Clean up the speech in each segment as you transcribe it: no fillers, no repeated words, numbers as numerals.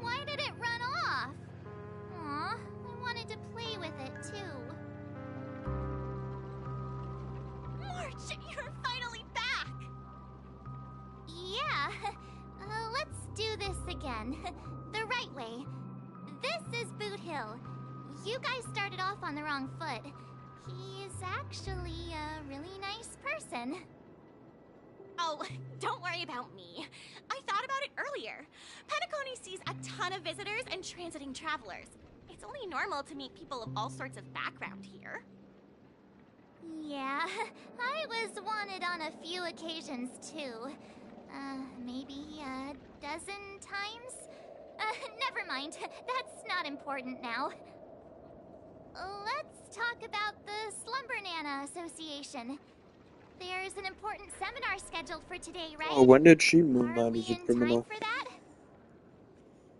Why did it run off? Aw, I wanted to play with it too. March, you're finally back! Yeah, let's do this again. The right way. This is Boot Hill. You guys started off on the wrong foot. He's actually a really nice person. Oh, don't worry about me. I thought about it earlier. Penacony sees a ton of visitors and transiting travelers. It's only normal to meet people of all sorts of background here. Yeah, I was wanted on a few occasions too. Maybe a dozen times? Never mind. That's not important now. Let's talk about the Slumber Nana Association. There's an important seminar scheduled for today, right? Oh, when did she move Are out we as a in criminal? time for that?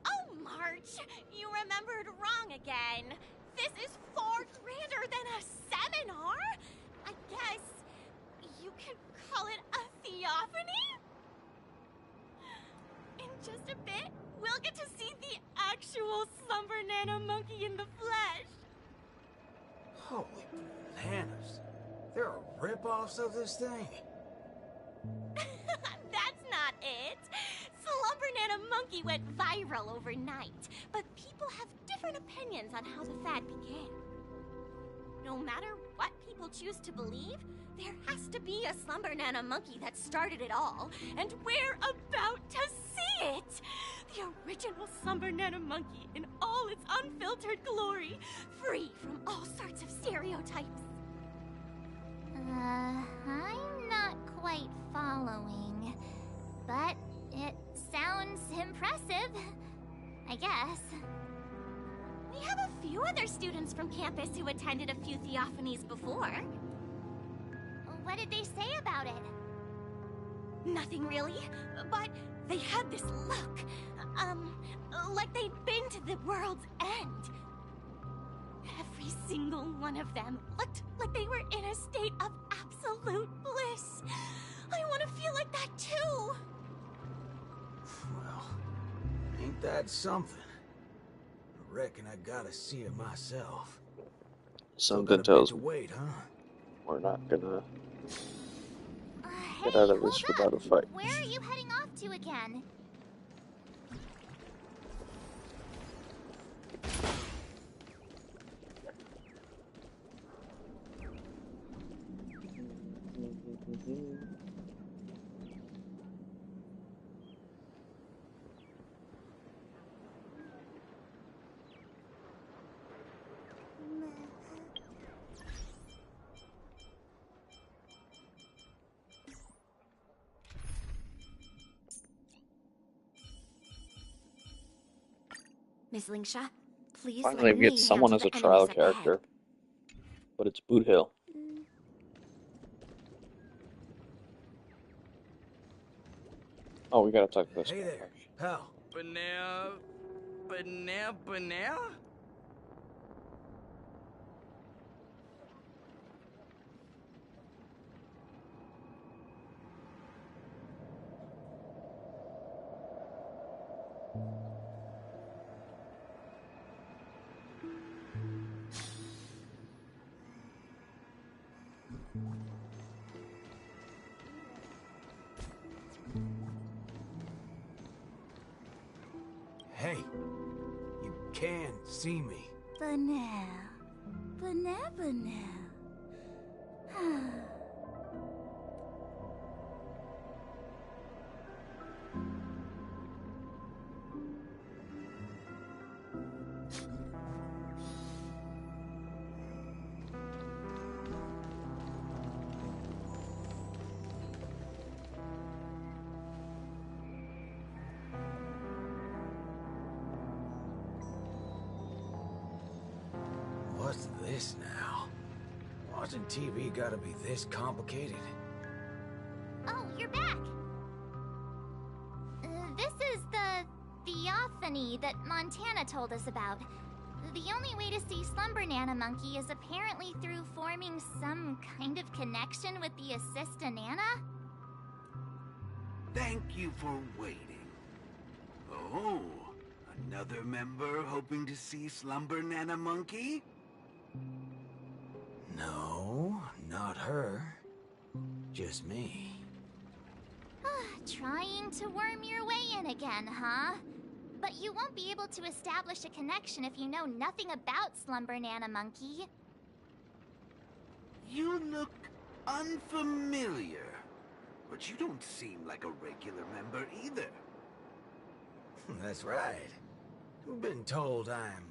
Oh, March! You remembered wrong again. This is far grander than a seminar. I guess you could call it a theophany? In just a bit, we'll get to see the actual Slumber Nana monkey in the flesh. Holy bananas. There are rip-offs of this thing. That's not it. Slumber Nana Monkey went viral overnight, but people have different opinions on how the fad began. No matter what people choose to believe, there has to be a Slumber Nana Monkey that started it all, and we're about to see it! The original Slumber Nana Monkey in all its unfiltered glory, free from all sorts of stereotypes. I'm not quite following, but it sounds impressive, I guess. We have a few other students from campus who attended a few theophanies before. What did they say about it? Nothing really, but they had this look, like they'd been to the world's end. Every single one of them looked like they were in a state of absolute bliss. I want to feel like that too. Well, ain't that something? I reckon I gotta see it myself. Something tells me wait, huh? we're not gonna Hey, get out of hold this up. without a fight. Where are you heading off to again? Miss Lingsha, please Finally, let we get me someone handle as a the trial enemies up ahead. character, but it's Boot Hill. Oh, we gotta talk to this Hey guy there, first. pal. Banana? Hey, you can see me. Banana. Banana. What's this now? Watching TV gotta be this complicated? Oh, you're back! This is the theophany that Montana told us about. The only way to see Slumber Nana Monkey is apparently through forming some kind of connection with the Assista Nana? Thank you for waiting. Oh, another member hoping to see Slumber Nana Monkey? No, not her. Just me. Trying to worm your way in again, huh? But you won't be able to establish a connection if you know nothing about Slumber Nana Monkey. You look unfamiliar, but you don't seem like a regular member either. That's right. I've been told I'm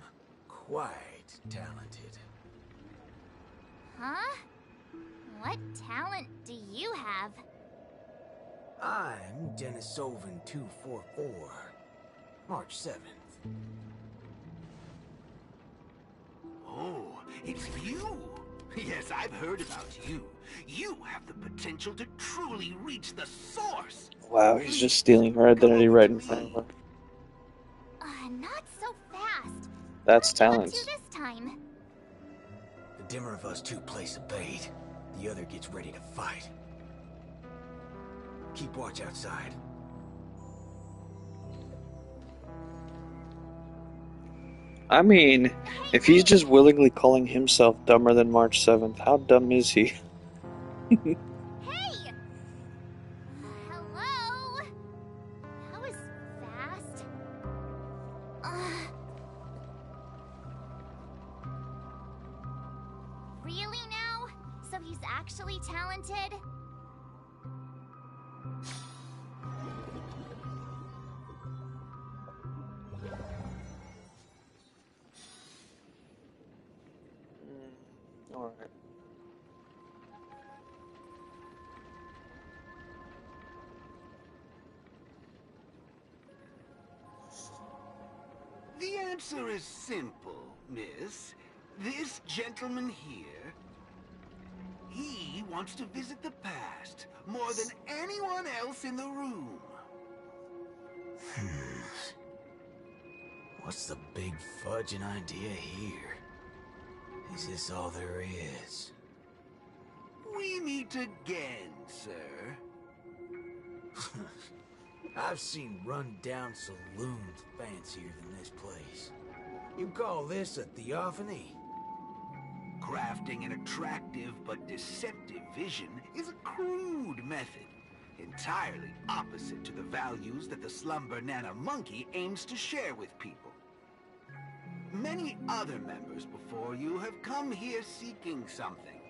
quite talented. Huh? What talent do you have? I'm Denisovan 244. March 7th. Oh, it's you! Yes, I've heard about you. You have the potential to truly reach the source. Wow, he's just stealing her identity right in front of her. Not so fast. That's What are you up talent. to this time? The dimmer of us two plays a bait. The other gets ready to fight. Keep watch outside. I mean, if he's just willingly calling himself dumber than March 7th, how dumb is he? Hey! Hello? That was fast. Really now? So he's actually talented? Alright. The answer is simple, miss. This gentleman here, he wants to visit the past more than anyone else in the room. What's the big fudging idea here? Is this all there is? We meet again, sir. I've seen run-down saloons fancier than this place. You call this a theophany? Crafting an attractive but deceptive vision is a crude method, entirely opposite to the values that the Slumber Nana Monkey aims to share with people. Many other members before you have come here seeking something,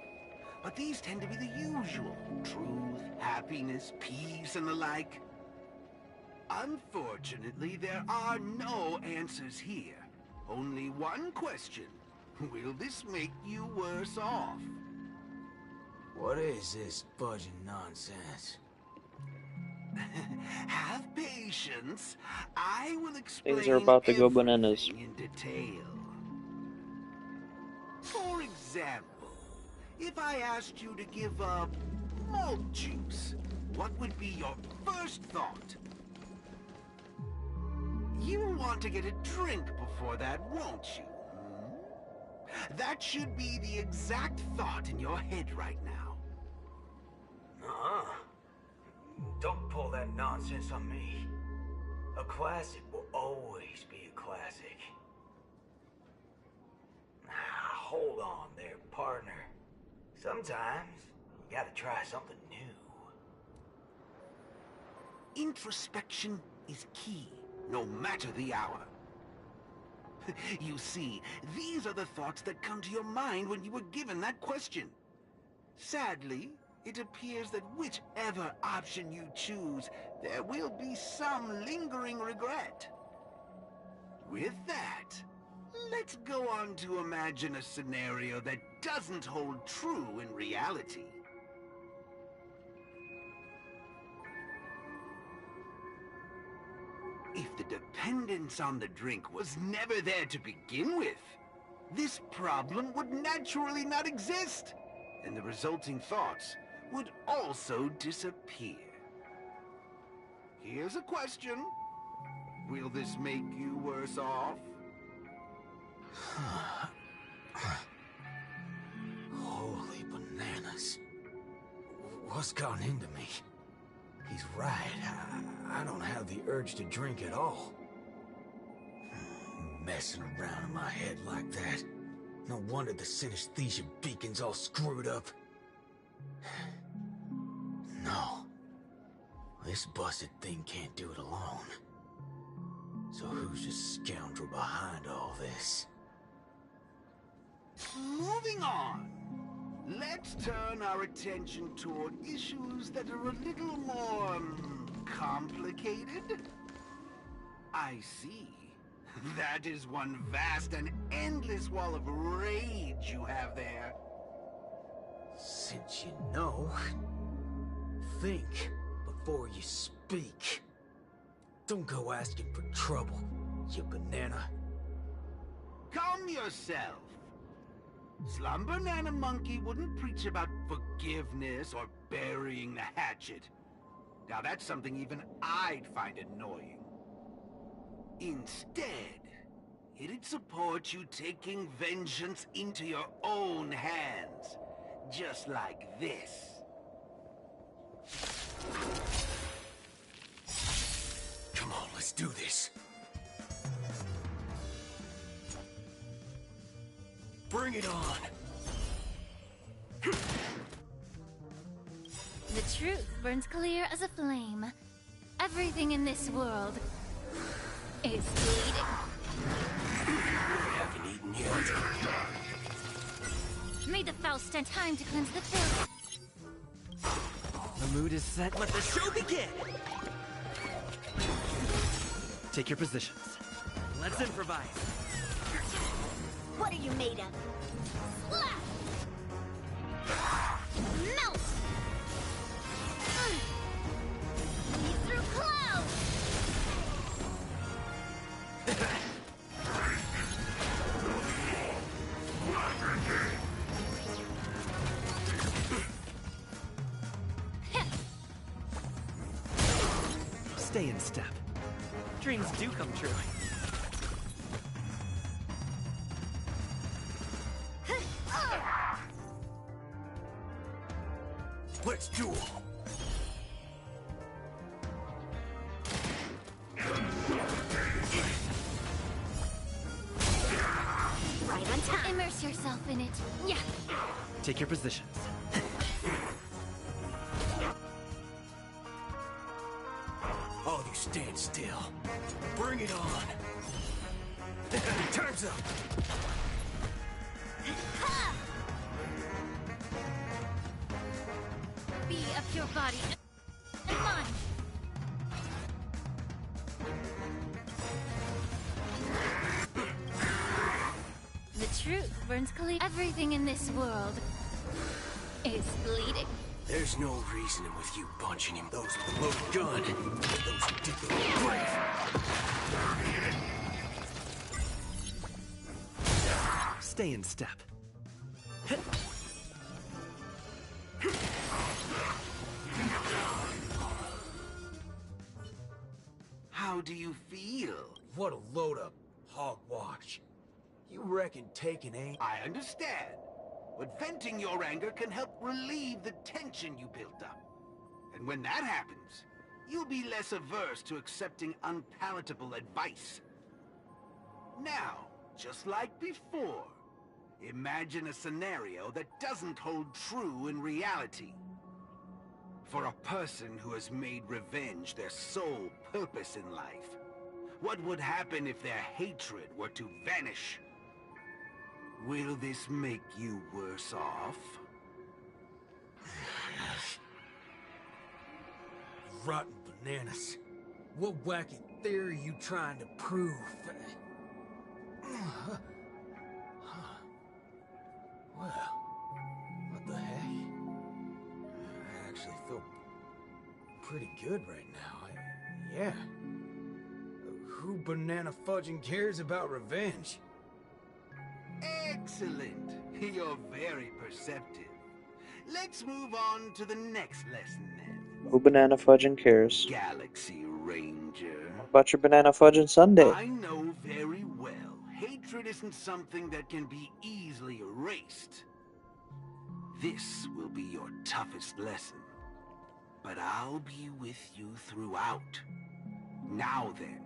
but these tend to be the usual: truth, happiness, peace, and the like. Unfortunately, there are no answers here. Only one question. Will this make you worse off? What is this fudging nonsense? Have patience. patience, I will explain Things are about to go bananas. everything in detail. For example, if I asked you to give up malt juice, what would be your first thought? You want to get a drink before that, won't you? That should be the exact thought in your head right now. Don't pull that nonsense on me. A classic will always be a classic. Hold on there, partner. Sometimes you gotta try something new. Introspection is key, no matter the hour. You see, these are the thoughts that come to your mind when you were given that question. Sadly, it appears that whichever option you choose, there will be some lingering regret. With that, let's go on to imagine a scenario that doesn't hold true in reality. If the dependence on the drink was never there to begin with, this problem would naturally not exist, and the resulting thoughts would also disappear. Here's a question. Will this make you worse off? Holy bananas. What's gone into me? He's right. I don't have the urge to drink at all. Messing around in my head like that. No wonder the synesthesia beacon's all screwed up. No. This busted thing can't do it alone. So who's the scoundrel behind all this? Moving on. Let's turn our attention toward issues that are a little more complicated. I see. That is one vast and endless wall of rage you have there. Since you know, think before you speak. Don't go asking for trouble, you banana. Calm yourself. Slumber Nana Monkey wouldn't preach about forgiveness or burying the hatchet. Now that's something even I'd find annoying. Instead, it'd support you taking vengeance into your own hands. Just like this. Come on, let's do this. Bring it on! The truth burns clear as a flame. Everything in this world is bleeding. Haven't eaten yet. May the Faust stand time to cleanse the filth. The mood is set. Let the show begin! Take your positions. Let's improvise. What are you made of? Slap! Melt! See through clouds! Stay in step. Dreams do come true. Let's duel! Right on time. Immerse yourself in it. Yeah. Take your positions. All you stand still. Bring it on! Time's up! Be of your body and mind. The truth burns clear. Everything in this world is bleeding. There's no reasoning with you punching him. Those with a loaded gun. Those who dig their own grave. Stay in step. How do you feel? What a load of hogwash. You reckon taking aim? I understand. But venting your anger can help relieve the tension you built up. And when that happens, you'll be less averse to accepting unpalatable advice. Now, just like before, imagine a scenario that doesn't hold true in reality. For a person who has made revenge their sole purpose in life, what would happen if their hatred were to vanish? Will this make you worse off? Rotten bananas. What wacky theory you trying to prove? Well, what the heck? I actually feel pretty good right now. Yeah. Who banana fudging cares about revenge? Excellent. You're very perceptive. Let's move on to the next lesson then. Who banana fudging cares? Galaxy Ranger. What about your banana fudging sundae? I know very well hatred isn't something that can be easily erased. This will be your toughest lesson. But I'll be with you throughout. Now then.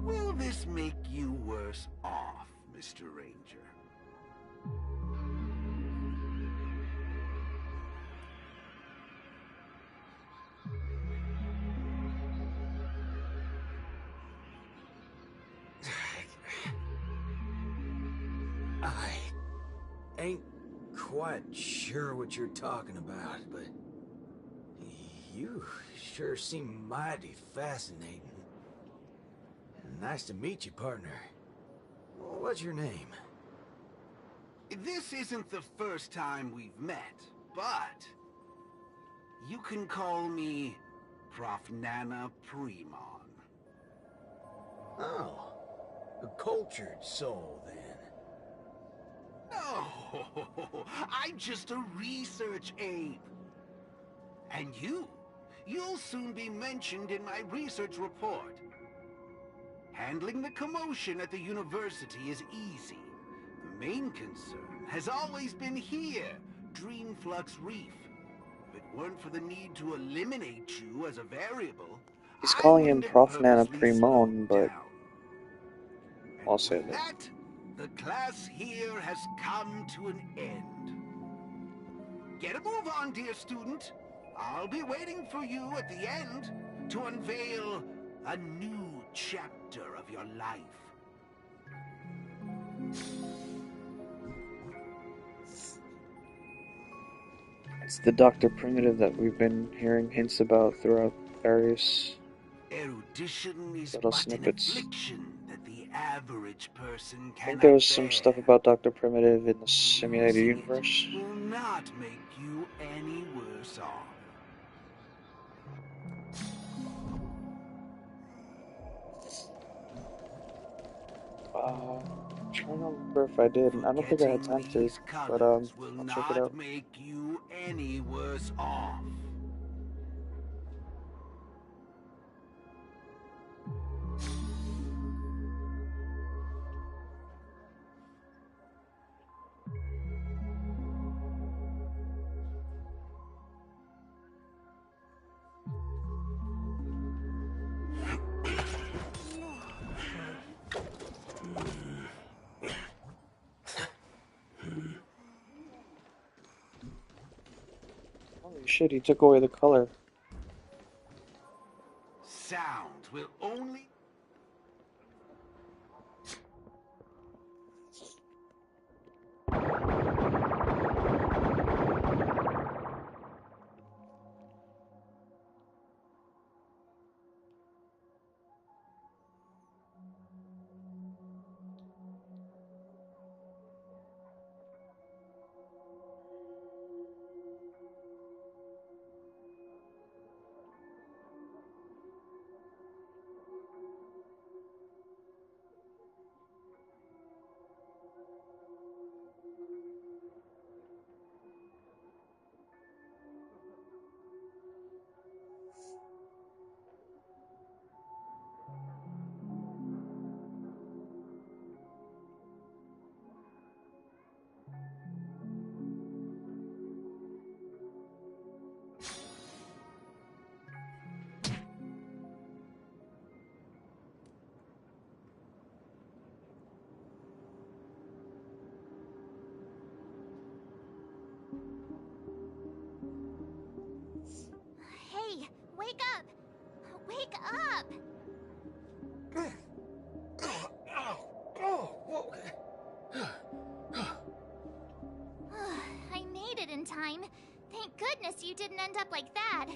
Will this make you worse off, Mr. Ranger? I ain't quite sure what you're talking about, but you sure seem mighty fascinating. Nice to meet you, partner. What's your name? This isn't the first time we've met, but you can call me Prof. Nana Premon. Oh, a cultured soul, then. No, I'm just a research ape. And you'll soon be mentioned in my research report. Handling the commotion at the university is easy. The main concern has always been here, Dreamflux Reef. If it weren't for the need to eliminate you as a variable, He's I calling him wouldn't have Prof. Nana purposely Premon, slowed but down. I'll And say with that. the class here has come to an end. Get a move on, dear student. I'll be waiting for you at the end to unveil a new chapter of your life. It's the Dr. Primitive that we've been hearing hints about throughout various Erudition is little but snippets. an affliction that the average person I think cannot there was some bear. stuff about Dr. Primitive in the simulated Using universe. it will not make you any worse off. I'm trying to remember if I did. I don't think I had time to, Forgetting these but colors will I'll check it not out. make you any worse off. Holy shit, he took away the color. Sound will only... wake up! Wake up! I made it in time. Thank goodness you didn't end up like that.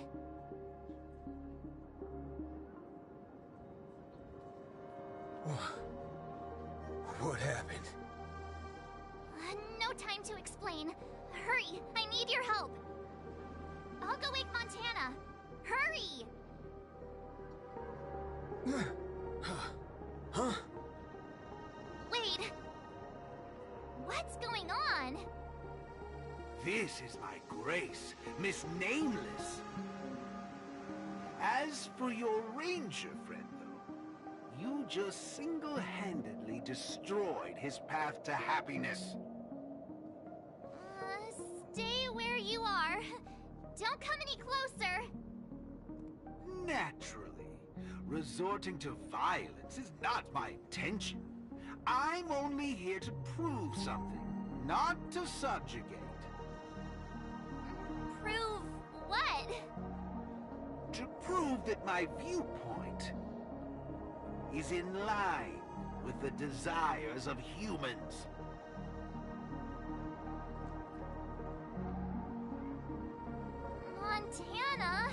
What happened? No time to explain. Hurry, I need your help. I'll go wake Montana. Hurry! Huh? Wait. What's going on? This is my grace, Miss Nameless. As for your ranger friend, though, you just single-handedly destroyed his path to happiness. Stay where you are. Don't come any closer. Naturally. Resorting to violence is not my intention. I'm only here to prove something, not to subjugate. Prove what? To prove that my viewpoint is in line with the desires of humans. Montana?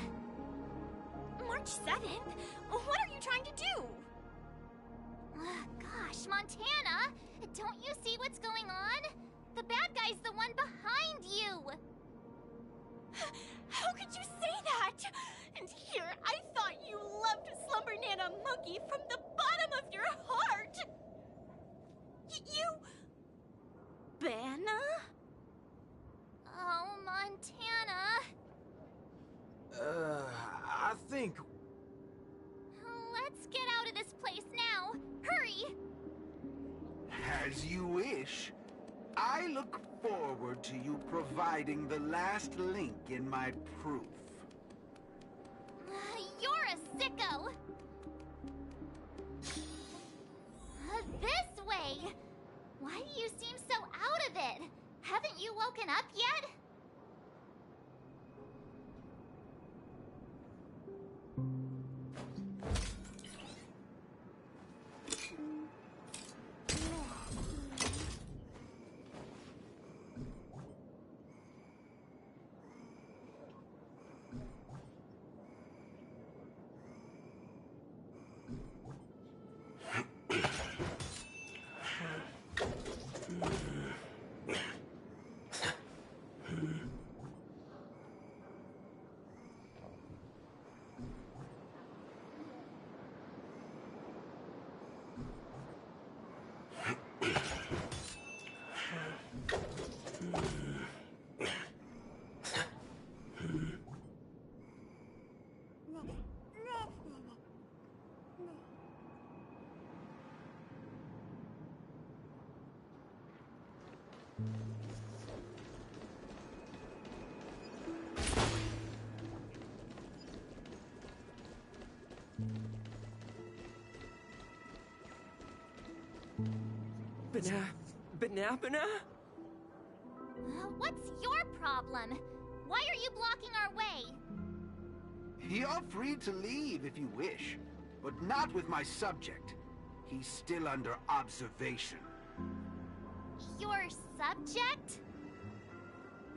March 7th? What are you trying to do? Gosh, Montana! Don't you see what's going on? The bad guy's the one behind you! How could you say that? And here, I thought you loved Slumber Nana Monkey from the bottom of your heart! You... Banna? Oh, Montana. I think... Let's get out of this place now. Hurry! As you wish. I look forward to you providing the last link in my proof. You're a sicko! This way! Why do you seem so out of it? Haven't you woken up yet? Banana? What's your problem? Why are you blocking our way? You're free to leave if you wish, but not with my subject. He's still under observation. Your subject?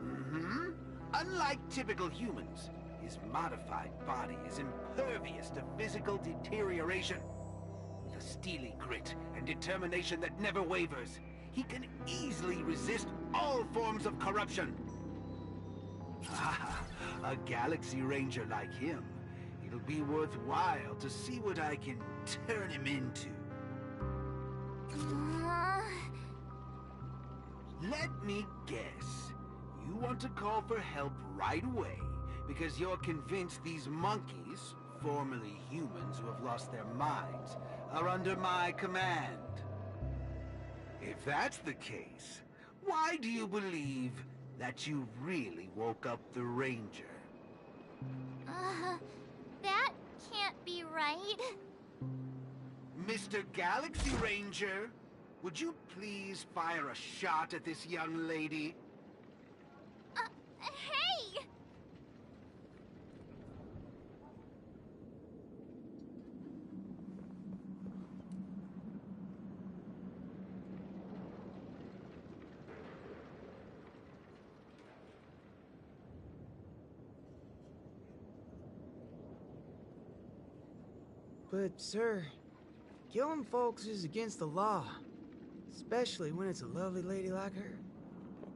Mm-hmm. Unlike typical humans, his modified body is impervious to physical deterioration. With a steely grit and determination that never wavers, he can easily resist all forms of corruption. Ah, a Galaxy Ranger like him. It'll be worthwhile to see what I can turn him into. Let me guess. You want to call for help right away because you're convinced these monkeys, formerly humans who have lost their minds, are under my command. If that's the case, why do you believe that you really woke up the Ranger? That can't be right. Mr. Galaxy Ranger, would you please fire a shot at this young lady? Hey! But, sir, killing folks is against the law. Especially when it's a lovely lady like her.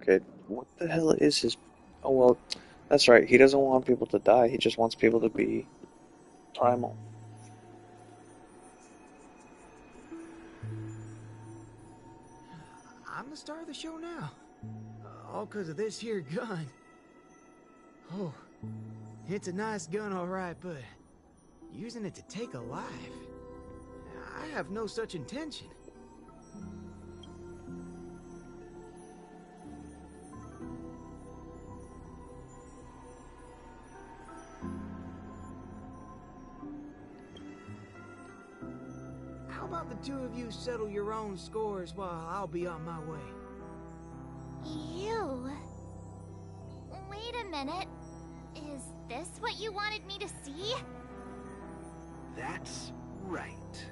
Okay, what the hell is his... Oh, well, that's right. He doesn't want people to die. He just wants people to be primal. I'm the star of the show now. All because of this here gun. Oh, it's a nice gun, all right, but using it to take a life, I have no such intention. How about the two of you settle your own scores while I'll be on my way? You? Wait a minute. Is this what you wanted me to see? That's right.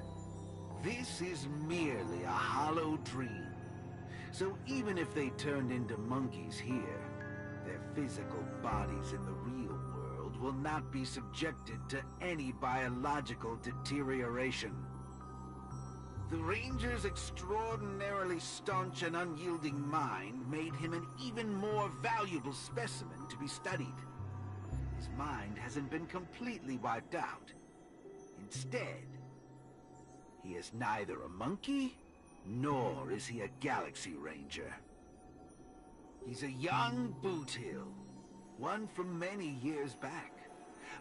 This is merely a hollow dream. So even if they turned into monkeys here, their physical bodies in the real world will not be subjected to any biological deterioration. The Ranger's extraordinarily staunch and unyielding mind made him an even more valuable specimen to be studied. His mind hasn't been completely wiped out. Instead, he is neither a monkey, nor is he a Galaxy Ranger. He's a young Boothill, one from many years back.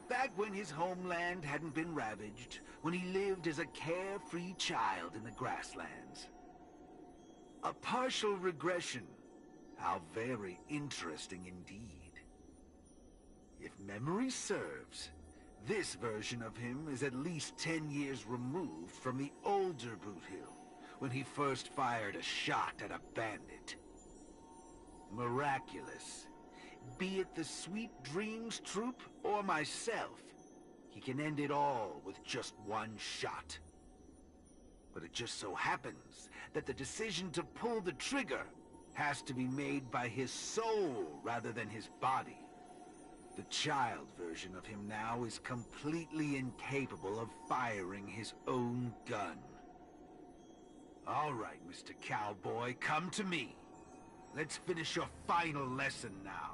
Back when his homeland hadn't been ravaged, when he lived as a carefree child in the grasslands. A partial regression. How very interesting indeed. If memory serves, this version of him is at least 10 years removed from the older Boothill, when he first fired a shot at a bandit. Miraculous. Be it the Sweet Dreams Troop or myself, he can end it all with just one shot. But it just so happens that the decision to pull the trigger has to be made by his soul rather than his body. The child version of him now is completely incapable of firing his own gun. All right, Mr. Cowboy, come to me. Let's finish your final lesson now.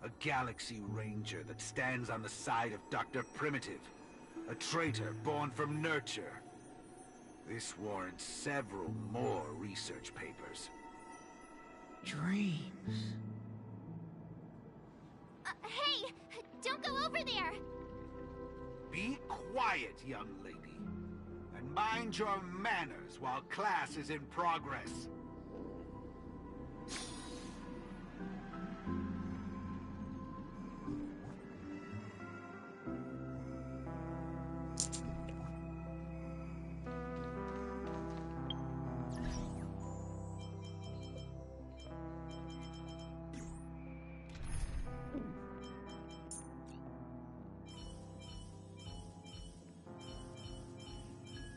A Galaxy Ranger that stands on the side of Dr. Primitive. A traitor born from nurture. This warrants several more research papers. Dreams. Hey! Don't go over there! Be quiet, young lady. And mind your manners while class is in progress.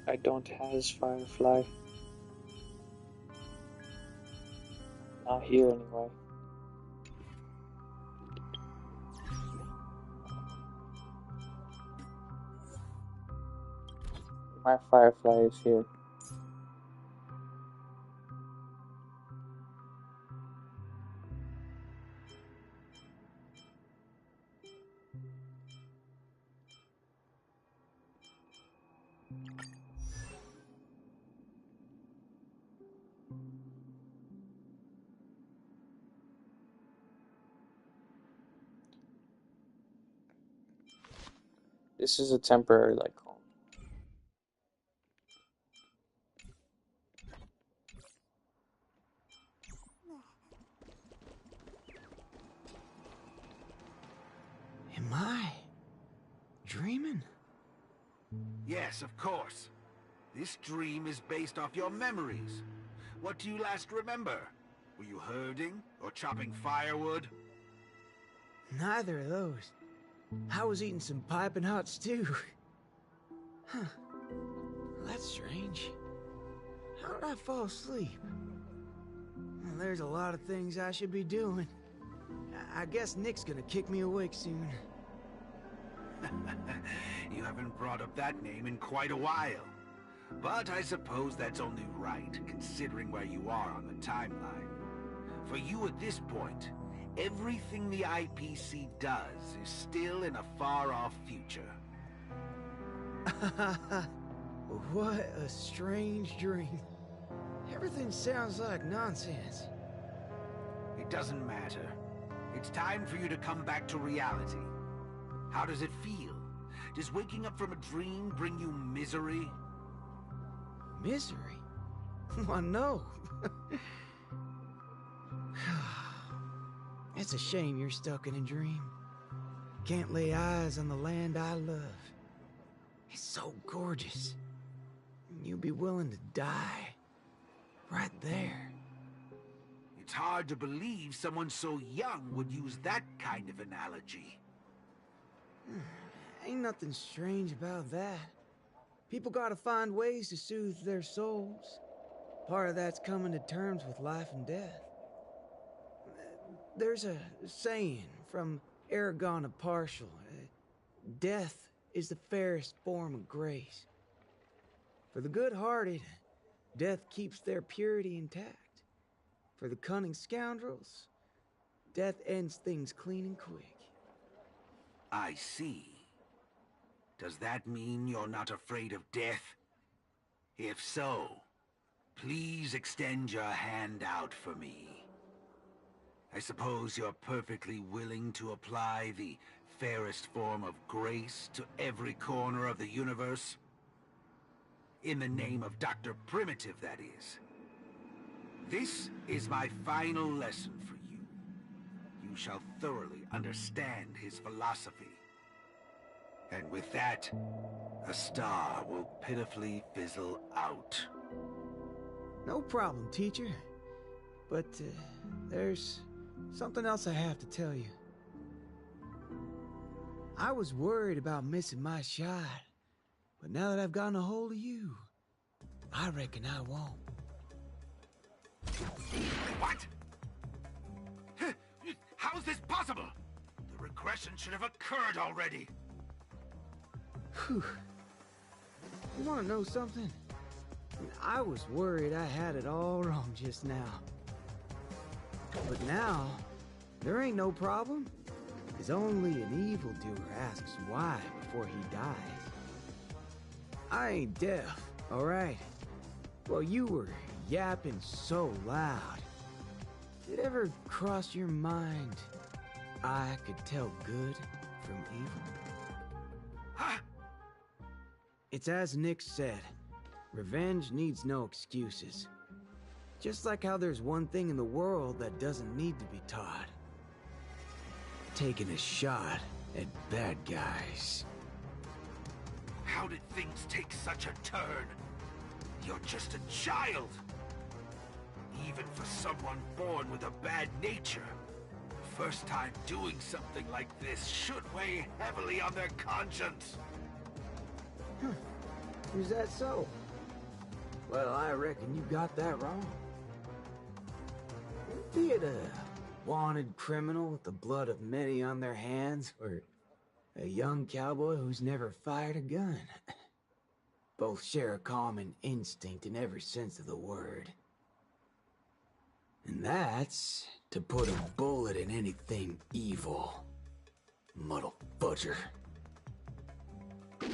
I don't has Firefly. Not here anyway. My Firefly is here. This is a temporary like home. Am I dreaming? Yes, of course. This dream is based off your memories. What do you last remember? Were you herding or chopping firewood? Neither of those. I was eating some piping hot stew. Huh. That's strange. How did I fall asleep? Well, there's a lot of things I should be doing. I guess Nick's gonna kick me awake soon. You haven't brought up that name in quite a while. But I suppose that's only right, considering where you are on the timeline. For you at this point, everything the IPC does is still in a far-off future. What a strange dream. Everything sounds like nonsense. It doesn't matter. It's time for you to come back to reality. How does it feel? Does waking up from a dream bring you misery? Misery? Why, no. It's a shame you're stuck in a dream. Can't lay eyes on the land I love. It's so gorgeous. You'd be willing to die. Right there. It's hard to believe someone so young would use that kind of analogy. Ain't nothing strange about that. People gotta find ways to soothe their souls. Part of that's coming to terms with life and death. There's a saying from Aragon of Partial. Death is the fairest form of grace. For the good-hearted, death keeps their purity intact. For the cunning scoundrels, death ends things clean and quick. I see. Does that mean you're not afraid of death? If so, please extend your hand out for me. I suppose you're perfectly willing to apply the fairest form of grace to every corner of the universe? In the name of Dr. Primitive, that is. This is my final lesson for you. You shall thoroughly understand his philosophy. And with that, a star will pitifully fizzle out. No problem, teacher. But, there's something else I have to tell you. I was worried about missing my shot, but now that I've gotten a hold of you, I reckon I won't. What? How is this possible? The regression should have occurred already. Whew. You want to know something? I was worried I had it all wrong just now. But now, there ain't no problem. It's only an evildoer asks why before he dies. I ain't deaf, alright? Well, you were yapping so loud. Did it ever cross your mind I could tell good from evil? Huh? It's as Nick said, revenge needs no excuses. Just like how there's one thing in the world that doesn't need to be taught. Taking a shot at bad guys. How did things take such a turn? You're just a child. Even for someone born with a bad nature, the first time doing something like this should weigh heavily on their conscience. Is that so? Well, I reckon you got that wrong. Be it a wanted criminal with the blood of many on their hands, or a young cowboy who's never fired a gun. Both share a common instinct in every sense of the word. And that's to put a bullet in anything evil. Muddle budger. I'll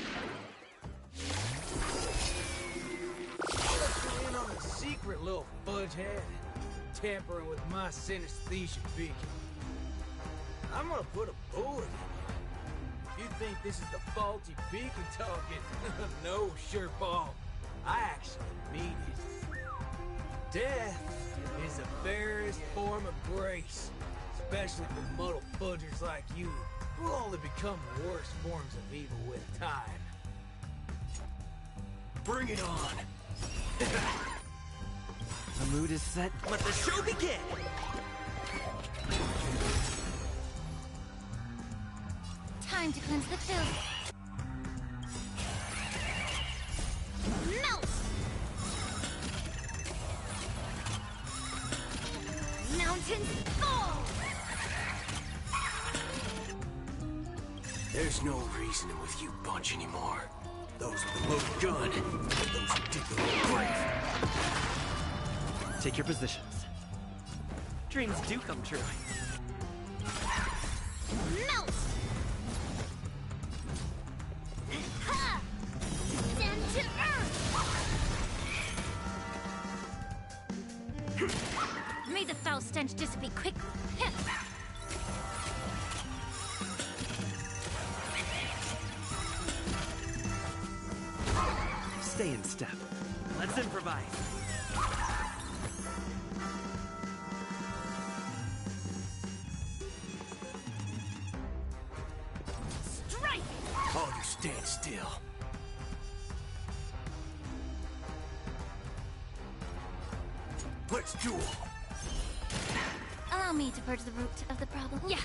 let you in on a secret, little fudgehead. Tampering with my synesthesia beacon. I'm gonna put a bullet in you. If you think this is the faulty beacon talking, no, Sureball. I actually mean it. Death is the fairest form of grace, especially for muddle fudgers like you, who will only become worse forms of evil with time. Bring it on! The mood is set. Let the show begin! Time to cleanse the filth. Melt! Mountains fall! There's no reasoning with you bunch anymore. Those with the loaded gun, those who dig the grave. Take your positions. Dreams do come true. Melt! Ha! Stand to earth! May the foul stench dissipate quickly. Stay in step. Let's improvise. Strike! All you stand still. Let's duel. Allow me to purge the root of the problem. Yeah.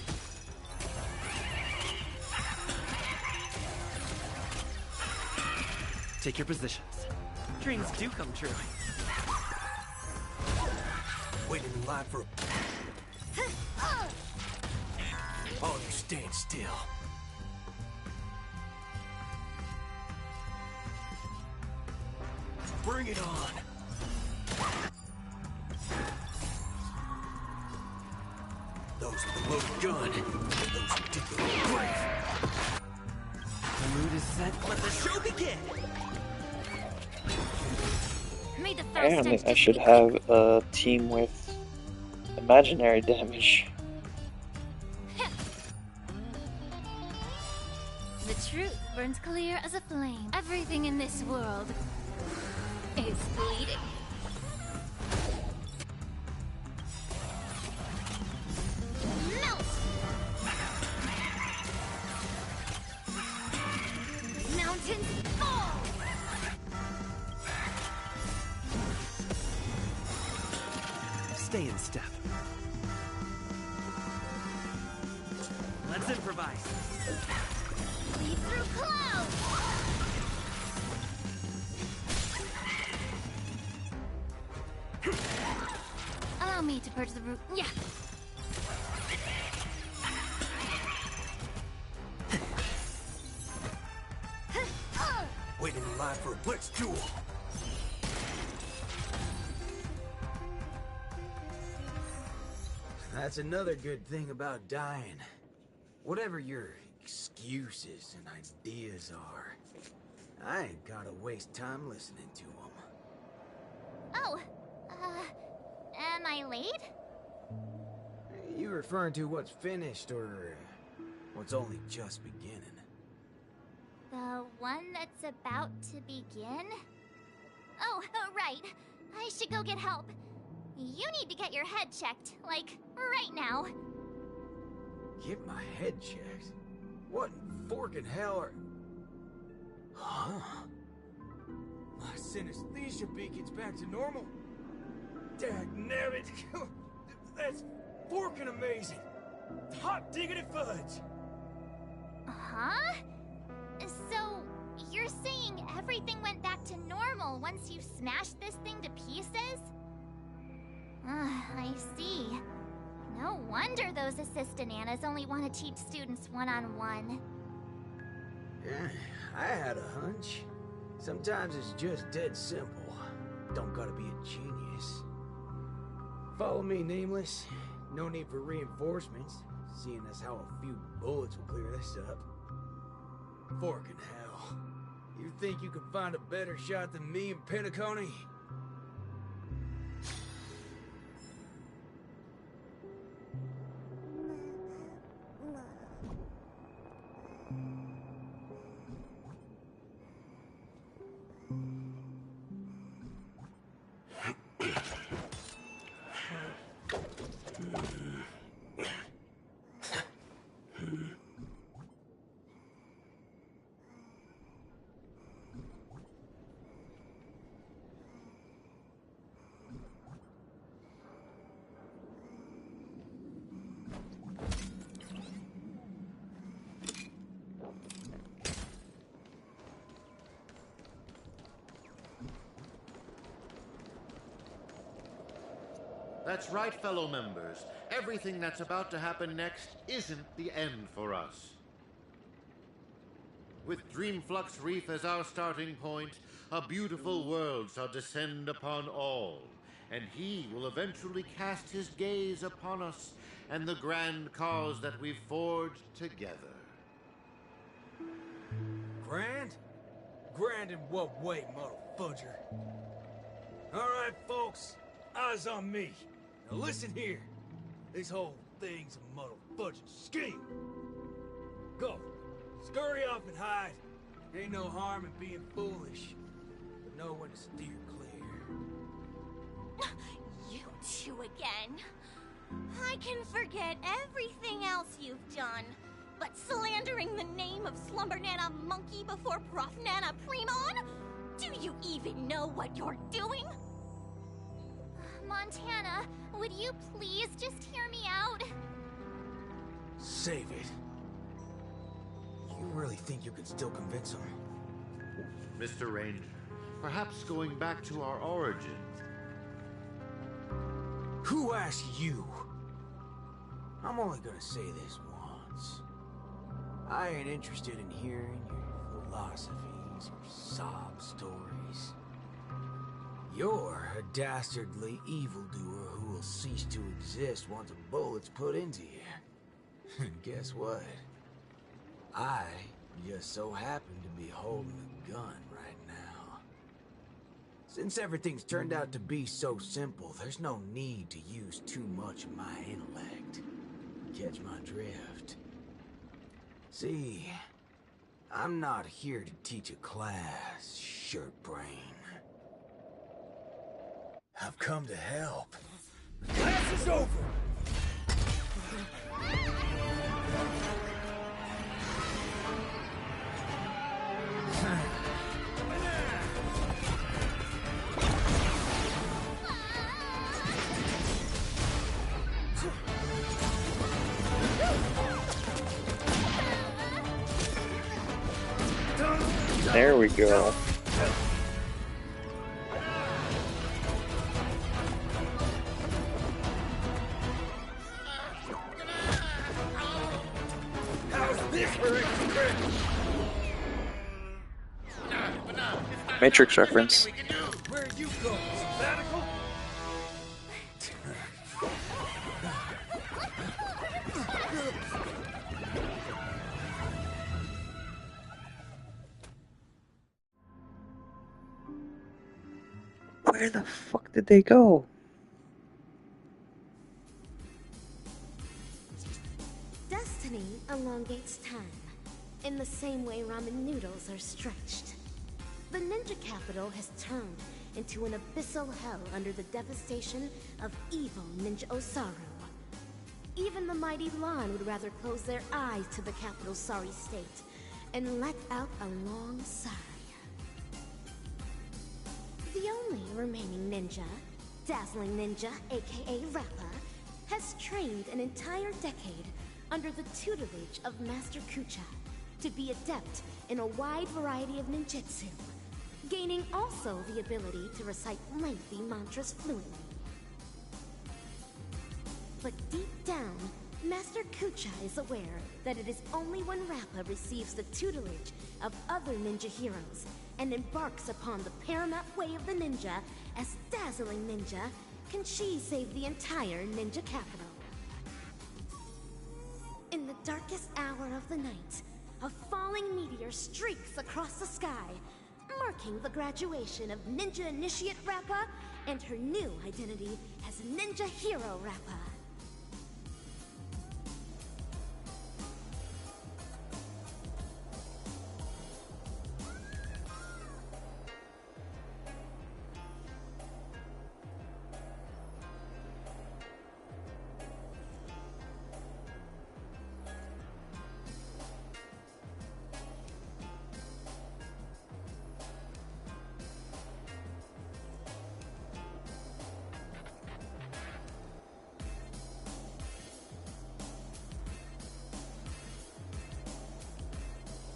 Take your positions. Dreams do come true. Waiting in line for a... All you stand still. Bring it on. Those with the loaded gun, those who dig the grave. The mood is set. Let the show begin. May the foul Apparently, stench I should dissipate have a team with imaginary damage. The truth burns clear as a flame. Everything in this world is bleeding. Melt! Mountains fall! Stay in step. Let's improvise. Lead through clouds! Allow me to purge the root. Yeah. Waiting in line for a blitz duel. That's another good thing about dying. Whatever your excuses and ideas are, I ain't gotta waste time listening to them. Oh, am I late? You referring to what's finished or what's only just beginning? The one that's about to begin? Oh, right. I should go get help. You need to get your head checked, like, right now. Get my head checked? What in forking hell are... Huh? My synesthesia beacon's back to normal. Dagnabbit! That's forking amazing! Hot diggity fudge! Huh? So, you're saying everything went back to normal once you smashed this thing to pieces? I see. No wonder those assistant Annas only want to teach students one-on-one. Yeah, I had a hunch. Sometimes it's just dead simple. Don't gotta be a genius. Follow me, Nameless. No need for reinforcements, seeing as how a few bullets will clear this up. Forking hell. You think you can find a better shot than me and Pentacone? That's right, fellow members. Everything that's about to happen next isn't the end for us. With Dreamflux Reef as our starting point, a beautiful world shall descend upon all, and he will eventually cast his gaze upon us and the grand cause that we've forged together. Grand? Grand in what way, motherfudger? Alright, folks. Eyes on me. Now listen here. This whole thing's a motherfudging scheme. Go. Scurry off and hide. Ain't no harm in being foolish. But know when to steer clear. You two again. I can forget everything else you've done. But slandering the name of Slumber Nana Monkey before Prof Nana Primon? Do you even know what you're doing? Montana, would you please just hear me out? Save it. You really think you can still convince him? Mr. Ranger, perhaps going back to our origins. Who asked you? I'm only gonna say this once. I ain't interested in hearing your philosophies or sob stories. You're a dastardly evildoer who will cease to exist once a bullet's put into you. And guess what? I just so happen to be holding a gun right now. Since everything's turned out to be so simple, there's no need to use too much of my intellect. Catch my drift? See, I'm not here to teach a class, shirt brain. I've come to help. The class is over! There we go. Matrix reference. Where you go? Sabbatical? Where the fuck did they go? Destiny elongates time, in the same way ramen noodles are stretched. The ninja capital has turned into an abyssal hell under the devastation of evil Ninja Osaru. Even the mighty Lan would rather close their eyes to the capital's sorry state and let out a long sigh. The only remaining ninja, Dazzling Ninja, aka Rappa, has trained an entire decade under the tutelage of Master Kucha to be adept in a wide variety of ninjutsu, gaining also the ability to recite lengthy mantras fluently. But deep down, Master Kucha is aware that it is only when Rappa receives the tutelage of other ninja heroes and embarks upon the paramount way of the ninja as Dazzling Ninja can she save the entire ninja capital. In the darkest hour of the night, a falling meteor streaks across the sky, marking the graduation of Ninja Initiate Rappa and her new identity as Ninja Hero Rappa.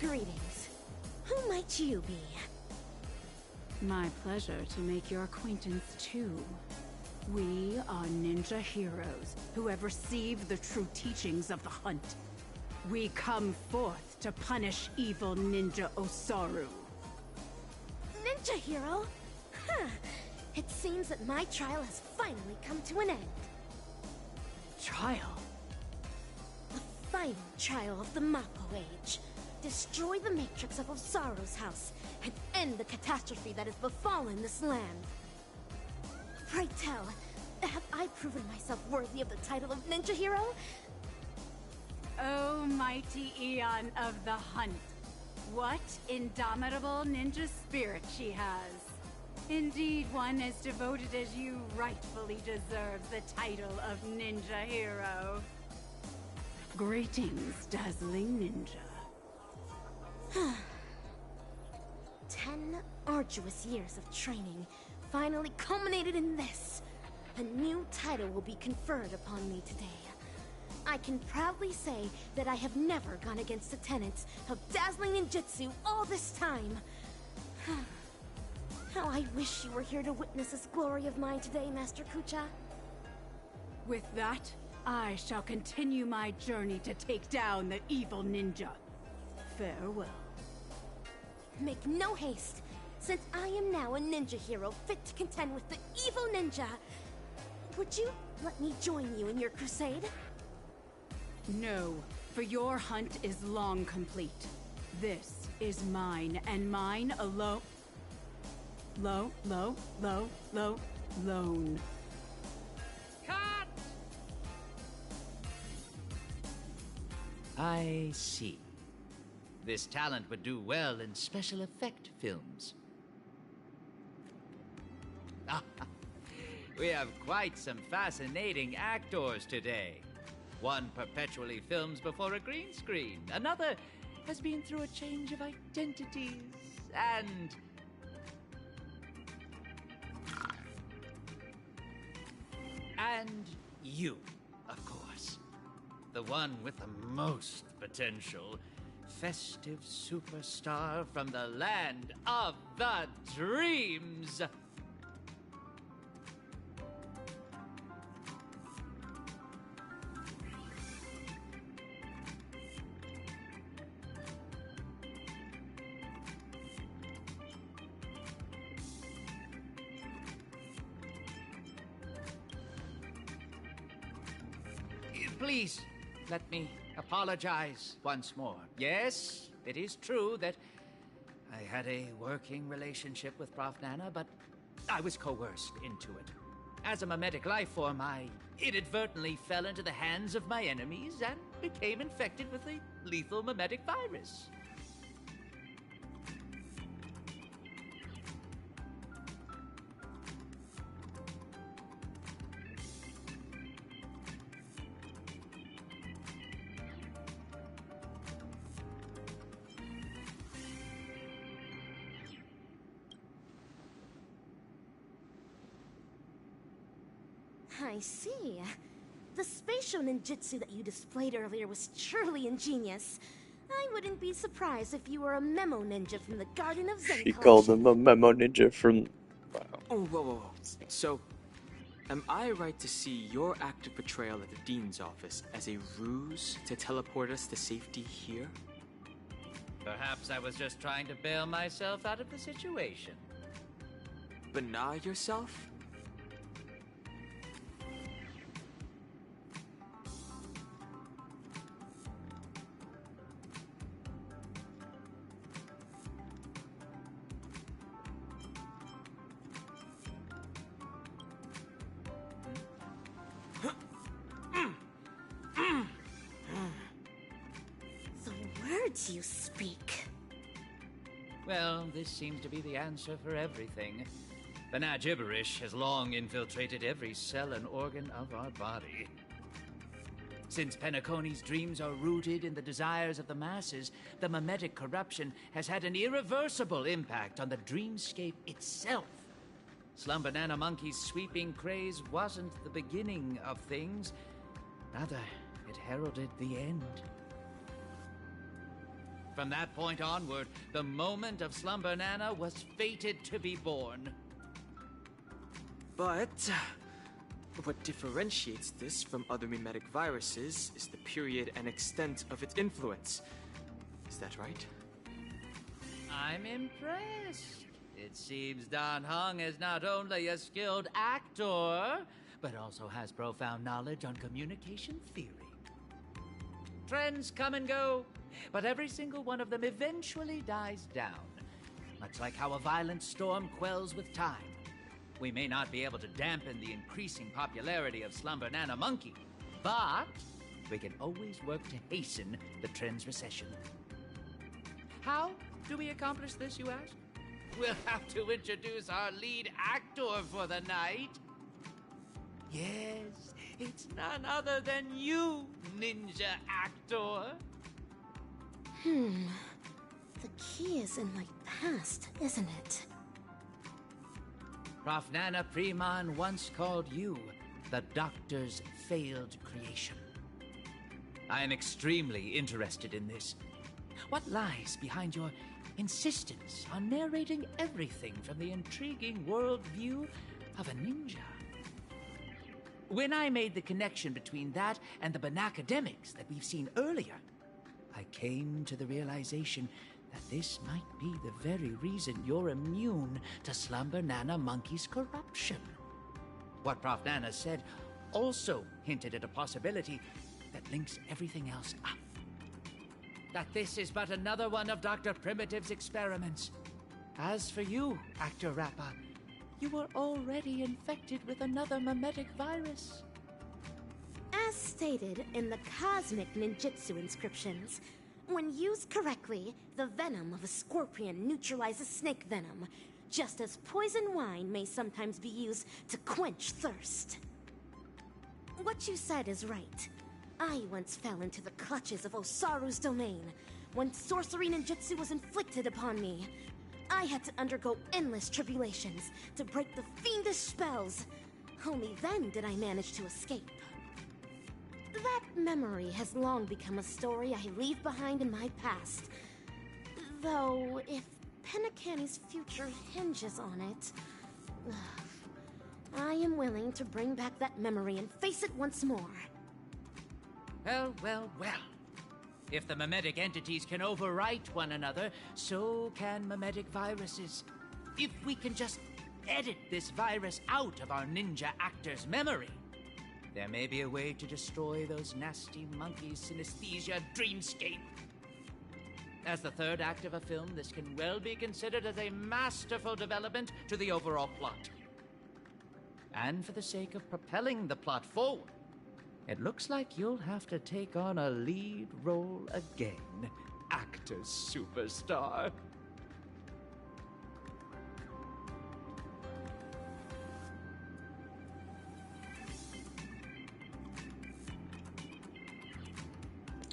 Greetings. Who might you be? My pleasure to make your acquaintance too. We are ninja heroes who have received the true teachings of the hunt. We come forth to punish evil Ninja Osaru. Ninja hero? Huh. It seems that my trial has finally come to an end. Trial? The final trial of the Mappo Age. Destroy the matrix of Osaru's house and end the catastrophe that has befallen this land. Pray tell, have I proven myself worthy of the title of Ninja Hero? Oh, mighty Eon of the Hunt. What indomitable ninja spirit she has. Indeed, one as devoted as you rightfully deserves the title of Ninja Hero. Greetings, dazzling ninja. 10 arduous years of training finally culminated in this. A new title will be conferred upon me today. I can proudly say that I have never gone against the tenets of dazzling ninjutsu all this time. How I wish you were here to witness this glory of mine today, Master Kucha. With that, I shall continue my journey to take down the evil ninja. Farewell. Make no haste, since I am now a ninja hero fit to contend with the evil ninja. Would you let me join you in your crusade? No, for your hunt is long complete. This is mine, and mine alone. Lone. Cut! I see. This talent would do well in special effect films. We have quite some fascinating actors today. One perpetually films before a green screen. Another has been through a change of identities. And you, of course. The one with the most potential. Festive superstar from the land of the dreams. Please, let me apologize once more. Yes, it is true that I had a working relationship with Prof. Nana, but I was coerced into it. As a mimetic life form, I inadvertently fell into the hands of my enemies and became infected with a lethal mimetic virus. I see. The spatial ninjutsu that you displayed earlier was truly ingenious. I wouldn't be surprised if you were a memo ninja from the Garden of Zen. She called him a memo ninja from... Wow. Oh, whoa. So, am I right to see your active portrayal at the Dean's office as a ruse to teleport us to safety here? Perhaps I was just trying to bail myself out of the situation. Benign yourself? You speak. Well, this seems to be the answer for everything. The gibberish has long infiltrated every cell and organ of our body. Since Penaconi's dreams are rooted in the desires of the masses, the mimetic corruption has had an irreversible impact on the dreamscape itself. Slumber Nana Monkey's sweeping craze wasn't the beginning of things. Rather, it heralded the end. From that point onward, the moment of Slumber Nana was fated to be born. But What differentiates this from other mimetic viruses is the period and extent of its influence. Is that right? I'm impressed. It seems Dan Heng is not only a skilled actor, but also has profound knowledge on communication theory. Trends come and go, but every single one of them eventually dies down. Much like how a violent storm quells with time. We may not be able to dampen the increasing popularity of Slumber Nana Monkey, but we can always work to hasten the trend's recession. How do we accomplish this, you ask? We'll have to introduce our lead actor for the night. Yes, it's none other than you, ninja actor. The key is in my past, isn't it? Prof. Nana Freeman once called you the Doctor's failed creation. I am extremely interested in this. What lies behind your insistence on narrating everything from the intriguing worldview of a ninja? When I made the connection between that and the Banacademics that we've seen earlier, I came to the realization that this might be the very reason you're immune to Slumber Nana Monkey's corruption. What Prof. Nana said also hinted at a possibility that links everything else up. That this is but another one of Dr. Primitive's experiments. As for you, Actor Rappa, you were already infected with another mimetic virus. As stated in the cosmic ninjutsu inscriptions, when used correctly, the venom of a scorpion neutralizes snake venom, just as poison wine may sometimes be used to quench thirst. What you said is right. I once fell into the clutches of Osaru's domain. When sorcery ninjutsu was inflicted upon me, I had to undergo endless tribulations to break the fiendish spells. Only then did I manage to escape. That memory has long become a story I leave behind in my past. Though, if Penacani's future hinges on it, I am willing to bring back that memory and face it once more. Well, well, well. If the mimetic entities can overwrite one another, so can mimetic viruses. If we can just edit this virus out of our ninja actor's memory, there may be a way to destroy those nasty monkeys' synesthesia dreamscape. As the third act of a film, this can well be considered as a masterful development to the overall plot. And for the sake of propelling the plot forward, it looks like you'll have to take on a lead role again, actor superstar.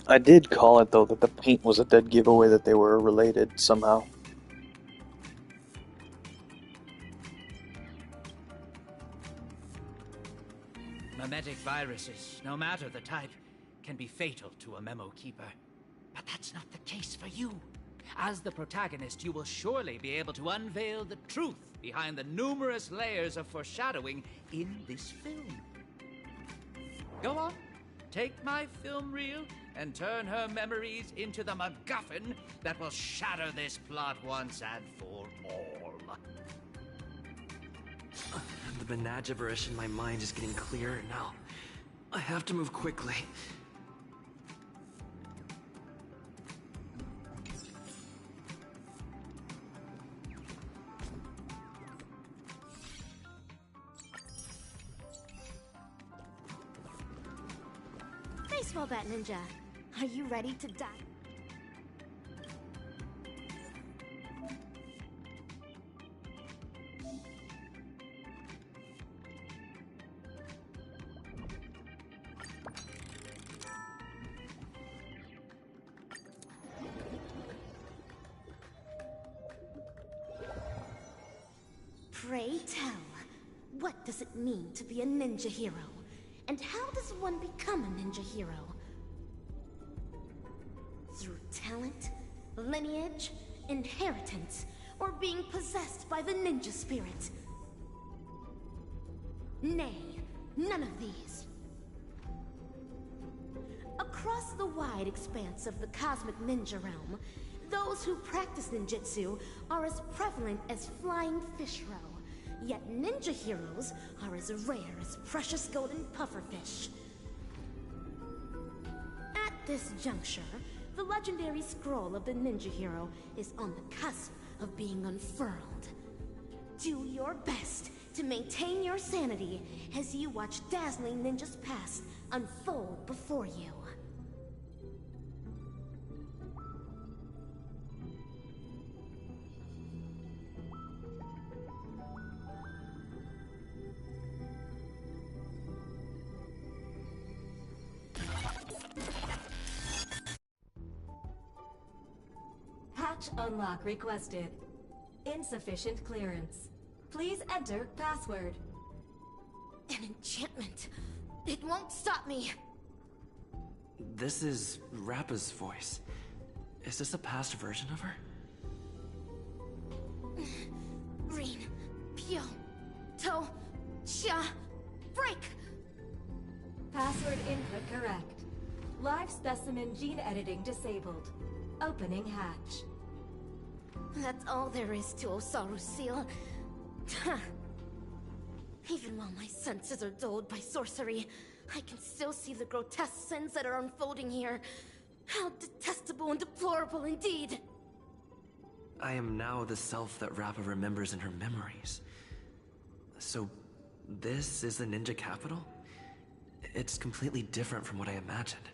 I did call it, though, that the paint was a dead giveaway that they were related somehow. Mimetic viruses, no matter the type, can be fatal to a memo keeper. But that's not the case for you. As the protagonist, you will surely be able to unveil the truth behind the numerous layers of foreshadowing in this film. Go on, take my film reel and turn her memories into the MacGuffin that will shatter this plot once and for all. The Banagiverish in my mind is getting clearer now. I have to move quickly. Baseball bat ninja, are you ready to die? Pray tell, what does it mean to be a ninja hero? And how does one become a ninja hero? Through talent, lineage, inheritance, or being possessed by the ninja spirit? Nay, none of these. Across the wide expanse of the cosmic ninja realm, those who practice ninjutsu are as prevalent as flying fish roe, yet ninja heroes are as rare as precious golden pufferfish. At this juncture, the legendary scroll of the ninja hero is on the cusp of being unfurled. Do your best to maintain your sanity as you watch dazzling ninjas past unfold before you. Hatch unlock requested. Insufficient clearance. Please enter password. An enchantment. It won't stop me. This is Rappa's voice. Is this a past version of her? Rin, Pyo, To, Xia, break! Password input correct. Live specimen gene editing disabled. Opening hatch. That's all there is to Osaru's seal. Even while my senses are dulled by sorcery, I can still see the grotesque sins that are unfolding here. How detestable and deplorable indeed! I am now the self that Rappa remembers in her memories. So, this is the ninja capital? It's completely different from what I imagined.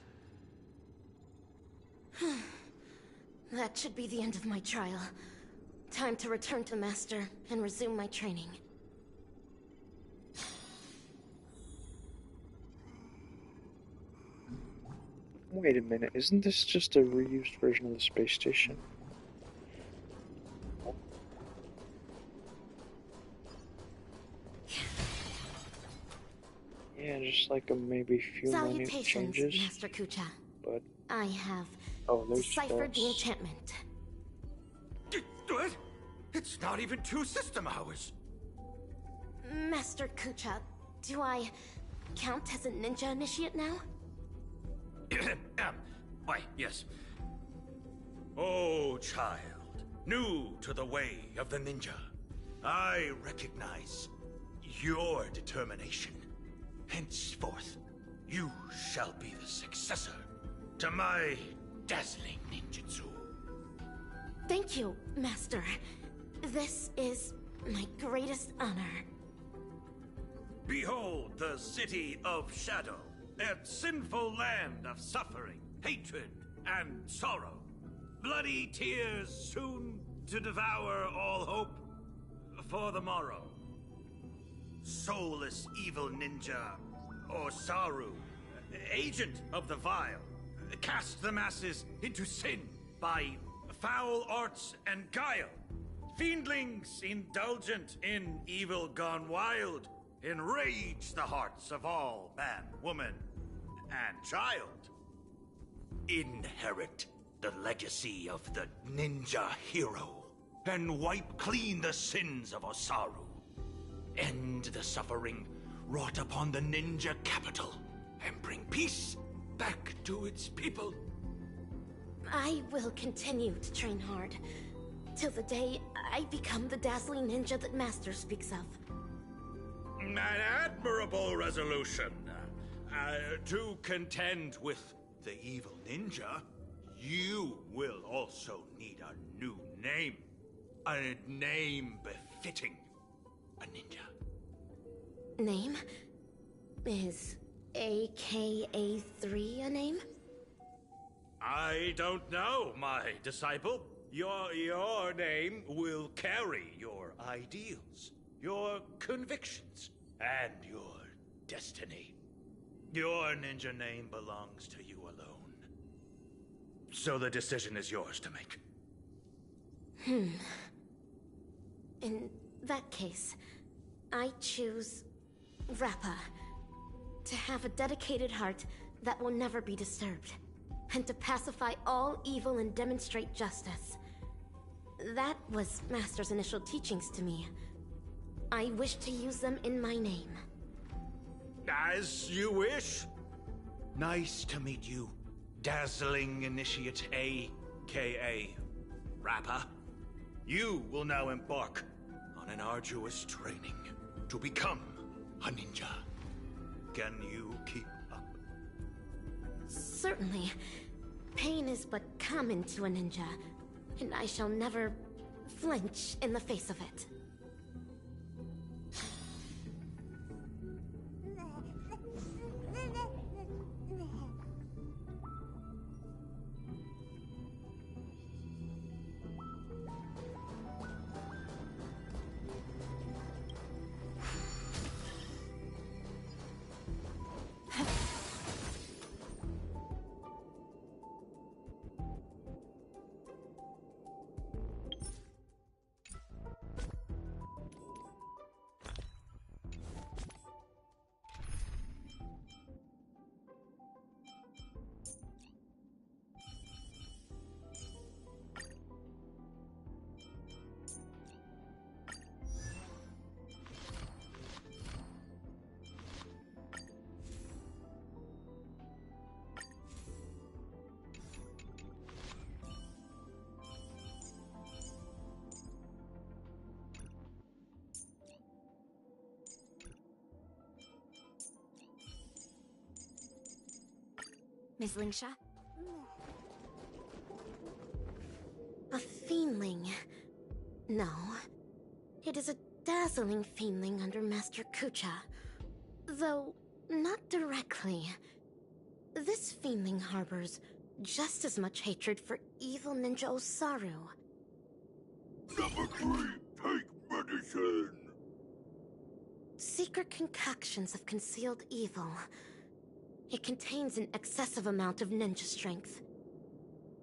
That should be the end of my trial. Time to return to Master and resume my training. Wait a minute, isn't this just a reused version of the space station? Yeah, just like a maybe few minute changes. Master Kucha. But I have there's deciphered the faults. enchantment. What? It's not even 2 system hours. Master Kucha, do I count as a ninja initiate now? Why, yes. Oh, child, new to the way of the ninja, I recognize your determination. Henceforth, you shall be the successor to my dazzling ninjutsu. Thank you, Master. This is my greatest honor. Behold the city of shadow, a sinful land of suffering, hatred, and sorrow. Bloody tears soon to devour all hope for the morrow. Soulless evil ninja, Osaru, agent of the vile, cast the masses into sin by foul arts and guile. Fiendlings indulgent in evil gone wild, enrage the hearts of all man, woman, and child. Inherit the legacy of the ninja hero, and wipe clean the sins of Osaru. End the suffering wrought upon the ninja capital, and bring peace back to its people. I will continue to train hard, till the day I become the dazzling ninja that Master speaks of. An admirable resolution. To contend with the evil ninja, you will also need a new name. A name befitting a ninja. Name? Is AKA3 a name? I don't know, my disciple. Your name will carry your ideals, your convictions, and your destiny. Your ninja name belongs to you alone. So the decision is yours to make. In that case, I choose Rappa. To have a dedicated heart that will never be disturbed. And to pacify all evil and demonstrate justice. That was Master's initial teachings to me. I wish to use them in my name. As you wish. Nice to meet you, Dazzling Initiate, a.k.a. Rapper. You will now embark on an arduous training to become a ninja. Can you keep up? Certainly. Pain is but common to a ninja, and I shall never flinch in the face of it. Miss Lingsha? A fiendling. No. It is a dazzling fiendling under Master Kucha. Though, not directly. This fiendling harbors just as much hatred for evil ninja Osaru. Number 3, take medicine! Secret concoctions of concealed evil. It contains an excessive amount of ninja strength.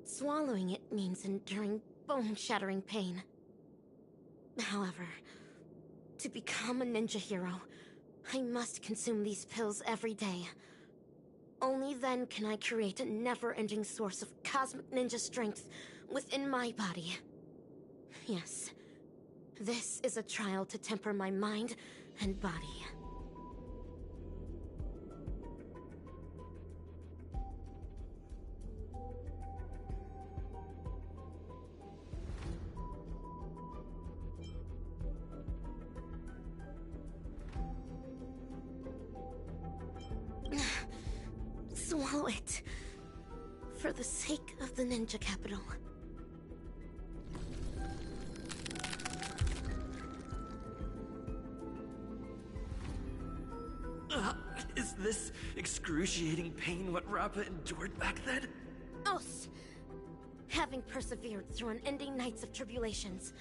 Swallowing it means enduring bone-shattering pain. However, to become a ninja hero, I must consume these pills every day. Only then can I create a never-ending source of cosmic ninja strength within my body. Yes, this is a trial to temper my mind and body. Swallow it. For the sake of the ninja capital. Is this excruciating pain what Rappa endured back then? Os! Having persevered through unending nights of tribulations,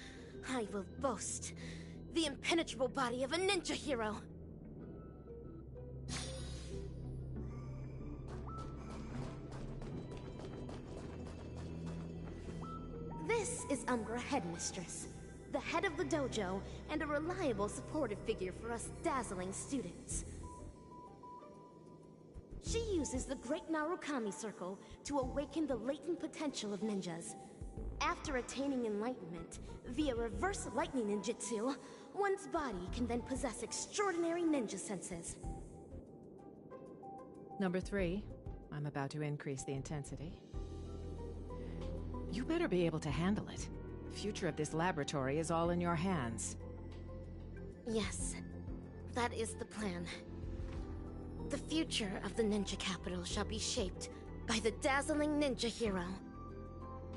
I will boast the impenetrable body of a ninja hero. This is Umbra Headmistress, the head of the dojo, and a reliable supportive figure for us dazzling students. She uses the Great Narukami Circle to awaken the latent potential of ninjas. After attaining enlightenment, via reverse lightning ninjutsu, one's body can then possess extraordinary ninja senses. Number 3, I'm about to increase the intensity. You better be able to handle it. The future of this laboratory is all in your hands. Yes, that is the plan. The future of the ninja capital shall be shaped by the dazzling ninja hero.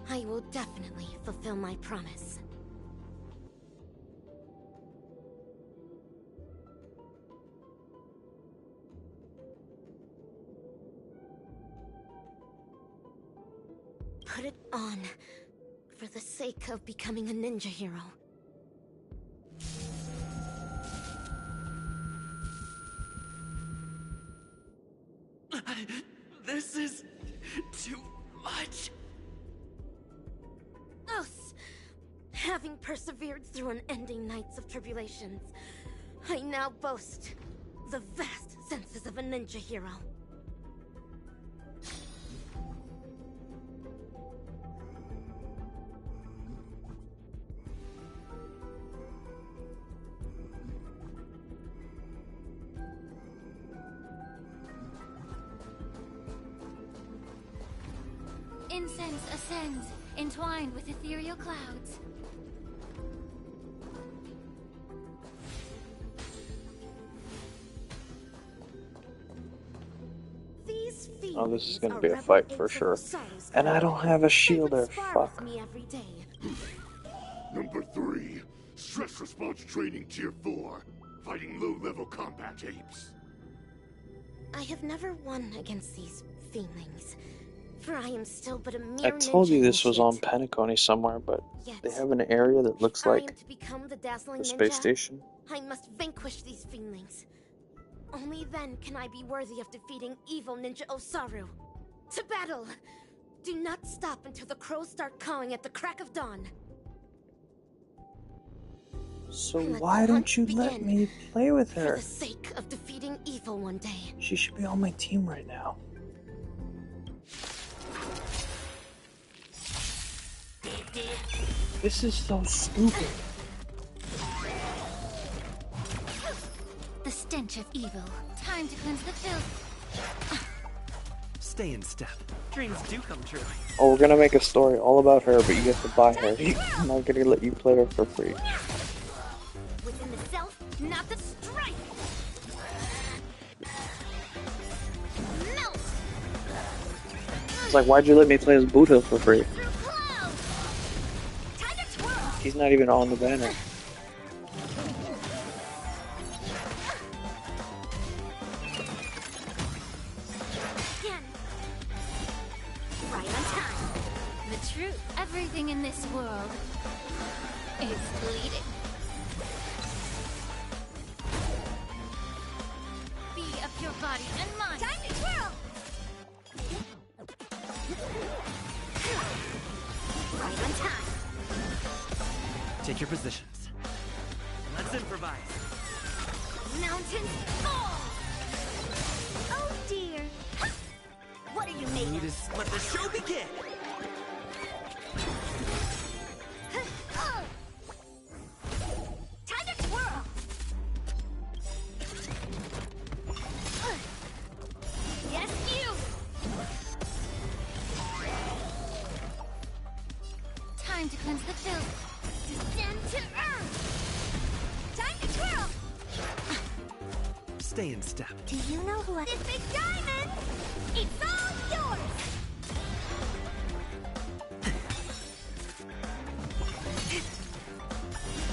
I will definitely fulfill my promise. Put it on, for the sake of becoming a ninja hero. This is too much. Us! Having persevered through unending nights of tribulations, I now boast the vast senses of a ninja hero. incense ascends, entwined with ethereal clouds. These Oh, this is feelings gonna are be a rebel fight for apes of sure. Osaru's And I kind. don't have a They would shielder, spar fuck. with me every day. Number 3. Stress response training tier 4. Fighting low-level combat apes. I have never won against these feelings, for I am still but a I mere told you ninja this was on initiate. Penacony somewhere, but Yet, they have an area that looks if I am like to become the dazzling the ninja, space station. I must vanquish these feelings. Only then can I be worthy of defeating evil Ninja Osaru. To battle! Do not stop until the crows start cawing at the crack of dawn. So Let why the don't hunt you let begin, me play with for her? the sake of defeating evil one day. She should be on my team right now. This is so stupid. The stench of evil. Time to cleanse the filth. Stay in step. Dreams do come true. Oh, we're gonna make a story all about her, but you have to buy her. I'm not gonna let you play her for free. Within the self, not the strike. Melt. It's like, why'd you let me play as Buddha for free? Time to twirl. He's not even on the banner. Again. Right on time. The truth. Everything in this world is bleeding. Be of your body and mind. Time to twirl. Right on time. Take your positions. Let's improvise. Mountains fall. Oh dear. Ha! What are you made of? Just let the show begin. Time to twirl. Yes, you. Time to cleanse the filth. Descend to earth. Time to twirl. Stay in step. Do you know who I... This big diamond! It's all yours!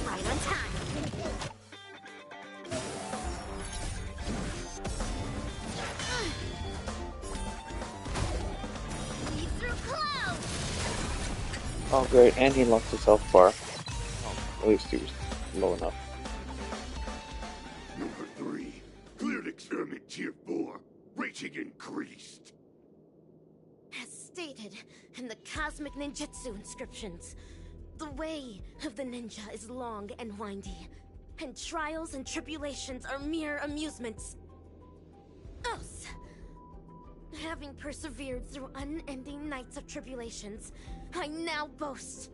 Right on time. Lead through clouds! Oh great, and he lost his health bar. Oh, at least he was low enough. Number 3. Cleared experiment tier 4. Rating increased. As stated in the cosmic ninjutsu inscriptions, the way of the ninja is long and windy, and trials and tribulations are mere amusements. Us, having persevered through unending nights of tribulations, I now boast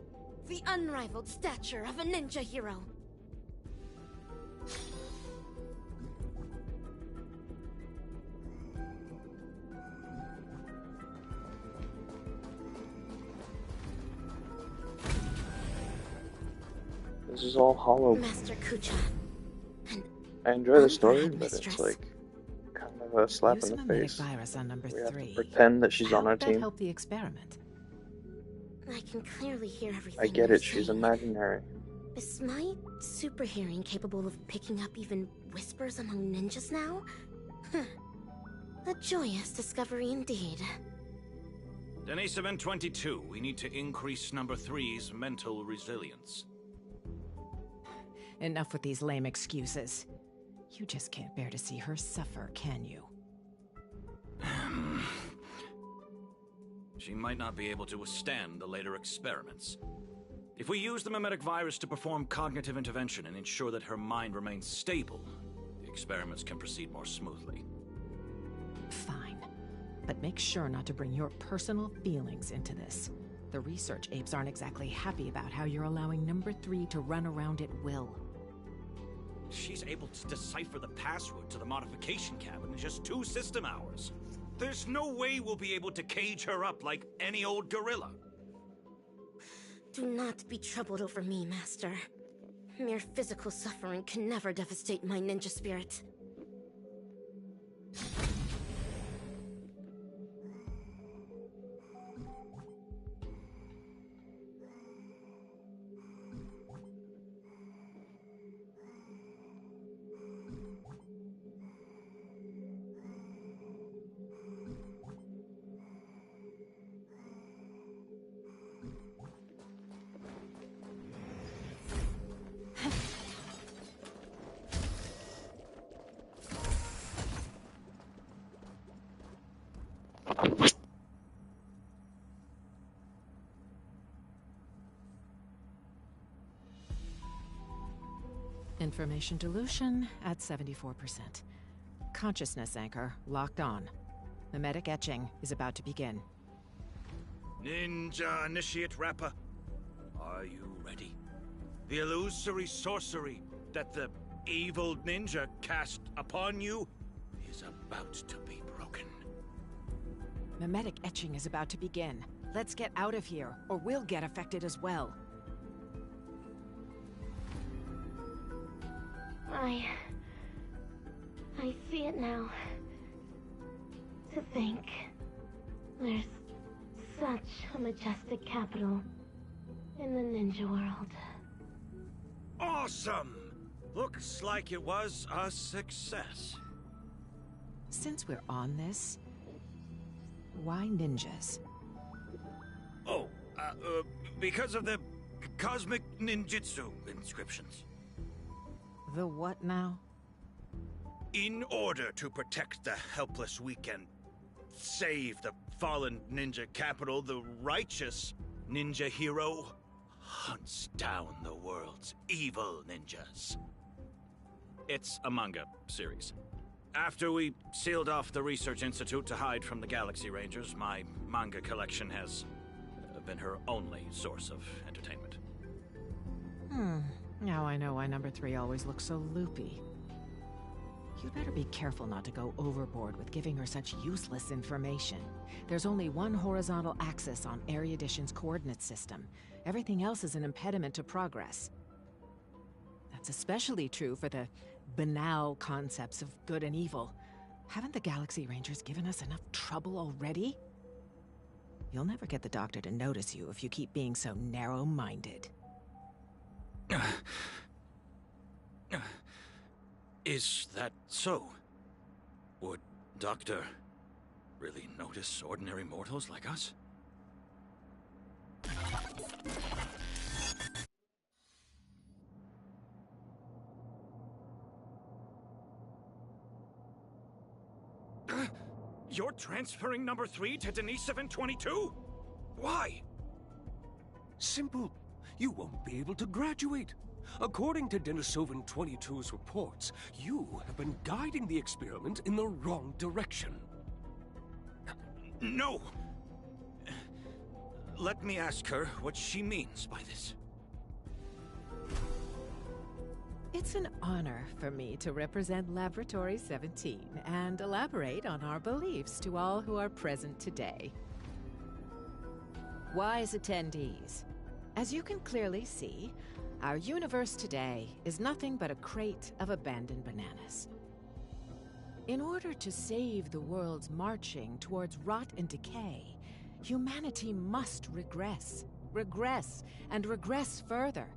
the unrivaled stature of a ninja hero. This is all hollow. Master Kucha. I enjoy the story, unbred but it's mistress. like kind of a slap Use in a the mimetic face. virus on number We have to 3. pretend that she's on How our would that team. help the experiment? I can clearly hear everything. I get you're it, she's saying. imaginary. Is my super hearing capable of picking up even whispers among ninjas now? Huh. A joyous discovery indeed. Deniseman 22, we need to increase number 3's mental resilience. Enough with these lame excuses. You just can't bear to see her suffer, can you? She might not be able to withstand the later experiments. If we use the mimetic virus to perform cognitive intervention and ensure that her mind remains stable, the experiments can proceed more smoothly. Fine. But make sure not to bring your personal feelings into this. The research apes aren't exactly happy about how you're allowing number 3 to run around at will. She's able to decipher the password to the modification cabin in just 2 system hours. There's no way we'll be able to cage her up like any old gorilla. Do not be troubled over me, Master. Mere physical suffering can never devastate my ninja spirit. Information dilution at 74%. Consciousness anchor locked on. Mimetic etching is about to begin. Ninja Initiate Rapper, are you ready? The illusory sorcery that the evil ninja cast upon you is about to be broken. Mimetic etching is about to begin. Let's get out of here, or we'll get affected as well. I see it now. To think, there's such a majestic capital in the ninja world. Awesome! Looks like it was a success. Since we're on this, why ninjas? Oh, because of the cosmic ninjutsu inscriptions. The what now? In order to protect the helpless weak and save the fallen ninja capital, the righteous ninja hero hunts down the world's evil ninjas. It's a manga series. After we sealed off the Research Institute to hide from the Galaxy Rangers, my manga collection has been her only source of entertainment. Now I know why number 3 always looks so loopy. You'd better be careful not to go overboard with giving her such useless information. There's only one horizontal axis on Erudition's coordinate system. Everything else is an impediment to progress. That's especially true for the banal concepts of good and evil. Haven't the Galaxy Rangers given us enough trouble already? You'll never get the Doctor to notice you if you keep being so narrow-minded. Is that so? Would Doctor really notice ordinary mortals like us? You're transferring number 3 to Denisovin 22? Why? Simple. You won't be able to graduate. According to Denisovin 22's reports, you have been guiding the experiment in the wrong direction. No! Let me ask her what she means by this. It's an honor for me to represent Laboratory 17 and elaborate on our beliefs to all who are present today. Wise attendees, as you can clearly see, our universe today is nothing but a crate of abandoned bananas. In order to save the world's marching towards rot and decay, humanity must regress, and regress further.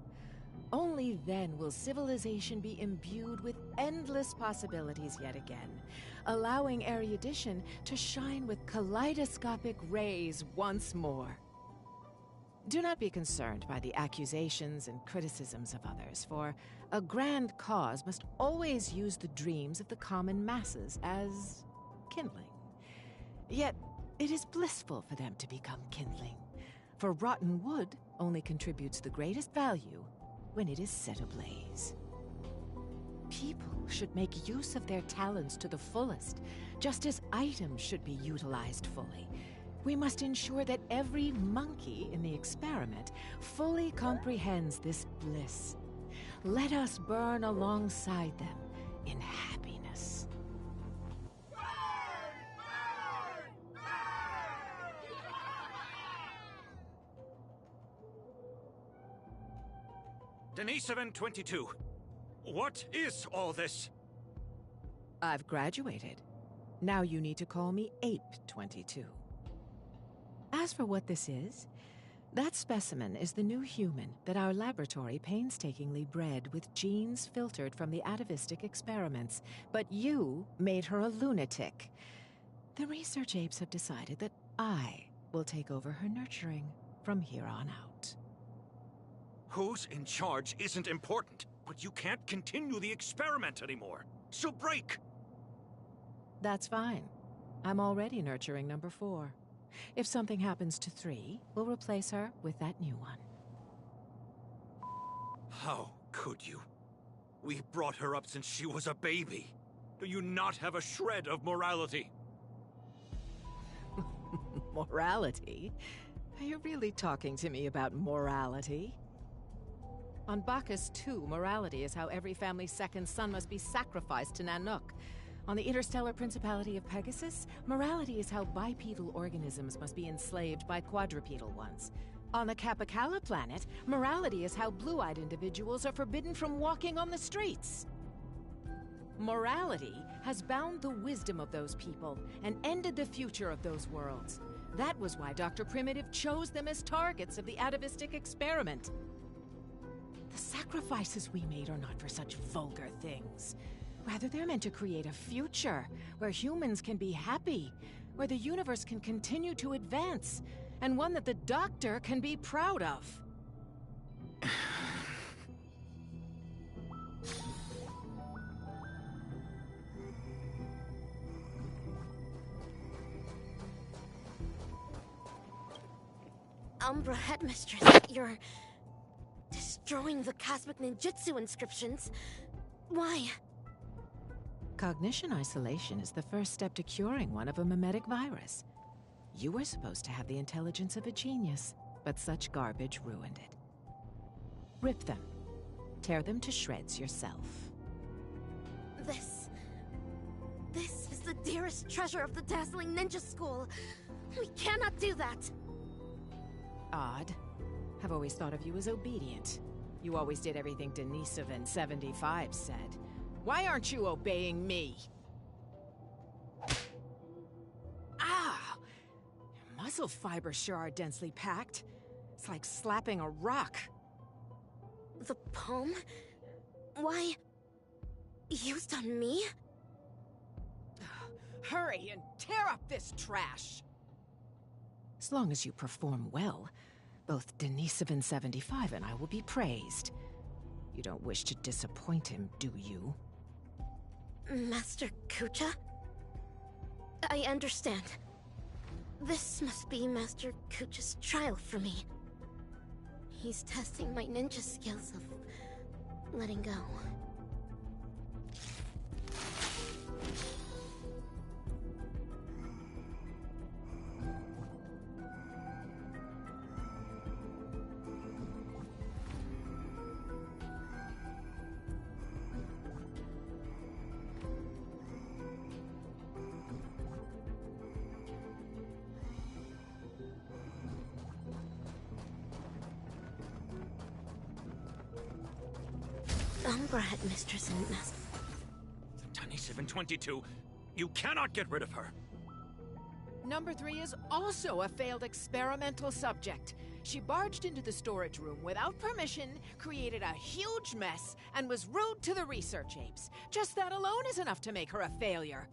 Only then will civilization be imbued with endless possibilities yet again, allowing erudition to shine with kaleidoscopic rays once more. Do not be concerned by the accusations and criticisms of others, for a grand cause must always use the dreams of the common masses as kindling. Yet, it is blissful for them to become kindling, for rotten wood only contributes the greatest value when it is set ablaze. People should make use of their talents to the fullest, just as items should be utilized fully. We must ensure that every monkey in the experiment fully comprehends this bliss. Let us burn alongside them in happiness. Denisovan 22. What is all this? I've graduated. Now you need to call me Ape 22. As for what this is, that specimen is the new human that our laboratory painstakingly bred with genes filtered from the atavistic experiments, but you made her a lunatic. The research apes have decided that I will take over her nurturing from here on out. Who's in charge isn't important, but you can't continue the experiment anymore. So break! That's fine. I'm already nurturing number 4. If something happens to 3, we'll replace her with that new one. How could you? We brought her up since she was a baby. Do you not have a shred of morality? Morality? Are you really talking to me about morality? On Bacchus 2, morality is how every family's second son must be sacrificed to Nanook. On the interstellar principality of Pegasus, morality is how bipedal organisms must be enslaved by quadrupedal ones. On the Capicala planet, morality is how blue-eyed individuals are forbidden from walking on the streets. Morality has bound the wisdom of those people and ended the future of those worlds. That was why Dr. Primitive chose them as targets of the atavistic experiment. The sacrifices we made are not for such vulgar things. Rather, they're meant to create a future where humans can be happy, where the universe can continue to advance, and one that the Doctor can be proud of. Umbra Headmistress, you're destroying the cosmic ninjutsu inscriptions. Why? Cognition isolation is the first step to curing one of a mimetic virus. You were supposed to have the intelligence of a genius, but such garbage ruined it. Rip them. Tear them to shreds yourself. This is the dearest treasure of the dazzling ninja school. We cannot do that. Odd. I've always thought of you as obedient. You always did everything Denisovan 75 said. Why aren't you obeying me? Ah! Your muscle fibers sure are densely packed. It's like slapping a rock. The palm? Why? Used on me? Hurry and tear up this trash! As long as you perform well, both Denisovan 75 and I will be praised. You don't wish to disappoint him, do you? Master Kucha? I understand. This must be Master Kucha's trial for me. He's testing my ninja skills of letting go. Umbra Headmistress and Master... Denisovan 22, you cannot get rid of her. Number 3 is also a failed experimental subject. She barged into the storage room without permission, created a huge mess, and was rude to the research apes. Just that alone is enough to make her a failure.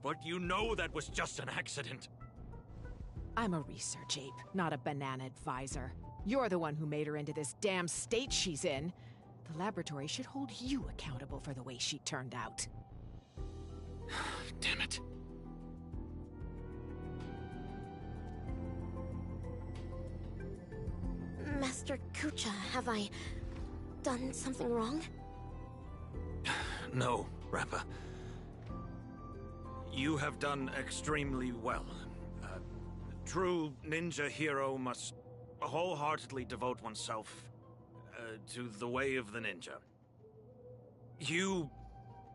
But you know that was just an accident. I'm a research ape, not a banana advisor. You're the one who made her into this damn state she's in. The laboratory should hold you accountable for the way she turned out. Damn it. Master Kucha, have I done something wrong? No, Rappa. You have done extremely well. A true ninja hero must wholeheartedly devote oneself to the way of the ninja. You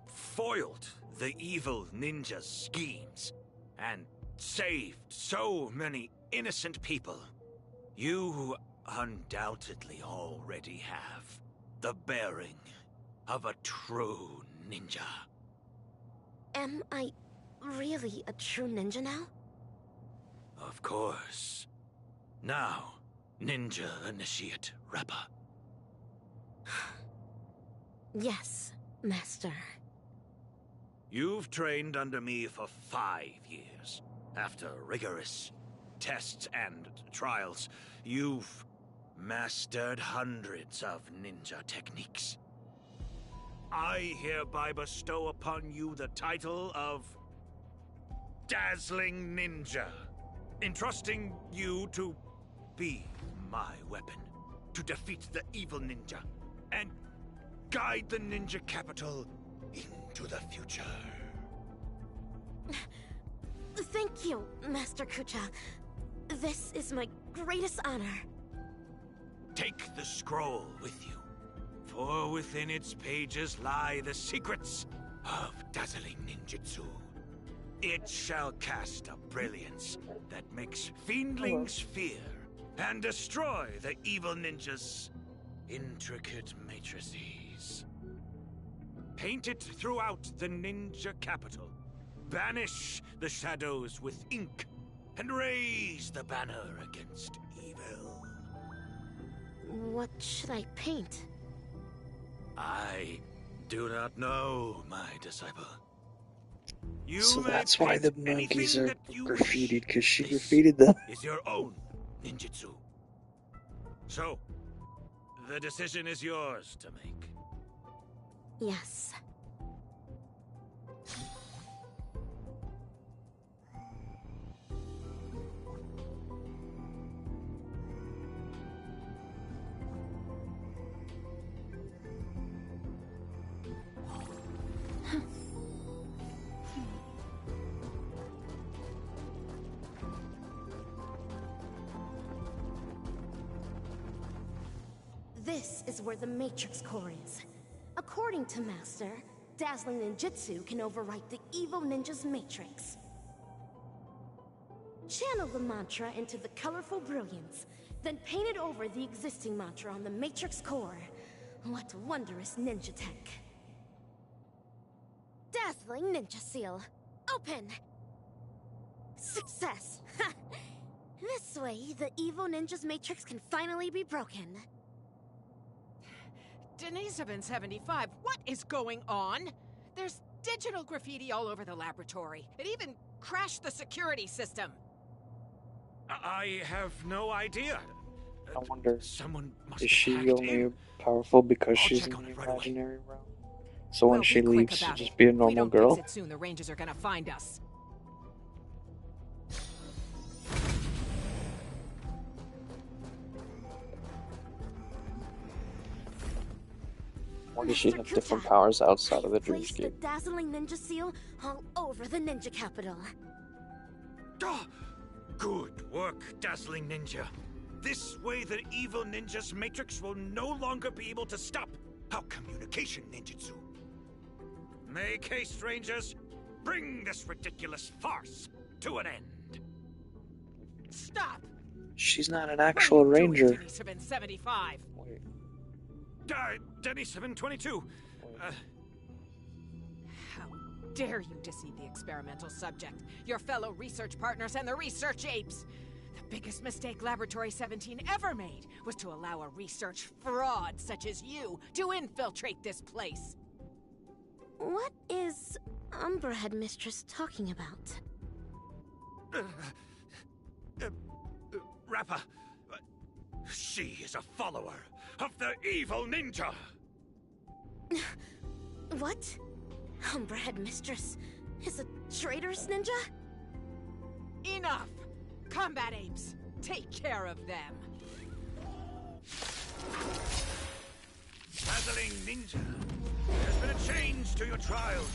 foiled the evil ninja's schemes and saved so many innocent people. You undoubtedly already have the bearing of a true ninja. Am I really a true ninja now? Of course. Now, Ninja Initiate Rappa. Yes, Master. You've trained under me for 5 years. After rigorous tests and trials, you've mastered hundreds of ninja techniques. I hereby bestow upon you the title of Dazzling Ninja, entrusting you to be my weapon, to defeat the evil ninja, and guide the ninja capital into the future. Thank you, Master Kucha. This is my greatest honor. Take the scroll with you, for within its pages lie the secrets of dazzling ninjutsu. It shall cast a brilliance that makes fiendlings fear and destroy the evil ninja's intricate matrices. Paint it throughout the ninja capital. Banish the shadows with ink and raise the banner against evil. What should I paint? I do not know, my disciple. You So may that's why the paint monkeys anything are that you graffitied, because she This graffitied them. is your own ninjutsu. So, the decision is yours to make. Yes. This is where the Matrix Core is. According to Master, dazzling ninjutsu can overwrite the evil ninja's matrix. Channel the mantra into the colorful brilliance, then paint it over the existing mantra on the Matrix Core. What wondrous ninja tech. Dazzling Ninja Seal. Open! Success! Ha! This way, the evil ninja's matrix can finally be broken. Denisovin 75, what is going on? There's digital graffiti all over the laboratory. It even crashed the security system. I have no idea. I wonder, Someone must is have she hacked only in. powerful because I'll she's check in on the it right away. imaginary realm? So when Well, she be quick leaves, she'll about just it. be a If we normal don't girl? fix it soon, the Rangers are gonna find us. Or does she Mr. have different Kuta, powers outside of the place the dreamscape? dazzling ninja seal all over the ninja capital. Ah, good work, Dazzling Ninja. This way the evil ninja's matrix will no longer be able to stop our communication ninjutsu. Make haste, Rangers. Bring this ridiculous farce to an end. Stop! She's not an actual ranger. Denisovin 75. Wait, Denny 722. How dare you deceive the experimental subject, your fellow research partners, and the research apes? The biggest mistake Laboratory 17 ever made was to allow a research fraud such as you to infiltrate this place. What is Umbra Headmistress talking about? Rappa, she is a follower of the evil ninja. What? Umbra Headmistress is a traitorous ninja? Enough! Combat apes, take care of them. Dazzling Ninja, there's been a change to your trials.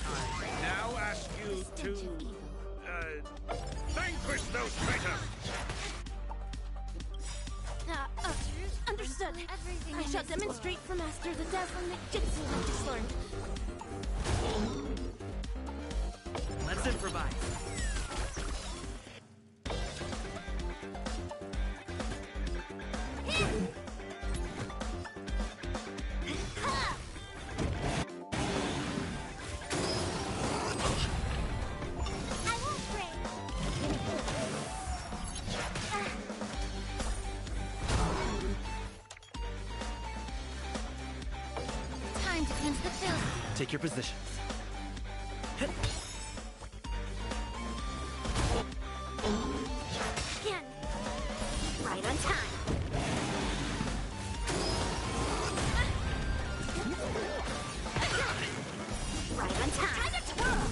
I now ask you to vanquish those traitors. Understood. I shall demonstrate for Master the dazzling ninjutsu I just learned. Let's improvise. Take your positions. Again. Right on time. Right on time. Time to twirl.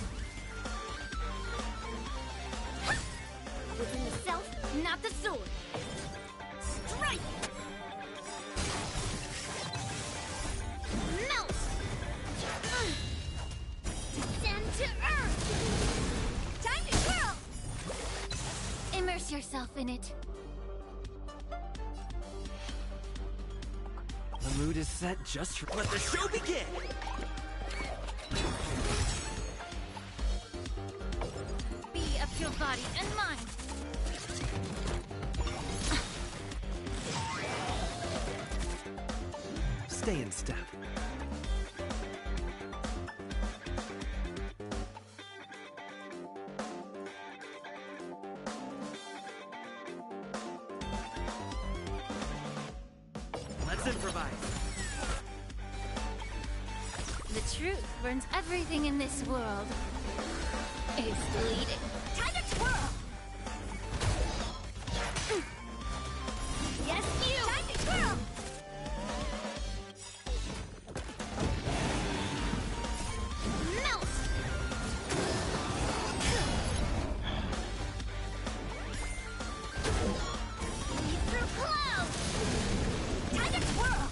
Within the self, not the sword. Strike. Melt. Descend to earth. Time to twirl. Immerse yourself in it. The mood is set just for... Let the show begin! Be of your body and mind. Stay in step. Let's improvise. The truth burns everything in this world. Ace bleeding. Time to twirl! Yes, you! Time to twirl! Melt! Lead through clouds! Time to twirl!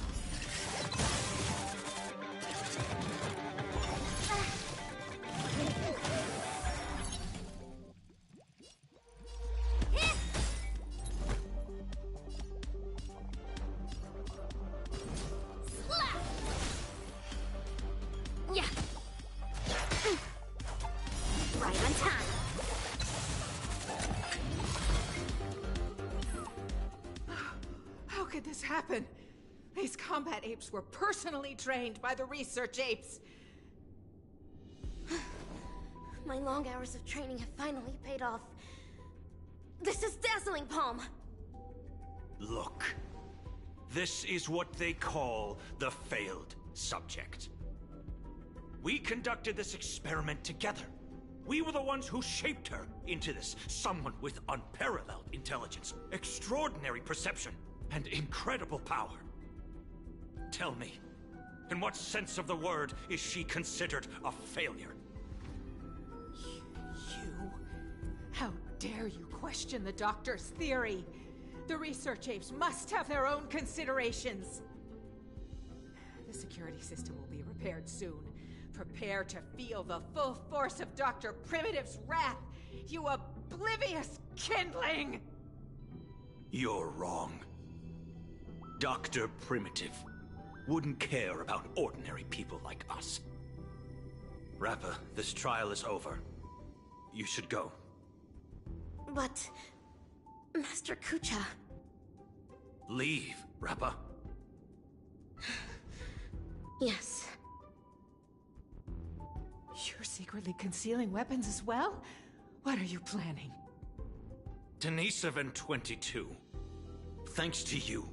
Slap! Yeah. Right on time. How could this happen? These combat apes were personally trained by the research apes. My long hours of training have finally paid off. This is dazzling, Palm! Look. This is what they call the failed subject. We conducted this experiment together. We were the ones who shaped her into this someone with unparalleled intelligence, extraordinary perception, and incredible power. Tell me, in what sense of the word is she considered a failure? You? How dare you question the doctor's theory? The research apes must have their own considerations. The security system will be repaired soon. Prepare to feel the full force of Dr. Primitive's wrath, you oblivious kindling! You're wrong. Dr. Primitive wouldn't care about ordinary people like us. Rappa, this trial is over. You should go. But... Master Kucha... Leave, Rappa. Yes. You're secretly concealing weapons as well? What are you planning? Denisovin 22. Thanks to you,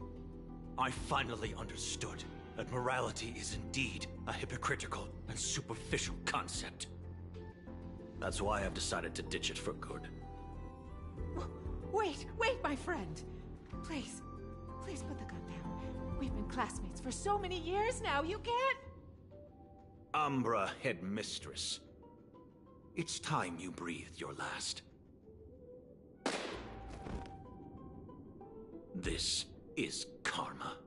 I finally understood that morality is indeed a hypocritical and superficial concept. That's why I've decided to ditch it for good. Wait, my friend. Please put the gun down. We've been classmates for so many years now, you can't... Umbra Headmistress. It's time you breathed your last. This is karma.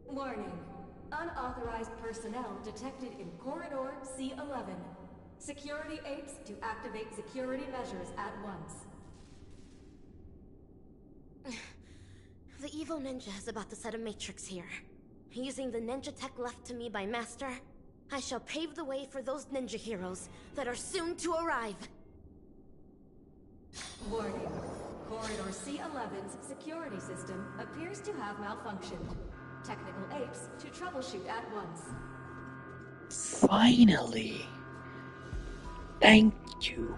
Warning. Unauthorized personnel detected in Corridor C11. Security apes to activate security measures at once. The evil ninja is about to set a matrix here. Using the ninja tech left to me by Master, I shall pave the way for those ninja heroes that are soon to arrive. Warning. Corridor C11's security system appears to have malfunctioned. Technical apes to troubleshoot at once. Finally. Thank you.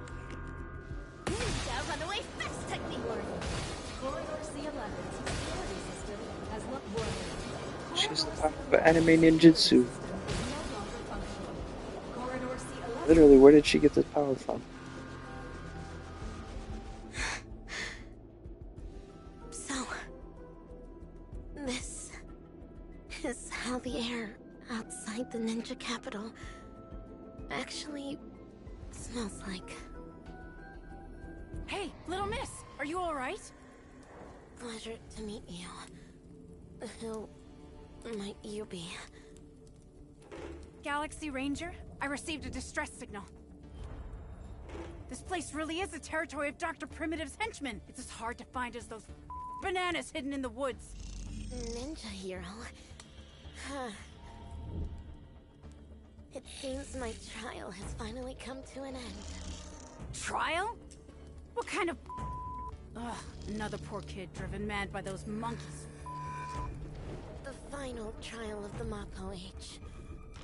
Ninja runaway fast technique! Corridor C11's security system has looked warning. She's the power of anime ninjutsu. Literally, where did she get this power from? So, this is how the air outside the ninja capital actually smells like. Hey, little miss, are you alright? Pleasure to meet you. Who might you be? Galaxy Ranger, I received a distress signal. This place really is the territory of Dr. Primitive's henchmen. It's as hard to find as those bananas hidden in the woods. Ninja hero? Huh. It seems my trial has finally come to an end. Trial? What kind of... Ugh, another poor kid driven mad by those monkeys. The final trial of the Mako Age.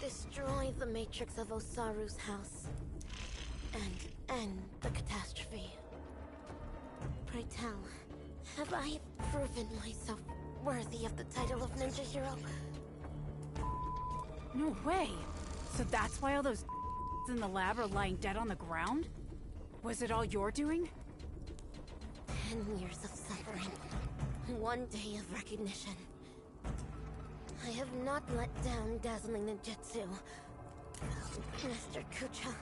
Destroy the matrix of Osaru's house. And end the catastrophe. Pray tell, have I proven myself worthy of the title of Ninja Hero? No way. So that's why all those in the lab are lying dead on the ground? Was it all your doing? 10 years of suffering. 1 day of recognition. I have not let down dazzling ninjutsu. Mr. Kucha,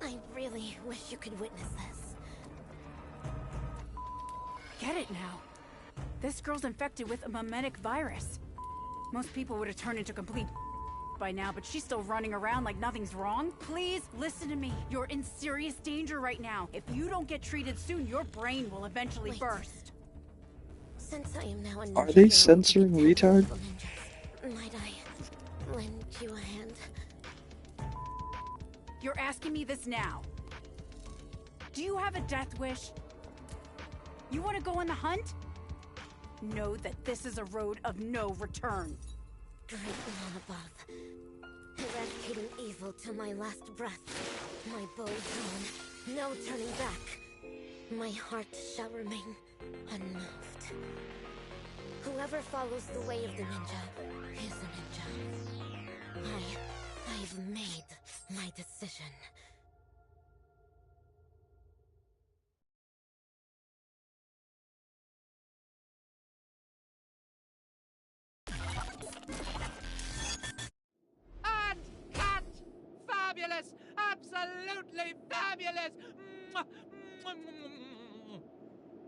I really wish you could witness this. Get it now. This girl's infected with a mimetic virus. Most people would have turned into complete by now, but she's still running around like nothing's wrong. Please listen to me. You're in serious danger right now. If you don't get treated soon, your brain will eventually burst. Since I am now a ninja Are they hero censoring with the retard? ninjas, might I lend you a hand? You're asking me this now. Do you have a death wish? You want to go on the hunt? Know that this is a road of no return. Great one above. Eradicating evil till my last breath. My bow drawn, no turning back. My heart shall remain unmoved. Whoever follows the way of the ninja is a ninja. I've made my decision. Uncut! Fabulous! Absolutely fabulous! Mwah, mwah, mwah, mwah.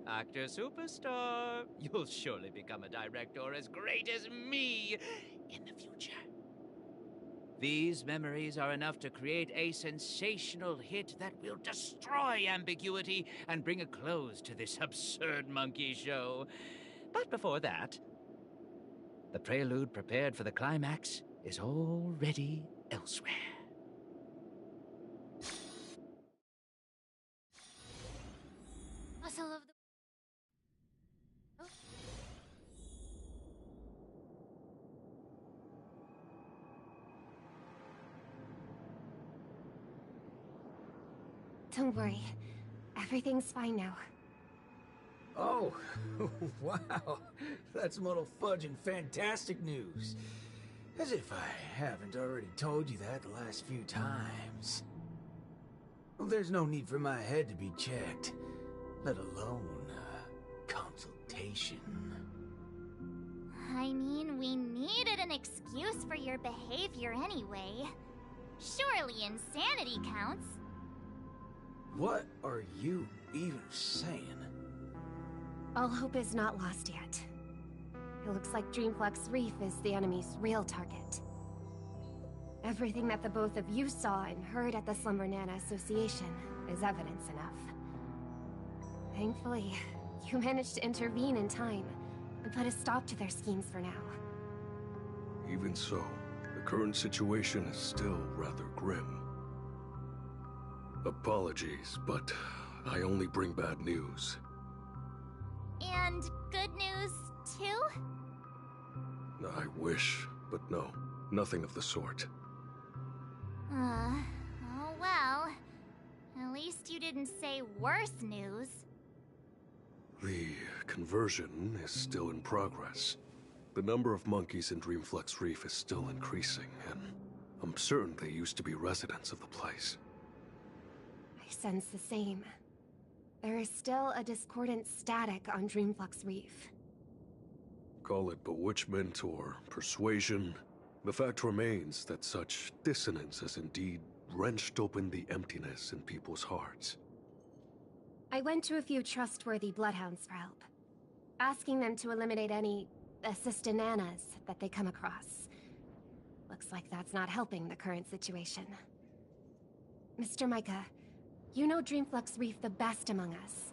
Actor superstar, you'll surely become a director as great as me in the future. These memories are enough to create a sensational hit that will destroy ambiguity and bring a close to this absurd monkey show. But before that, the prelude prepared for the climax is already elsewhere. Also love the... Don't worry. Everything's fine now. Oh, wow. That's muddle fudge and fantastic news. As if I haven't already told you that the last few times. Well, there's no need for my head to be checked, let alone consultation. I mean, we needed an excuse for your behavior anyway. Surely insanity counts. What are you even saying? All hope is not lost yet. It looks like Dreamflux Reef is the enemy's real target. Everything that the both of you saw and heard at the Slumber Nana Association is evidence enough. Thankfully, you managed to intervene in time and put a stop to their schemes for now. Even so, the current situation is still rather grim. Apologies, but I only bring bad news. And good news, too? I wish, but no, nothing of the sort. Oh well. At least you didn't say worse news. The conversion is still in progress. The number of monkeys in Dreamflux Reef is still increasing, and I'm certain they used to be residents of the place. I sense the same. There is still a discordant static on Dreamflux Reef. Call it bewitchment or persuasion, the fact remains that such dissonance has indeed wrenched open the emptiness in people's hearts. I went to a few trustworthy bloodhounds for help, asking them to eliminate any assistananas that they come across. Looks like that's not helping the current situation. Mr. Micah, you know Dreamflux Reef the best among us.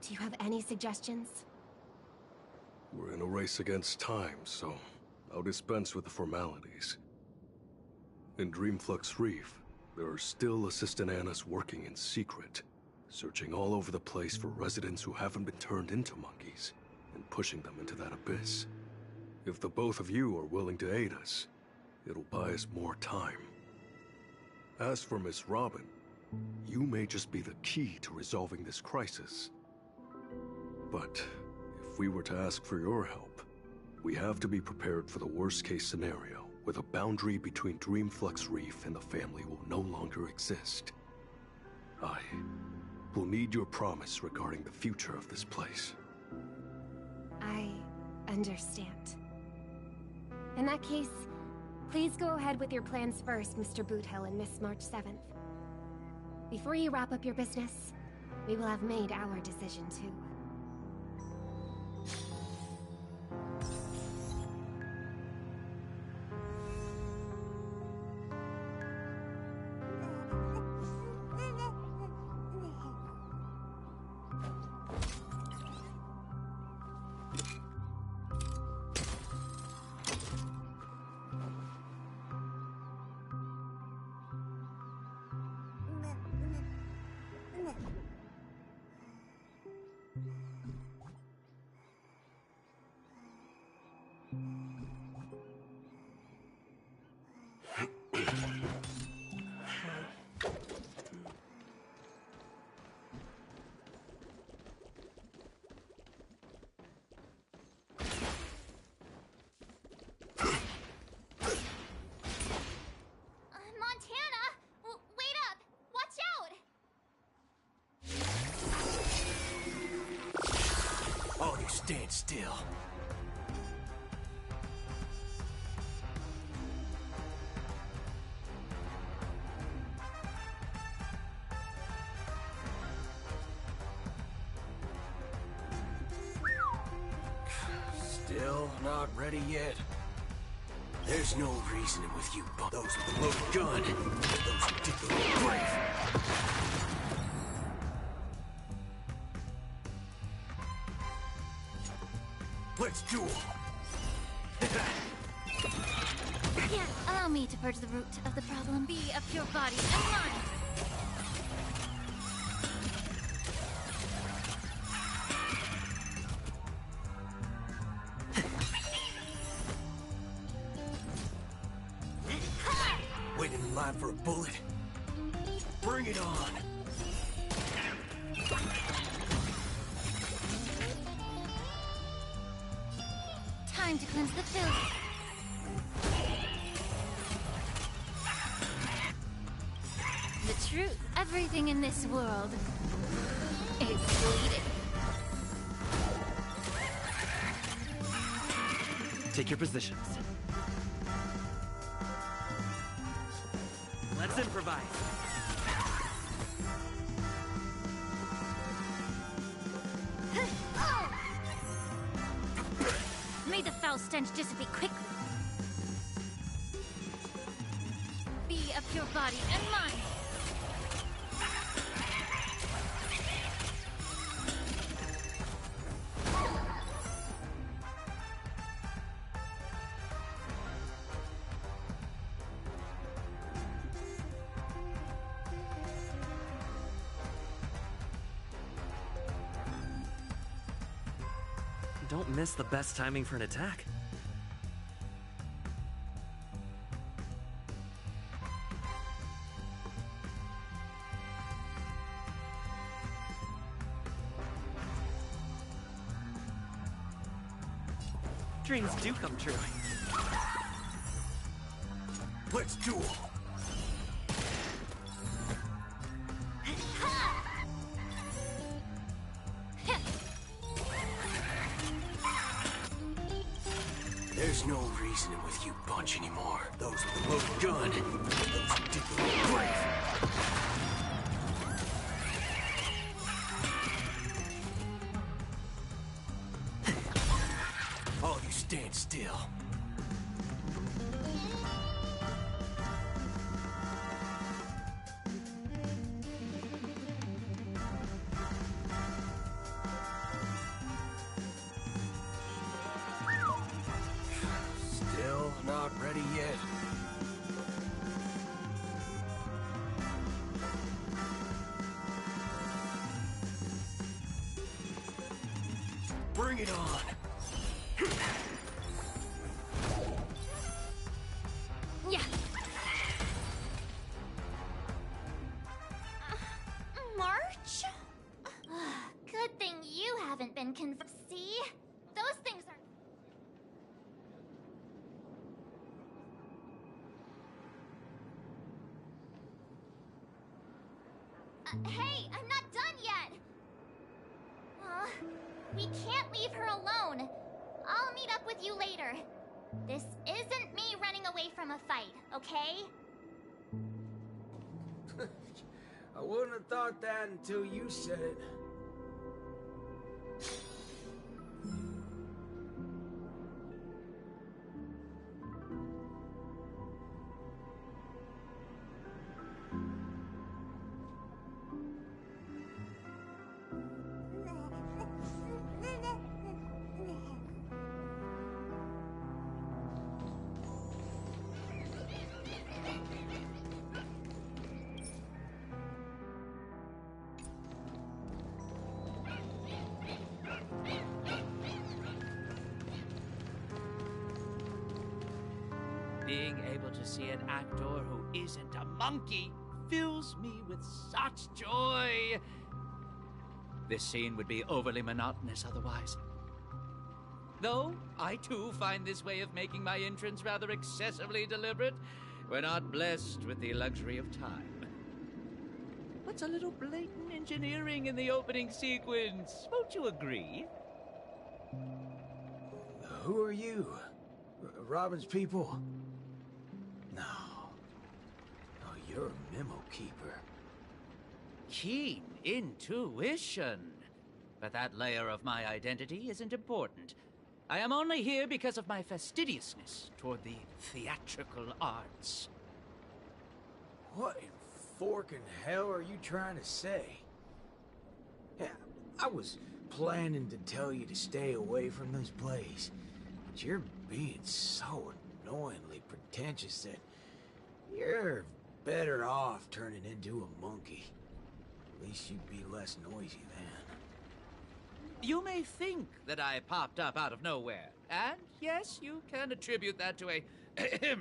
Do you have any suggestions? We're in a race against time, so I'll dispense with the formalities. In Dreamflux Reef, there are still assistananas working in secret, searching all over the place for residents who haven't been turned into monkeys, and pushing them into that abyss. If the both of you are willing to aid us, it'll buy us more time. As for Miss Robin, you may just be the key to resolving this crisis. But if we were to ask for your help, we have to be prepared for the worst-case scenario, where the boundary between Dreamflux Reef and the family will no longer exist. I will need your promise regarding the future of this place. I understand. In that case, please go ahead with your plans first, Mr. Boothill and Miss March 7th. Before you wrap up your business, we will have made our decision too. Stand still. Still not ready yet? There's no reasoning with you, but those with the loaded gun, those who dig the little grave. Let's duel! Yeah, allow me to purge the root of the problem. Be a pure body and mind. Waiting in line for a bullet? Bring it on! Time to cleanse the filth. The truth, everything in this world is bleeding. Take your positions. Let's improvise. May the foul stench dissipate quickly. Be a pure body and mind. Don't miss the best timing for an attack. dreams do come true. Let's duel. There's no reasoning with you bunch anymore. Those with the loaded gun, those who dig the grave. All you stand still. Still not ready yet. Bring it on. Yeah. March? Good thing you haven't been See? Those things are... Hey, I'm not done yet! We can't leave her alone. I'll meet up with you later. This isn't me running away from a fight, okay? I wouldn't have thought that until you said it. Being able to see an actor who isn't a monkey fills me with such joy. This scene would be overly monotonous otherwise. Though, I too find this way of making my entrance rather excessively deliberate. We're not blessed with the luxury of time. What's a little blatant engineering in the opening sequence? Won't you agree? Who are you? Robin's people? No. Oh, you're a memo keeper. Keen intuition. But that layer of my identity isn't important. I am only here because of my fastidiousness toward the theatrical arts. What in forking hell are you trying to say? Yeah, I was planning to tell you to stay away from this place, but you're being so annoyingly pretentious that you're better off turning into a monkey. At least you'd be less noisy then. You may think that I popped up out of nowhere, and yes, you can attribute that to a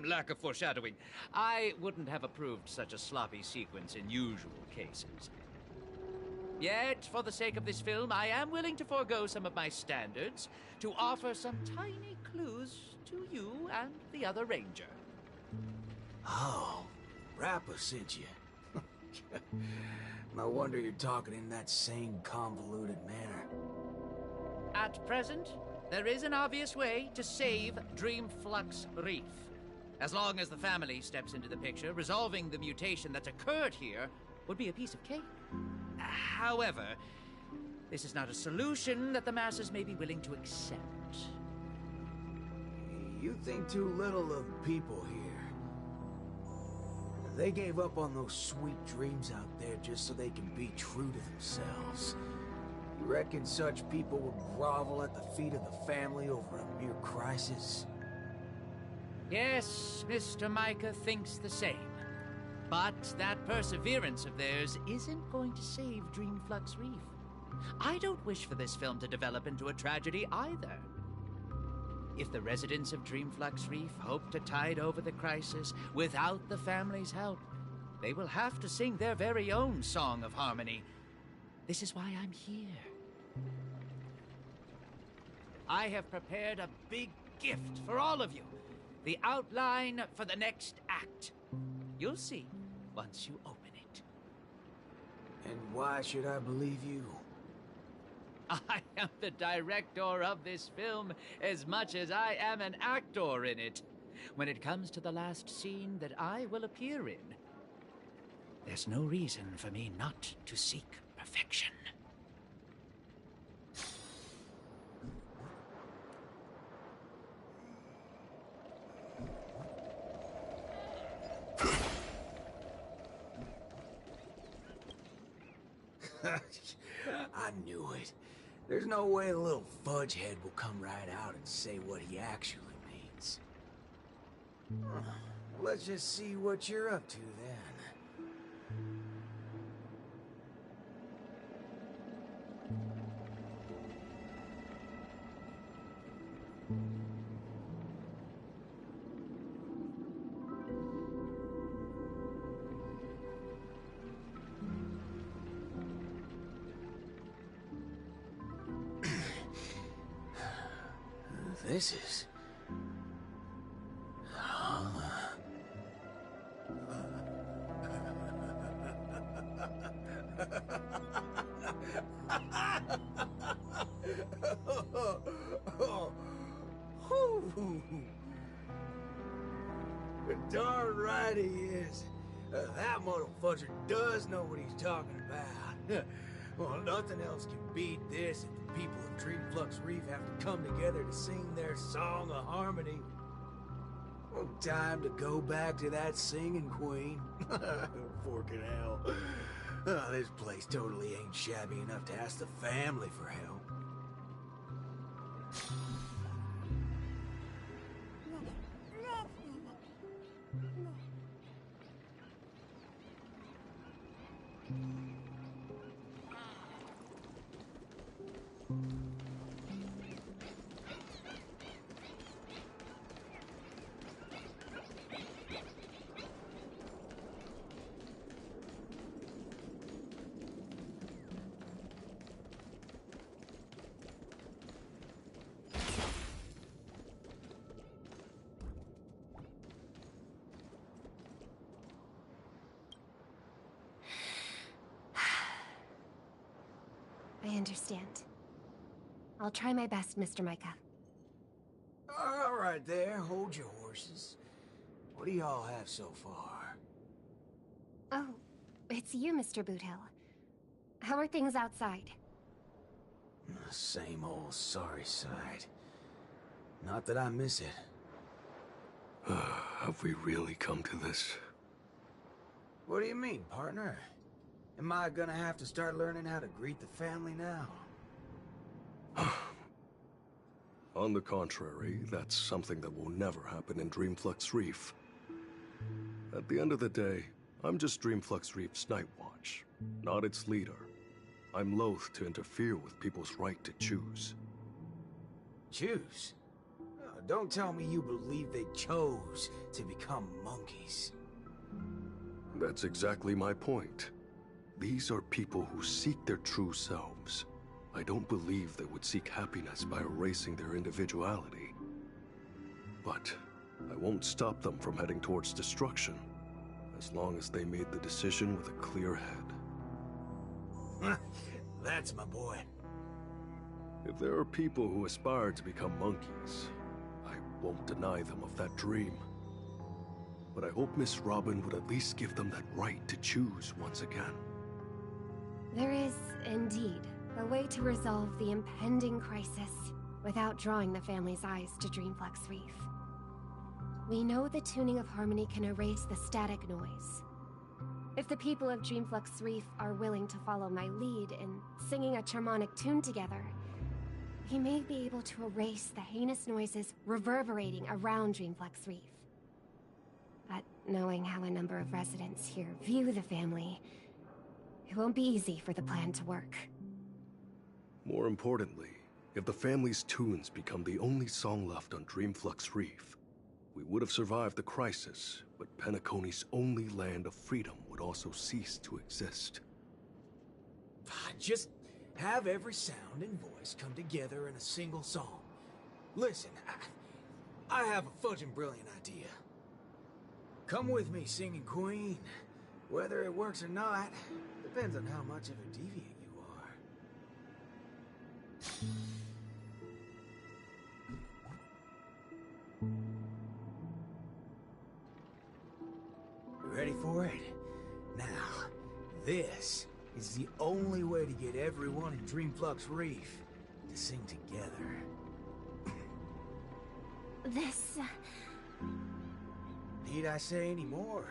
lack of foreshadowing. I wouldn't have approved such a sloppy sequence in usual cases. Yet, for the sake of this film, I am willing to forego some of my standards to offer some tiny clues to you and the other ranger. Oh, Rappa sent you. No wonder you're talking in that same convoluted manner. At present, there is an obvious way to save Dreamflux Reef. As long as the family steps into the picture, resolving the mutation that's occurred here would be a piece of cake. However, this is not a solution that the masses may be willing to accept. You think too little of people here. They gave up on those sweet dreams out there just so they can be true to themselves. You reckon such people would grovel at the feet of the family over a mere crisis? Yes, Mr. Micah thinks the same. But that perseverance of theirs isn't going to save Dreamflux Reef. I don't wish for this film to develop into a tragedy either. If the residents of Dreamflux Reef hope to tide over the crisis without the family's help, they will have to sing their very own song of harmony. This is why I'm here. I have prepared a big gift for all of you. The outline for the next act. You'll see once you open it. And why should I believe you? I am the director of this film as much as I am an actor in it. When it comes to the last scene that I will appear in, there's no reason for me not to seek perfection. I knew it. There's no way the little fudge head will come right out and say what he actually means. Let's just see what you're up to then. This is... Darn right he is. That motherfucker does know what he's talking about. Well, nothing else can beat this if the people of Dreamflux Reef have to come together to sing their song of harmony. Well, time to go back to that singing queen. Forking hell. Oh, this place totally ain't shabby enough to ask the family for help. I understand. I'll try my best, Mr. Micah. All right there, hold your horses. What do y'all have so far? Oh, it's you, Mr. Boothill. How are things outside? Same old sorry side. Not that I miss it. Have we really come to this? What do you mean, partner? Am I gonna have to start learning how to greet the family now? On the contrary, that's something that will never happen in Dreamflux Reef. At the end of the day, I'm just Dreamflux Reef's Night Watch, not its leader. I'm loath to interfere with people's right to choose. Choose? Don't tell me you believe they chose to become monkeys. That's exactly my point. These are people who seek their true selves. I don't believe they would seek happiness by erasing their individuality. But I won't stop them from heading towards destruction, as long as they made the decision with a clear head. That's my boy. If there are people who aspire to become monkeys, I won't deny them of that dream. But I hope Miss Robin would at least give them that right to choose once again. There is, indeed, a way to resolve the impending crisis without drawing the family's eyes to Dreamflux Reef. We know the tuning of harmony can erase the static noise. If the people of Dreamflux Reef are willing to follow my lead in singing a charmonic tune together, we may be able to erase the heinous noises reverberating around Dreamflux Reef. But knowing how a number of residents here view the family, it won't be easy for the plan to work. More importantly, if the family's tunes become the only song left on Dreamflux Reef, we would have survived the crisis, but Penacony's only land of freedom would also cease to exist. Just have every sound and voice come together in a single song. Listen, I have a fudging brilliant idea. Come with me, Singing Queen. Whether it works or not, depends on how much of a deviant you are. You ready for it? Now, this is the only way to get everyone in Dreamflux Reef to sing together. This... Need I say any more?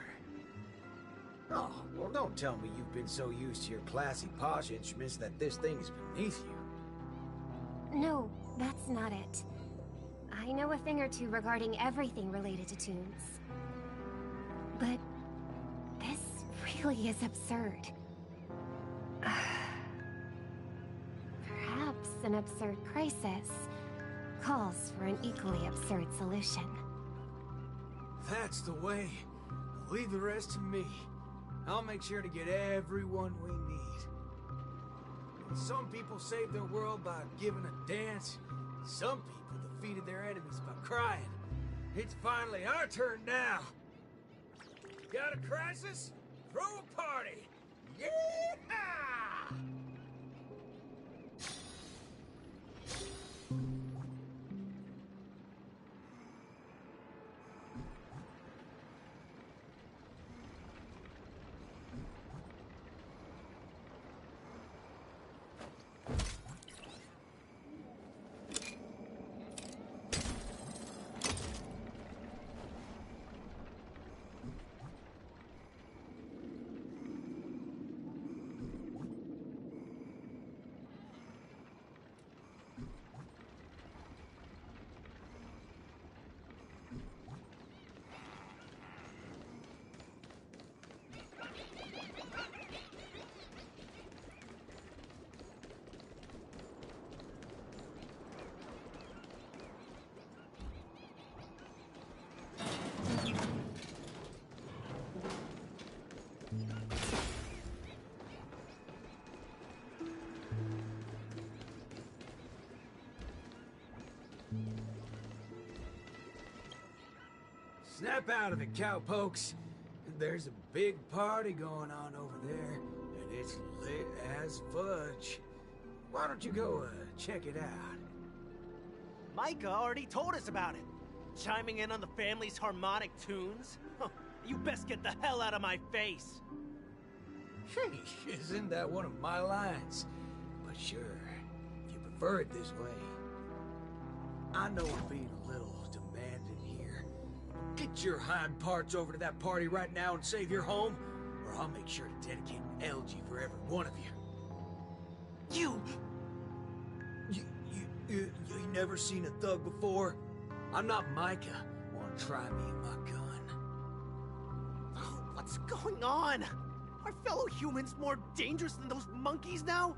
Oh, well, don't tell me you've been so used to your classy, posh instruments that this thing is beneath you. No, that's not it. I know a thing or two regarding everything related to tunes. But this really is absurd. Perhaps an absurd crisis calls for an equally absurd solution. That's the way. Leave the rest to me. I'll make sure to get everyone we need. Some people saved their world by giving a dance. Some people defeated their enemies by crying. It's finally our turn now. Got a crisis? Throw a party! Yeah! Snap out of it, cowpokes. There's a big party going on over there, and it's lit as fudge. Why don't you go check it out? Micah already told us about it. Chiming in on the family's harmonic tunes? Huh, you best get the hell out of my face. Isn't that one of my lines? But sure, if you prefer it this way. I know I'm being a little demanding here. Get your hind parts over to that party right now and save your home, or I'll make sure to dedicate an elegy for every one of you. You never seen a thug before? I'm not Micah. Wanna try me and my gun? Oh, what's going on? Are fellow humans more dangerous than those monkeys now?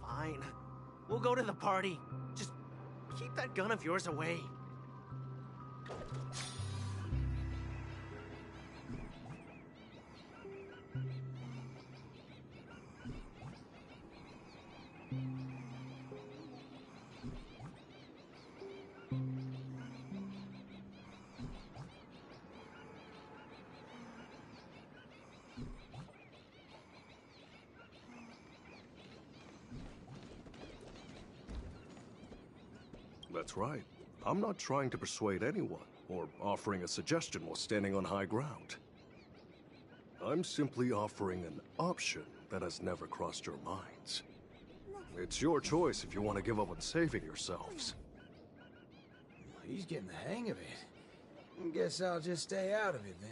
Fine. We'll go to the party. Just keep that gun of yours away. That's right. I'm not trying to persuade anyone, or offering a suggestion while standing on high ground. I'm simply offering an option that has never crossed your minds. It's your choice if you want to give up on saving yourselves. He's getting the hang of it. Guess I'll just stay out of it then.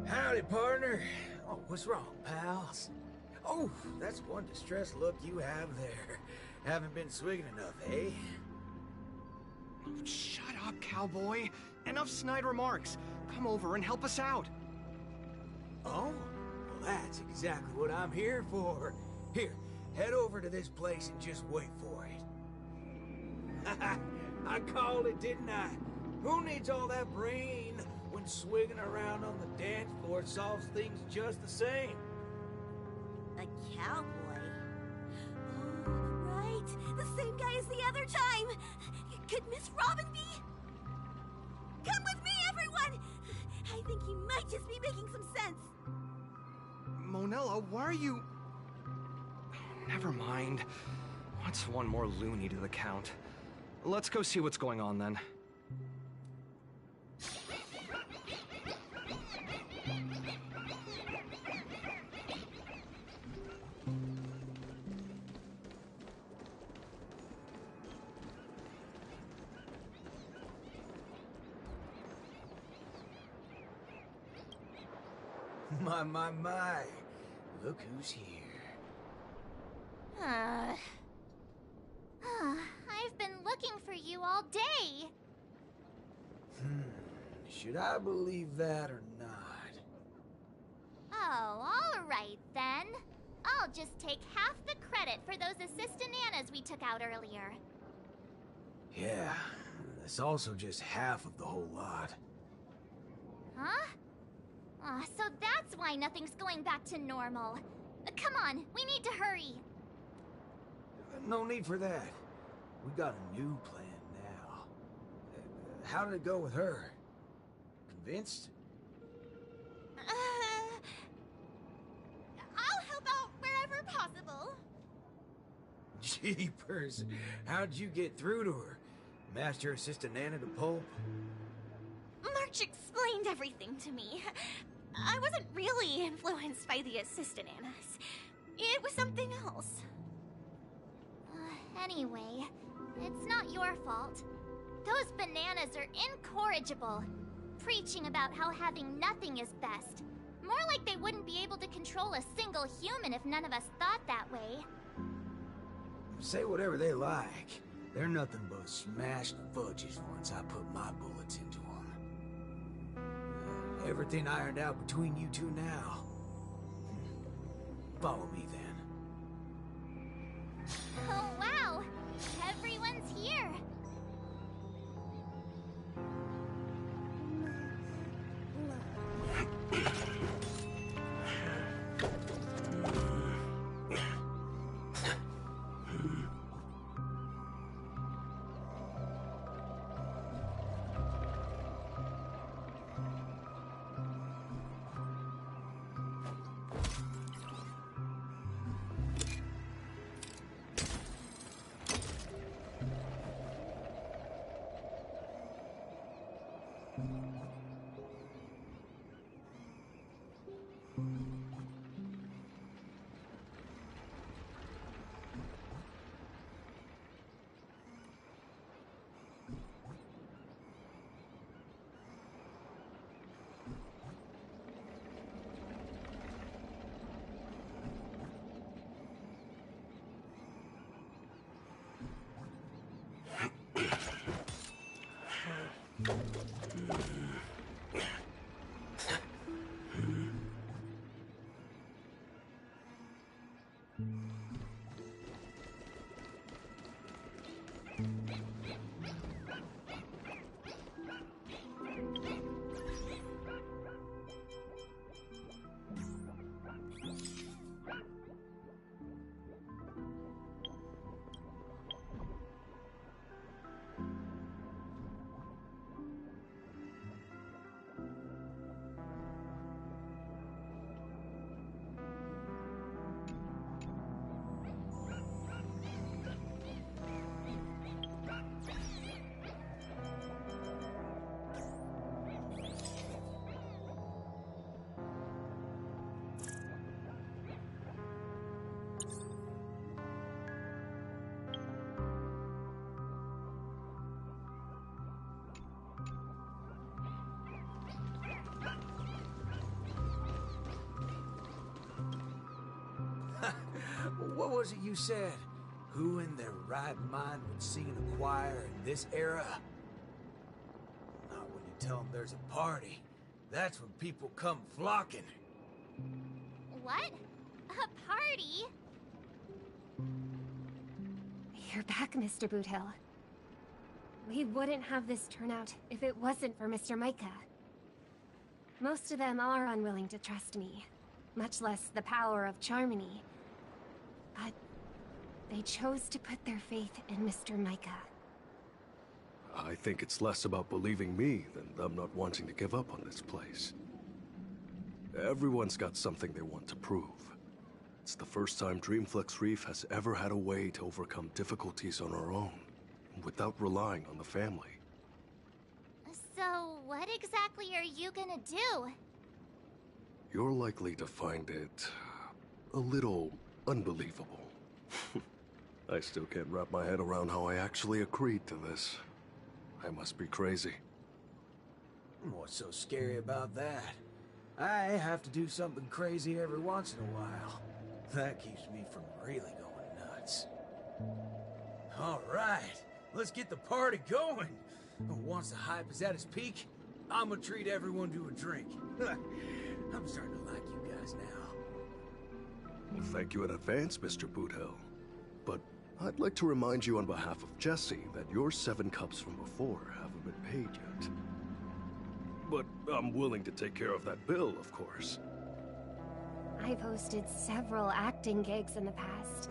Howdy, partner. Oh, what's wrong, pals? Oh, that's one distressed look you have there. Haven't been swigging enough, eh? Shut up, cowboy. Enough snide remarks. Come over and help us out. Oh? Well, that's exactly what I'm here for. Here, head over to this place and just wait for it. I called it, didn't I? Who needs all that brain when swigging around on the dance floor solves things just the same? A cowboy? Oh, right. The same guy as the other time. Could Miss Robin be? Come with me, everyone! I think he might just be making some sense. Monella, why are you... Never mind. What's one more loony to the count? Let's go see what's going on then. My. Look who's here. I've been looking for you all day. Should I believe that or not? Oh, all right then. I'll just take half the credit for those assistant Annas we took out earlier. Yeah, that's also just half of the whole lot. Huh? So that's why nothing's going back to normal. Come on, we need to hurry. No need for that. We got a new plan now. How did it go with her? Convinced? I'll help out wherever possible. Jeepers, how'd you get through to her? Master Assistant Anna to pulp? March explained everything to me. I wasn't really influenced by the assistant Annas. It was something else. Anyway, it's not your fault. Those bananas are incorrigible, preaching about how having nothing is best. More like they wouldn't be able to control a single human if none of us thought that way. Say whatever they like. They're nothing but smashed fudges once I put my bullets into them. Everything ironed out between you two now. Follow me then. Oh wow! Everyone's here! What was it you said? Who in their right mind would sing in a choir in this era? tell them there's a party. That's when people come flocking. What? A party? You're back, Mr. Boothill. We wouldn't have this turnout if it wasn't for Mr. Micah. Most of them are unwilling to trust me, much less the power of Charmony. But they chose to put their faith in Mr. Micah. I think it's less about believing me than them not wanting to give up on this place. Everyone's got something they want to prove. It's the first time Dreamflex Reef has ever had a way to overcome difficulties on our own, without relying on the family. So, what exactly are you gonna do? You're likely to find it a little unbelievable. I still can't wrap my head around how I actually agreed to this. I must be crazy. What's so scary about that? I have to do something crazy every once in a while. That keeps me from really going nuts. All right, let's get the party going. Once the hype is at its peak, I'm gonna treat everyone to a drink. I'm starting to like you guys now. Well, thank you in advance, Mr. Boothill. But I'd like to remind you on behalf of Jesse that your 7 cups from before haven't been paid yet. But I'm willing to take care of that bill, of course. I've hosted several acting gigs in the past,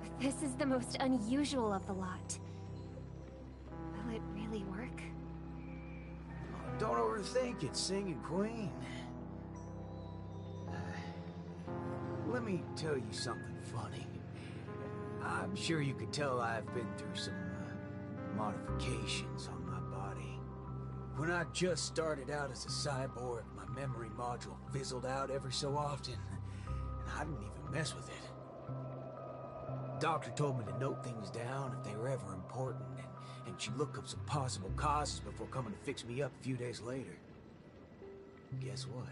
but this is the most unusual of the lot. Will it really work? Don't overthink it, Singing Queen. Let me tell you something funny. I'm sure you could tell I've been through some modifications on my body. When I just started out as a cyborg, my memory module fizzled out every so often, and I didn't even mess with it. Doctor told me to note things down if they were ever important, and she'd look up some possible causes before coming to fix me up a few days later. Guess what?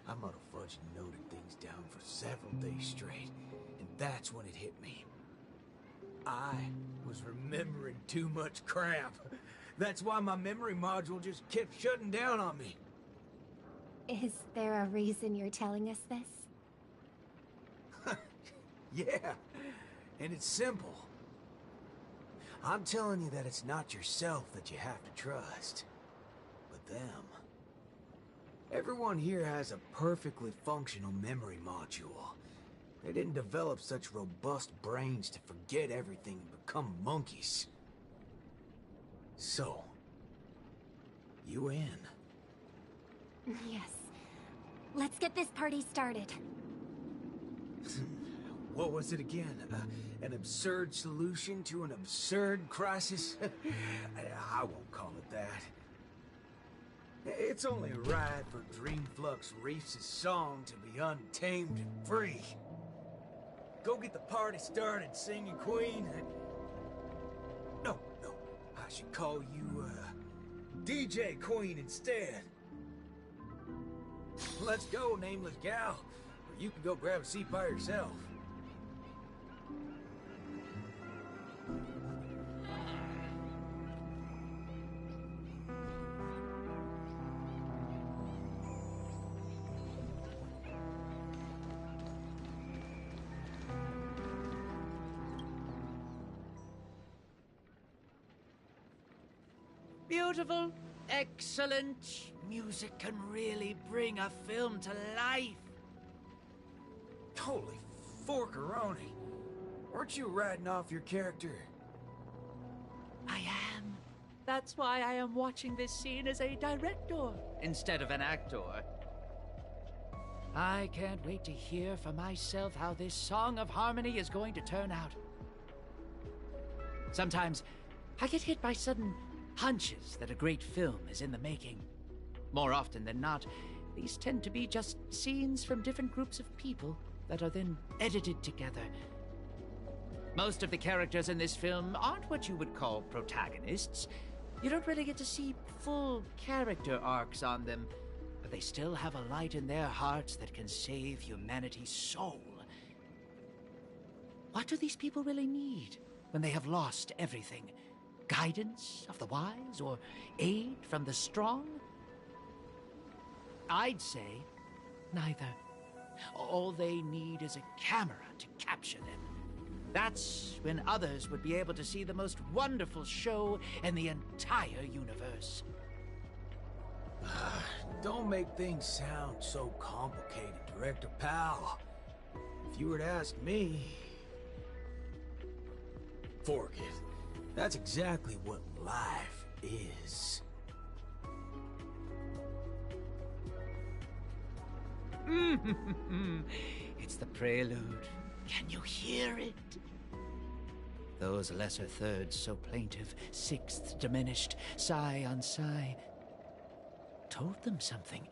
I motherfudged and noted things down for several days straight, and that's when it hit me. I was remembering too much crap. That's why my memory module just kept shutting down on me. Is there a reason you're telling us this? Yeah, and it's simple. I'm telling you that it's not yourself that you have to trust, but them. Everyone here has a perfectly functional memory module. They didn't develop such robust brains to forget everything and become monkeys. So, you in? Yes. Let's get this party started. What was it again? An absurd solution to an absurd crisis? I won't call it that. It's only right for Dreamflux Reefs' song to be untamed and free. Go get the party started, Singing Queen. No, I should call you, DJ Queen instead. Let's go, nameless gal. Or you can go grab a seat by yourself. Beautiful, excellent. Music can really bring a film to life. Holy forkeroni. Weren't you riding off your character? I am. That's why I am watching this scene as a director instead of an actor. I can't wait to hear for myself how this Song of Harmony is going to turn out. Sometimes I get hit by sudden hunches that a great film is in the making. More often than not, these tend to be just scenes from different groups of people that are then edited together. Most of the characters in this film aren't what you would call protagonists. You don't really get to see full character arcs on them, but they still have a light in their hearts that can save humanity's soul. What do these people really need when they have lost everything? guidance of the wise or aid from the strong? I'd say neither. All they need is a camera to capture them. That's when others would be able to see the most wonderful show in the entire universe. Don't make things sound so complicated, Director Pal. If you were to ask me... Forget it. That's exactly what life is. It's the prelude. Can you hear it? Those lesser thirds so plaintive, sixth diminished, sigh on sigh. Told them something.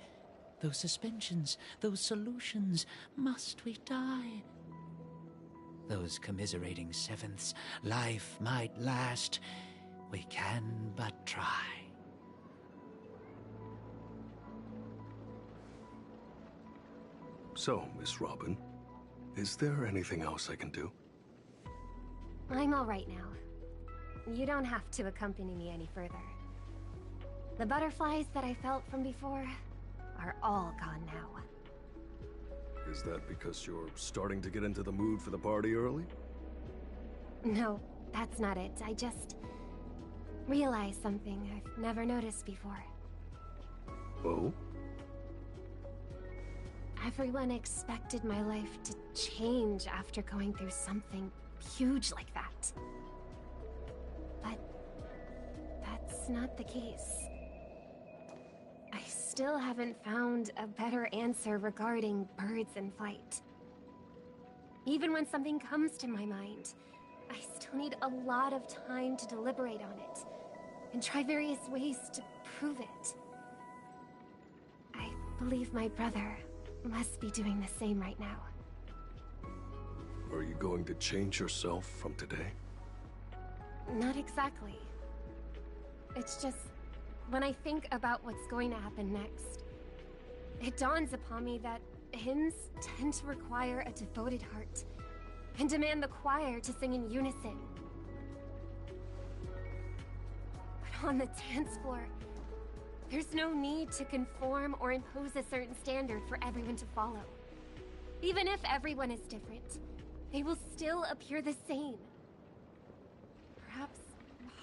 Those suspensions, those solutions, must we die? Those commiserating sevenths, life might last. We can but try. So, Miss Robin, is there anything else I can do? I'm all right now. You don't have to accompany me any further. The butterflies that I felt from before are all gone now. Is that because you're starting to get into the mood for the party early? No, that's not it. I just realized something I've never noticed before. Oh? Everyone expected my life to change after going through something huge like that. But that's not the case. I still haven't found a better answer regarding birds in flight. Even when something comes to my mind, I still need a lot of time to deliberate on it and try various ways to prove it. I believe my brother must be doing the same right now. Are you going to change yourself from today? Not exactly. It's just, when I think about what's going to happen next, it dawns upon me that hymns tend to require a devoted heart and demand the choir to sing in unison. But on the dance floor, there's no need to conform or impose a certain standard for everyone to follow. Even if everyone is different, they will still appear the same. Perhaps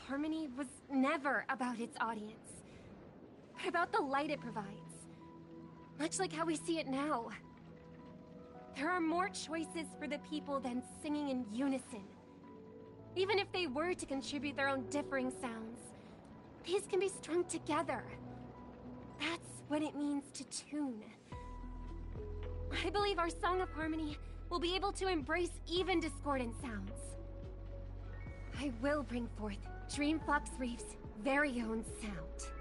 harmony was never about its audience, but about the light it provides. Much like how we see it now. There are more choices for the people than singing in unison. Even if they were to contribute their own differing sounds, these can be strung together. That's what it means to tune. I believe our Song of Harmony will be able to embrace even discordant sounds. I will bring forth Dreamflux Reef's very own sound.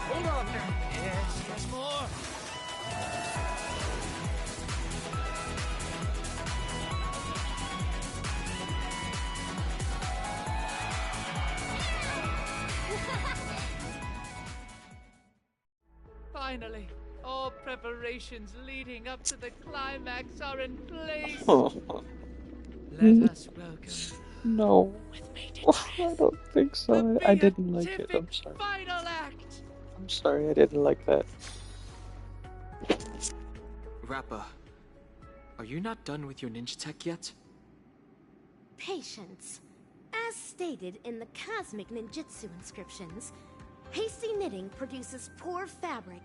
Hold on there. Yes, more. Finally, all preparations leading up to the climax are in place. Let us welcome. No. I don't think so. I didn't like it. I'm sorry. Final act. I'm sorry, I didn't like that. Rappa, are you not done with your ninja tech yet? Patience. As stated in the cosmic ninjutsu inscriptions, hasty knitting produces poor fabric,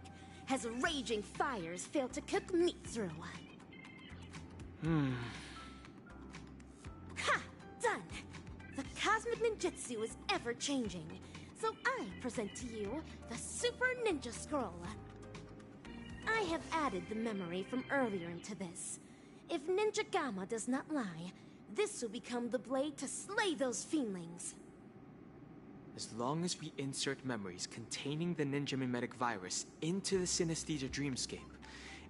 as raging fires fail to cook meat through. Ha! Done! The cosmic ninjutsu is ever-changing, so I present to you the Super Ninja Scroll. I have added the memory from earlier into this, If Ninja Gamma does not lie, this will become the blade to slay those fiendlings. As long as we insert memories containing the ninja mimetic virus into the synesthesia dreamscape,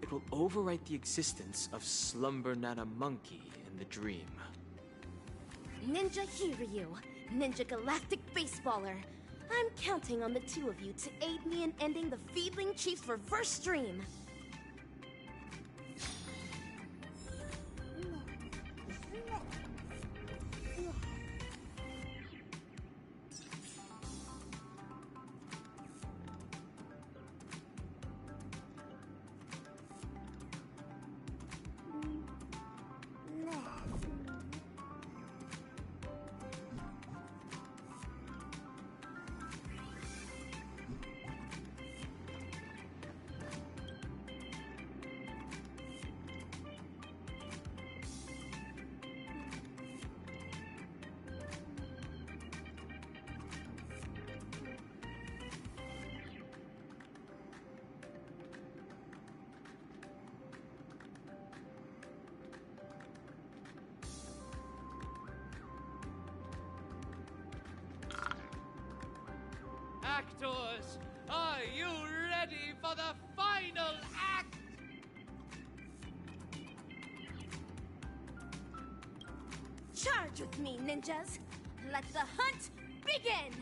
it will overwrite the existence of Slumber Nana Monkey in the dream. Ninja Hiryu, Ninja Galactic Baseballer. I'm counting on the two of you to aid me in ending the Fiendling Chief's reverse dream. Actors, are you ready for the final act? Charge with me, ninjas! Let the hunt begin!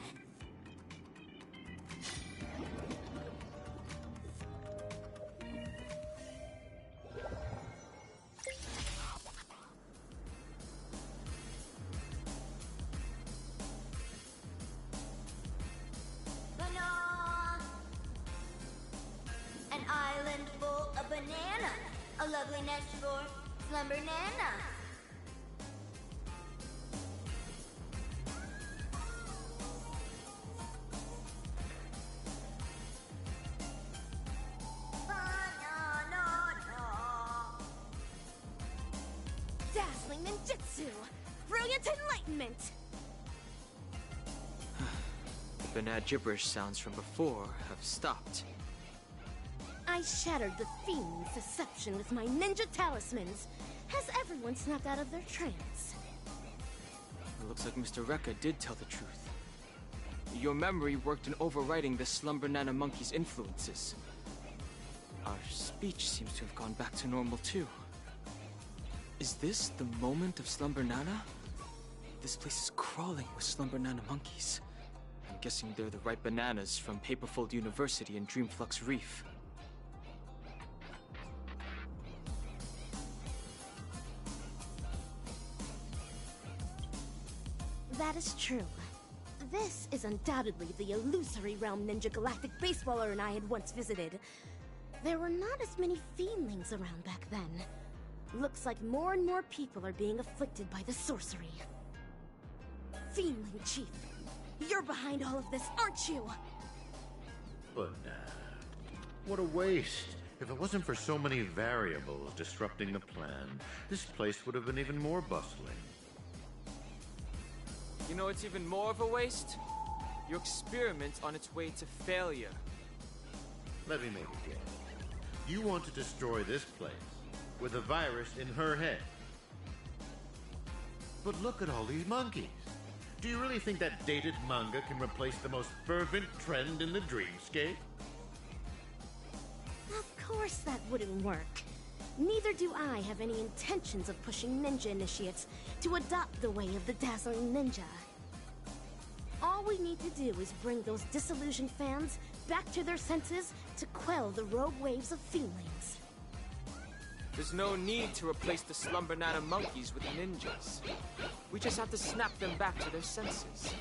Banana! An island full of banana. A lovely nest for Slumber Nana. Dazzling ninjutsu! Brilliant enlightenment! The banal gibberish sounds from before have stopped. I shattered the fiend's deception with my ninja talismans. Has everyone snapped out of their trance? It looks like Mr. Rekka did tell the truth. Your memory worked in overriding the Slumber Nana Monkey's influences. Our speech seems to have gone back to normal too. Is this the moment of Slumber Nana? This place is crawling with Slumber Nana monkeys. I'm guessing they're the right bananas from Paperfold University and Dreamflux Reef. That is true. This is undoubtedly the illusory realm Ninja Galactic Baseballer and I had once visited. There were not as many fiendlings around back then. Looks like more and more people are being afflicted by the sorcery. Fiendling Chief, you're behind all of this, aren't you? But, what a waste. If it wasn't for so many variables disrupting the plan, this place would have been even more bustling. You know it's even more of a waste? Your experiment's on its way to failure. Let me make it clear. You want to destroy this place with a virus in her head. But look at all these monkeys. Do you really think that dated manga can replace the most fervent trend in the dreamscape? Of course that wouldn't work. Neither do I have any intentions of pushing ninja initiates to adopt the way of the dazzling ninja. All we need to do is bring those disillusioned fans back to their senses to quell the rogue waves of feelings. There's no need to replace the Slumber Nana monkeys with ninjas. We just have to snap them back to their senses.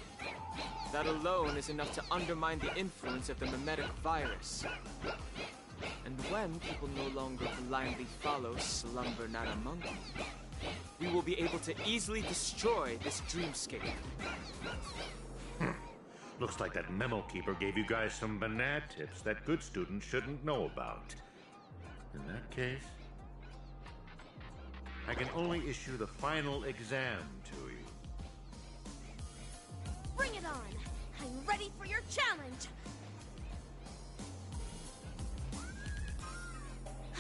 That alone is enough to undermine the influence of the mimetic virus. And when people no longer blindly follow Slumber Nana Monkey, we will be able to easily destroy this dreamscape. Looks like that memo keeper gave you guys some banana tips that good students shouldn't know about. In that case, I can only issue the final exam to you. Bring it on! I'm ready for your challenge!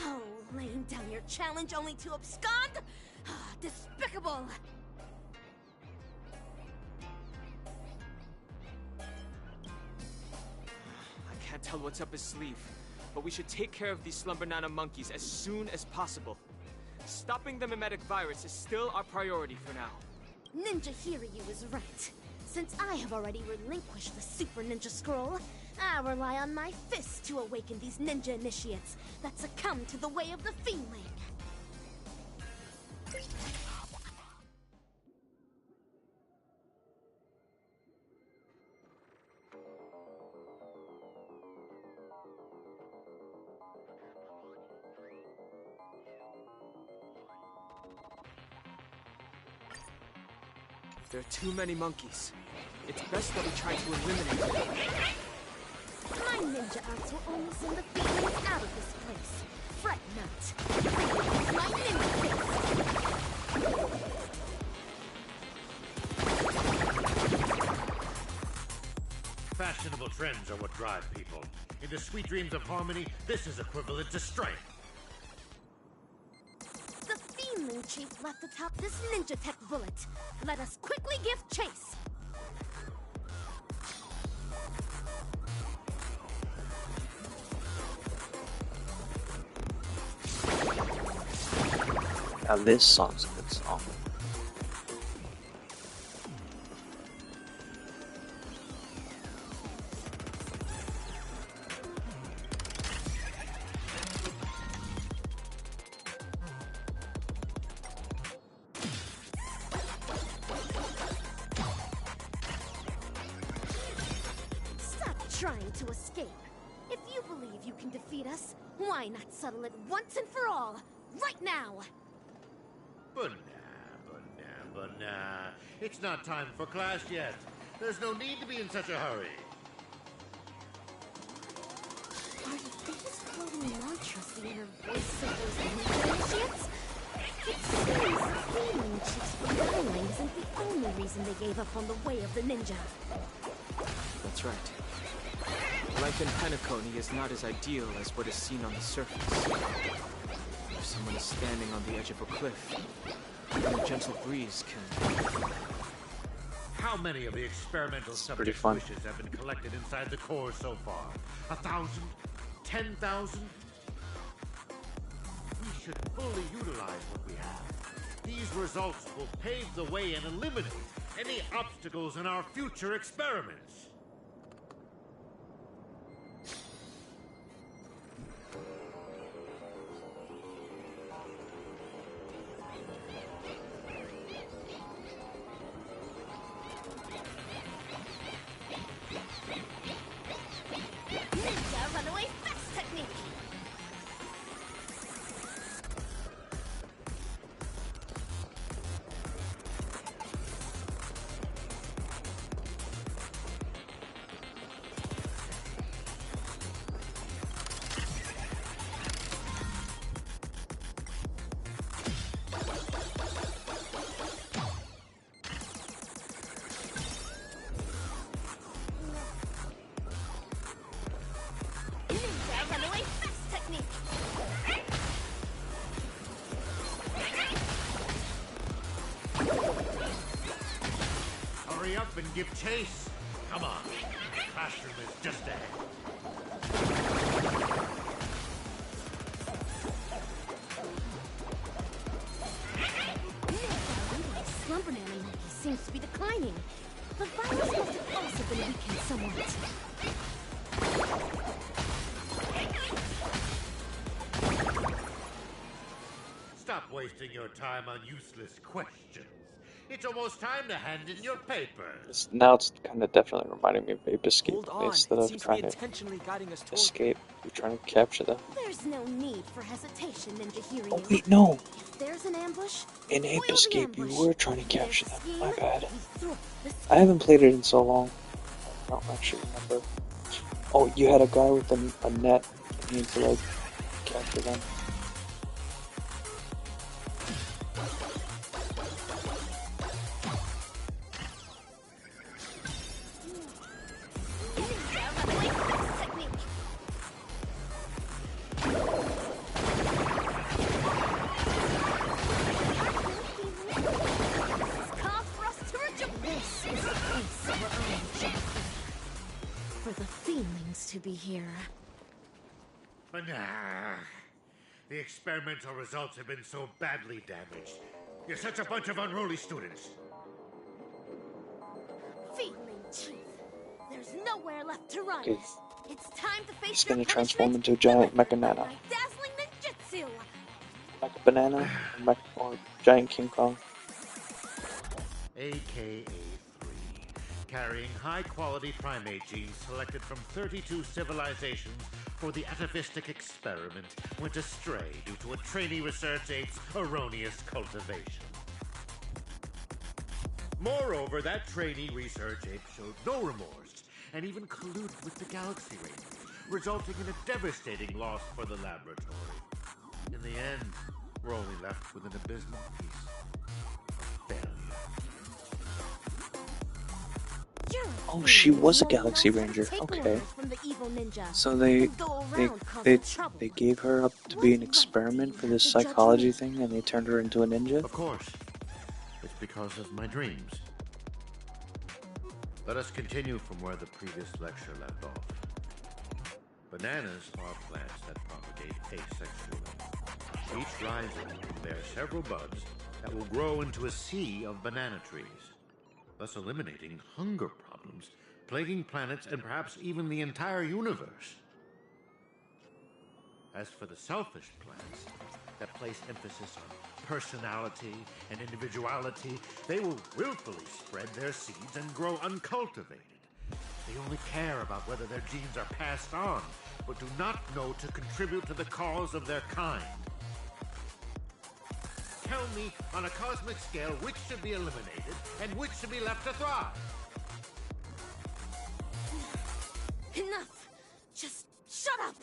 Oh, laying down your challenge only to abscond? despicable! I can't tell what's up his sleeve, but we should take care of these Slumber Nana monkeys as soon as possible. Stopping the mimetic virus is still our priority for now. Ninja Hiryu is right. Since I have already relinquished the Super Ninja Scroll, I rely on my fists to awaken these ninja initiates that succumb to the way of the Fiendling. There are too many monkeys. It's best that we try to eliminate them. My ninja arts will only send the Fiendlings out of this place. Fret not. My ninja Fashionable trends are what drive people. In the sweet dreams of harmony, this is equivalent to strength. The Fiendling Chief left atop this ninja tech bullet. Let us quickly give chase. Now this song's a good song. Stop trying to escape. If you believe you can defeat us, why not settle it once and for all, right now? But nah. It's not time for class yet. There's no need to be in such a hurry. Are these floating mantras the inner voice of those ninja initiates? It seems the Fiendling Chief's rebelling isn't the only reason they gave up on the way of the ninja. That's right. Life in Penacony is not as ideal as what is seen on the surface. If someone is standing on the edge of a cliff, even a gentle breeze can... How many of the experimental subjects' fun. wishes have been collected inside the core so far? 1,000? 10,000? We should fully utilize what we have. These results will pave the way and eliminate any obstacles in our future experiments. Ninja runaway fast technique! Ninja runaway fast technique! Hurry up and give chase. Come on. Classroom is just ahead. Slumber Nana monkey seems to be declining. The virus must have also been weakened somewhat. Stop wasting your time on useless questions. It's almost time to hand in your papers. Now it's kind of definitely reminding me of Ape Escape. Hold on, Instead it of seems to be trying to intentionally guiding us toward... escape, you're trying to capture them. There's no need for hesitation, Ninja Hiryu. Oh wait, no! If there's an ambush, In Ape foil the Escape, you ambush. were trying to If there's capture them. scheme, My bad. we thwart the scheme. I haven't played it in so long. I don't actually remember. Oh, you had a guy with a net. You need to like capture them. Ninja runaway fast technique! feelings to be here. But nah. The experimental results have been so badly damaged. You're such a bunch of unruly students. Feeling Chief. There's nowhere left to run. Okay. It's time to face He's your gonna punishment. transform into a giant Mechanana. My dazzling ninjutsu. Mecha Banana or Giant King Kong. AKA 3, carrying high-quality primate genes selected from 32 civilizations for the atavistic experiment, went astray due to a trainee research ape's erroneous cultivation. Moreover, that trainee research ape showed no remorse and even colluded with the Galaxy Rangers, resulting in a devastating loss for the laboratory. In the end, we're only left with an abysmal piece of failure. Oh, she was a Galaxy Ranger. Okay. So they gave her up to be an experiment for this psychology thing, and they turned her into a ninja. Of course, it's because of my dreams. Let us continue from where the previous lecture left off. Bananas are plants that propagate asexually. Each rhizome can bear several buds that will grow into a sea of banana trees, thus eliminating hunger problems plaguing planets and perhaps even the entire universe. As for the selfish plants that place emphasis on personality and individuality, they will willfully spread their seeds and grow uncultivated. They only care about whether their genes are passed on, but do not know to contribute to the cause of their kind. Tell me, on a cosmic scale, which should be eliminated and which should be left to thrive? Enough! Just shut up!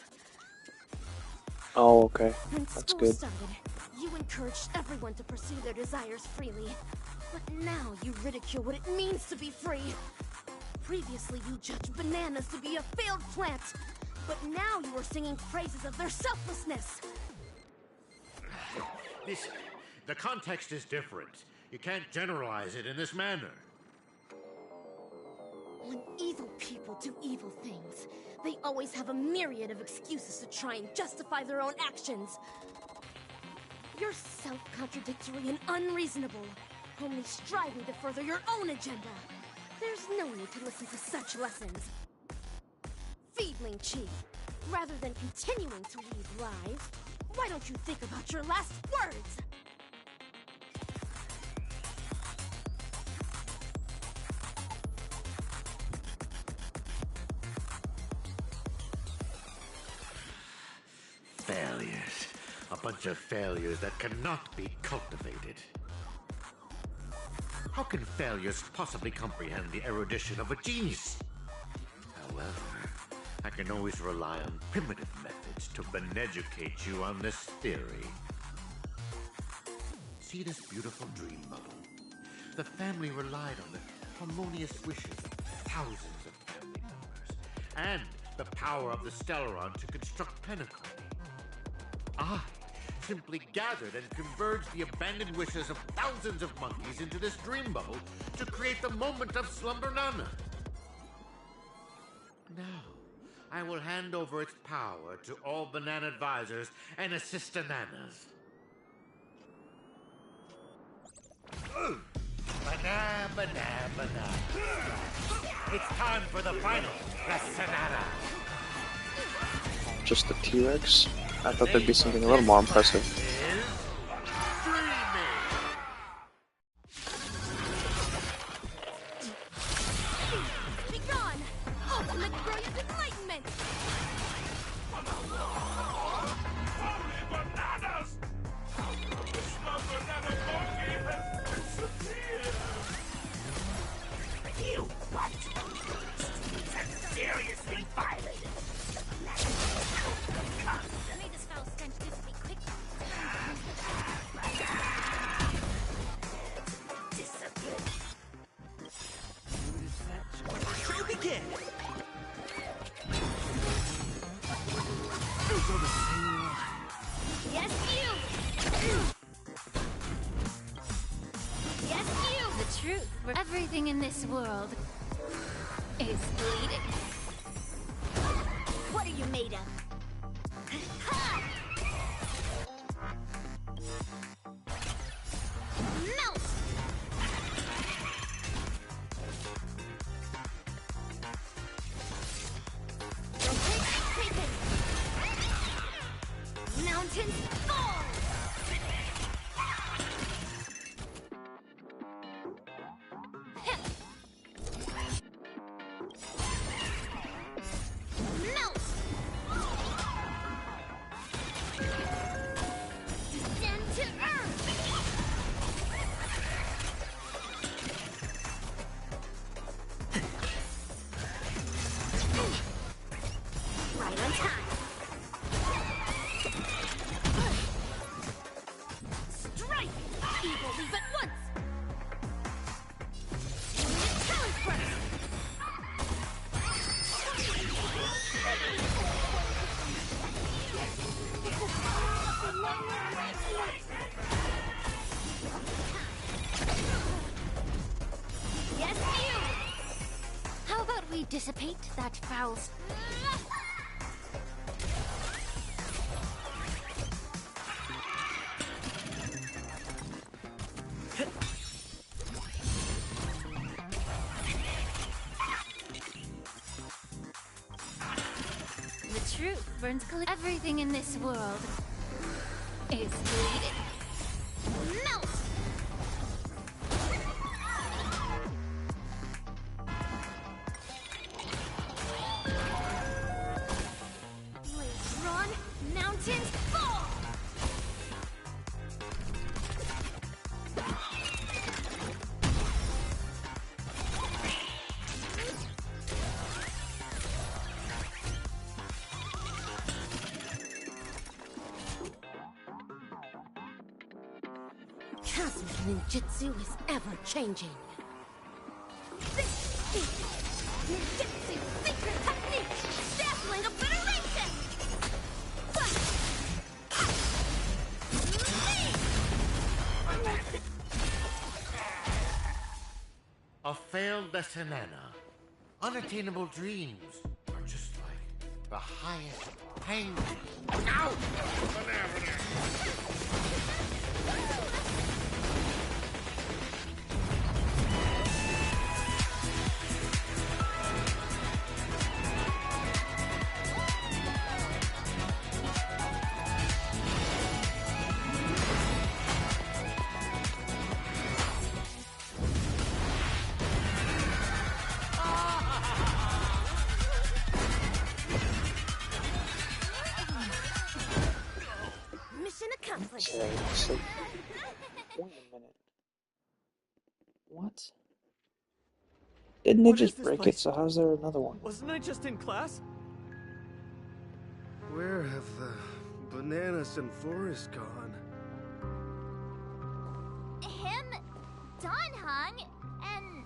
Oh, okay. When That's school good. started, you encouraged everyone to pursue their desires freely. But now you ridicule what it means to be free. Previously, you judged bananas to be a failed plant. But now you are singing praises of their selflessness. The context is different. You can't generalize it in this manner. When evil people do evil things, they always have a myriad of excuses to try and justify their own actions. You're self-contradictory and unreasonable, only striving to further your own agenda. There's no need to listen to such lessons. Feedling Chief, rather than continuing to weave lies, why don't you think about your last words? Failures. A bunch of failures that cannot be cultivated. How can failures possibly comprehend the erudition of a genius? However, I can always rely on primitive methods to beneducate you on this theory. See this beautiful dream bubble? The family relied on the harmonious wishes of thousands of family members, and the power of the Stellaron to construct Pinnacle. I simply gathered and converged the abandoned wishes of thousands of monkeys into this dream bubble to create the moment of Slumber Nana. Now, I will hand over its power to all banana advisors and assistananas. Banana, banana, banana. It's time for the final Rassanana. Just the T-Rex? I thought there'd be something a little more impressive. Be gone! Ultimate brilliant enlightenment! Bananas! The Slumber Nana monkey has disappeared! You what? Seriously violated! May this foul stench dissipate quick. Discipline. Show begin. Yes, you! Yes, you! The truth. Everything in this world is bleeding. made of. Melt! Mountains fall! Melt! Descend to earth! Right on time. Strike! Evil leave at once! Talent burst! Yes, you! How about we dissipate that foul... The truth burns clear. Everything in this world is bleeding. Melt! Blades run, mountains fall! Cosmic ninjutsu is ever changing. This is ninjutsu secret technique! Dazzling obliteration! A failed Bessanana. Unattainable dreams are just like the highest pain. Ow! Mission accomplished. Okay, so... Wait a minute. What? Didn't they What is just this break place? it, so how's there another one? Wasn't I just in class? Where have the bananas and forest gone? Him, Don Hung, and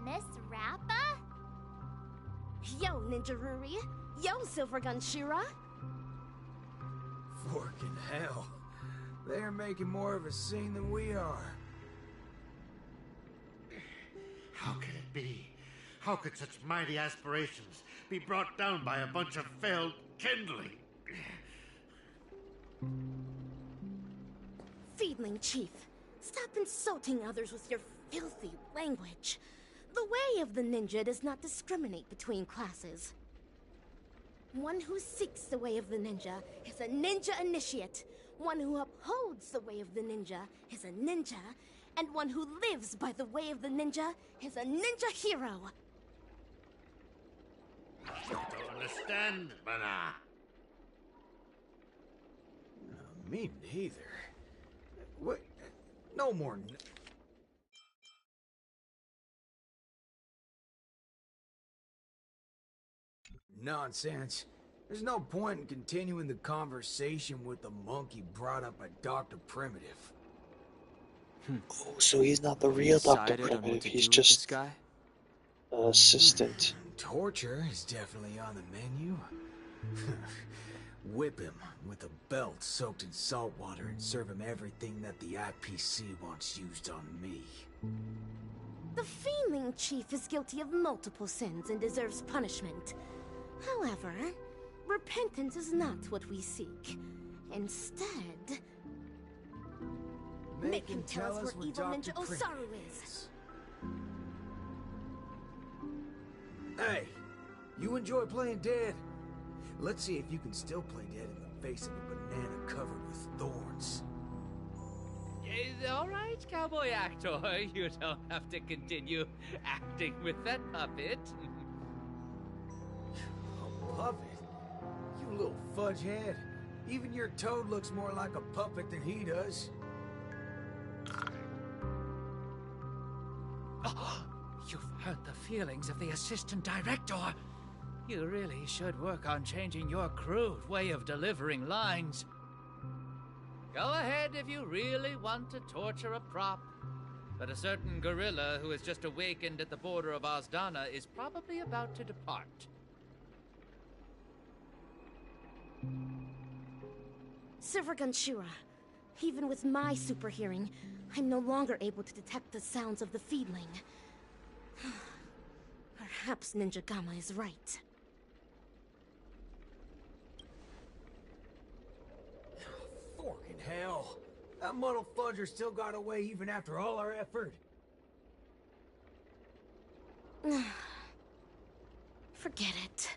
Miss Rappa? Yo, Ninja Ruri. Yo, Silvergun Shira. Forking hell. They're making more of a scene than we are. How can it be? How could such mighty aspirations be brought down by a bunch of failed kindling? Feedling Chief, stop insulting others with your filthy language. The way of the ninja does not discriminate between classes. One who seeks the way of the ninja is a ninja initiate. One who upholds the way of the ninja is a ninja. And one who lives by the way of the ninja is a ninja hero. I don't understand, Bana. Me neither. What? No more. Nonsense. There's no point in continuing the conversation with the monkey brought up by Dr. Primitive. Oh, so he's not the real Dr. Decided on what Primitive, to he's do with this just guy? an assistant. Torture is definitely on the menu. Whip him with a belt soaked in salt water and serve him everything that the IPC wants used on me. The Feeling Chief is guilty of multiple sins and deserves punishment. However, repentance is not what we seek. Instead, make him tell us where evil Ninja Osaru is. Hey, you enjoy playing dead? Let's see if you can still play dead in the face of a banana covered with thorns. All right, cowboy actor. You don't have to continue acting with that puppet. A puppet? You little fudge head. Even your toad looks more like a puppet than he does. You've hurt the feelings of the assistant director. You really should work on changing your crude way of delivering lines. Go ahead if you really want to torture a prop. But a certain gorilla who has just awakened at the border of Ozdana is probably about to depart. Silver Gunshura, even with my super hearing, I'm no longer able to detect the sounds of the feedling. Perhaps Ninja Gamma is right. Forking hell. That muddle fudger still got away even after all our effort. Forget it.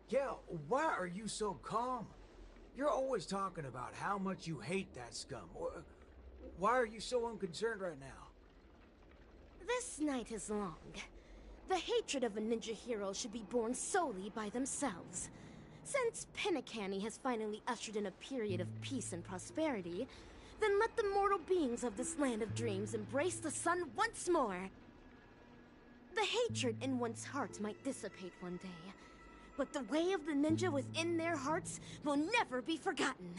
Yeah, why are you so calm? You're always talking about how much you hate that scum. Why are you so unconcerned right now? This night is long. The hatred of a ninja hero should be borne solely by themselves. Since Penacany has finally ushered in a period of peace and prosperity, then let the mortal beings of this land of dreams embrace the sun once more. The hatred in one's heart might dissipate one day, but the way of the ninja within their hearts will never be forgotten.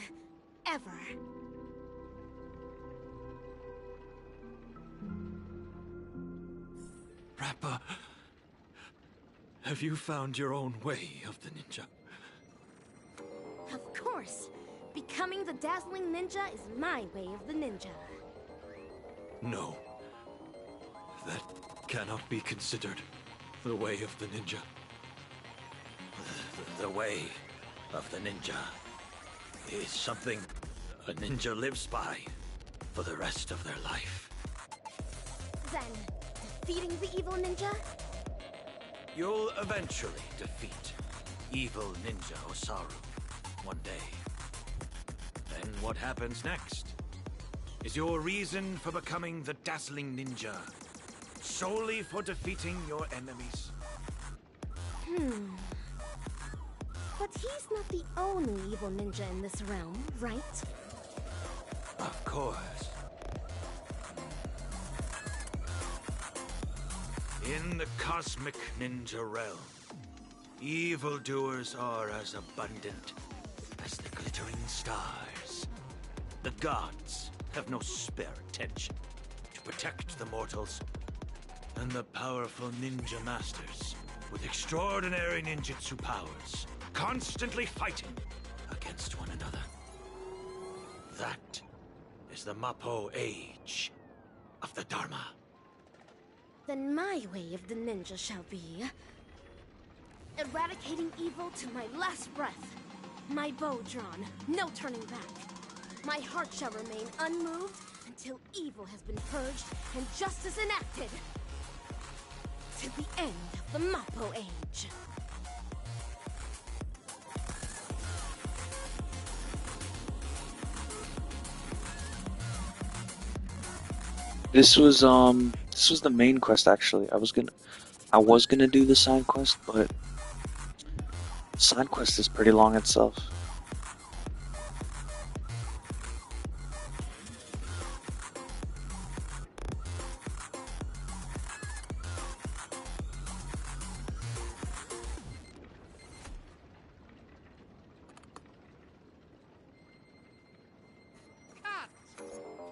Ever. Rappa, have you found your own way of the ninja? Of course. Becoming the dazzling ninja is my way of the ninja. No. That cannot be considered the way of the ninja. The way of the ninja is something a ninja lives by for the rest of their life. Then, defeating the evil ninja? You'll eventually defeat evil Ninja Osaru one day. Then what happens next is your reason for becoming the dazzling ninja, solely for defeating your enemies. But he's not the only evil ninja in this realm, right? Of course. In the cosmic ninja realm, evildoers are as abundant as the glittering stars. The gods have no spare attention to protect the mortals, and the powerful ninja masters with extraordinary ninjutsu powers constantly fighting against one another. That is the Mappo age of the Dharma. Then my way of the ninja shall be eradicating evil to my last breath. My bow drawn, no turning back. My heart shall remain unmoved until evil has been purged and justice enacted. To the end of the Mappo age. This was the main quest actually. I was gonna do the side quest, but the side quest is pretty long itself.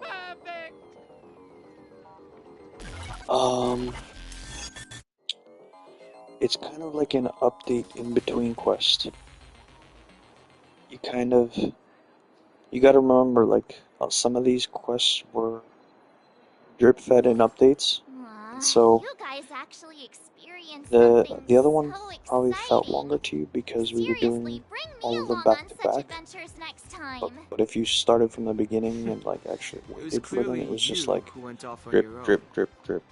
Perfect. It's kind of like an update in between quest. You gotta remember, like, some of these quests were drip fed in updates. Aw, So you guys actually experienced experienced The something other one so probably felt exciting. longer to you because we were Seriously, doing bring me all of them along back on to such back. adventures next time. But if you started from the beginning and like actually It was waited for them, clearly it was just you like who went off on drip, your own. drip, drip, drip.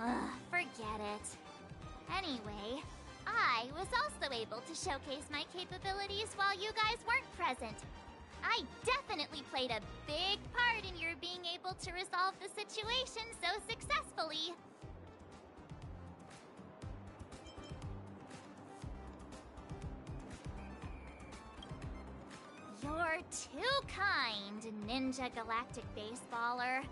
Ugh, forget it. Anyway, I was also able to showcase my capabilities while you guys weren't present. I definitely played a big part in your being able to resolve the situation so successfully. You're too kind, Ninja Galactic Baseballer.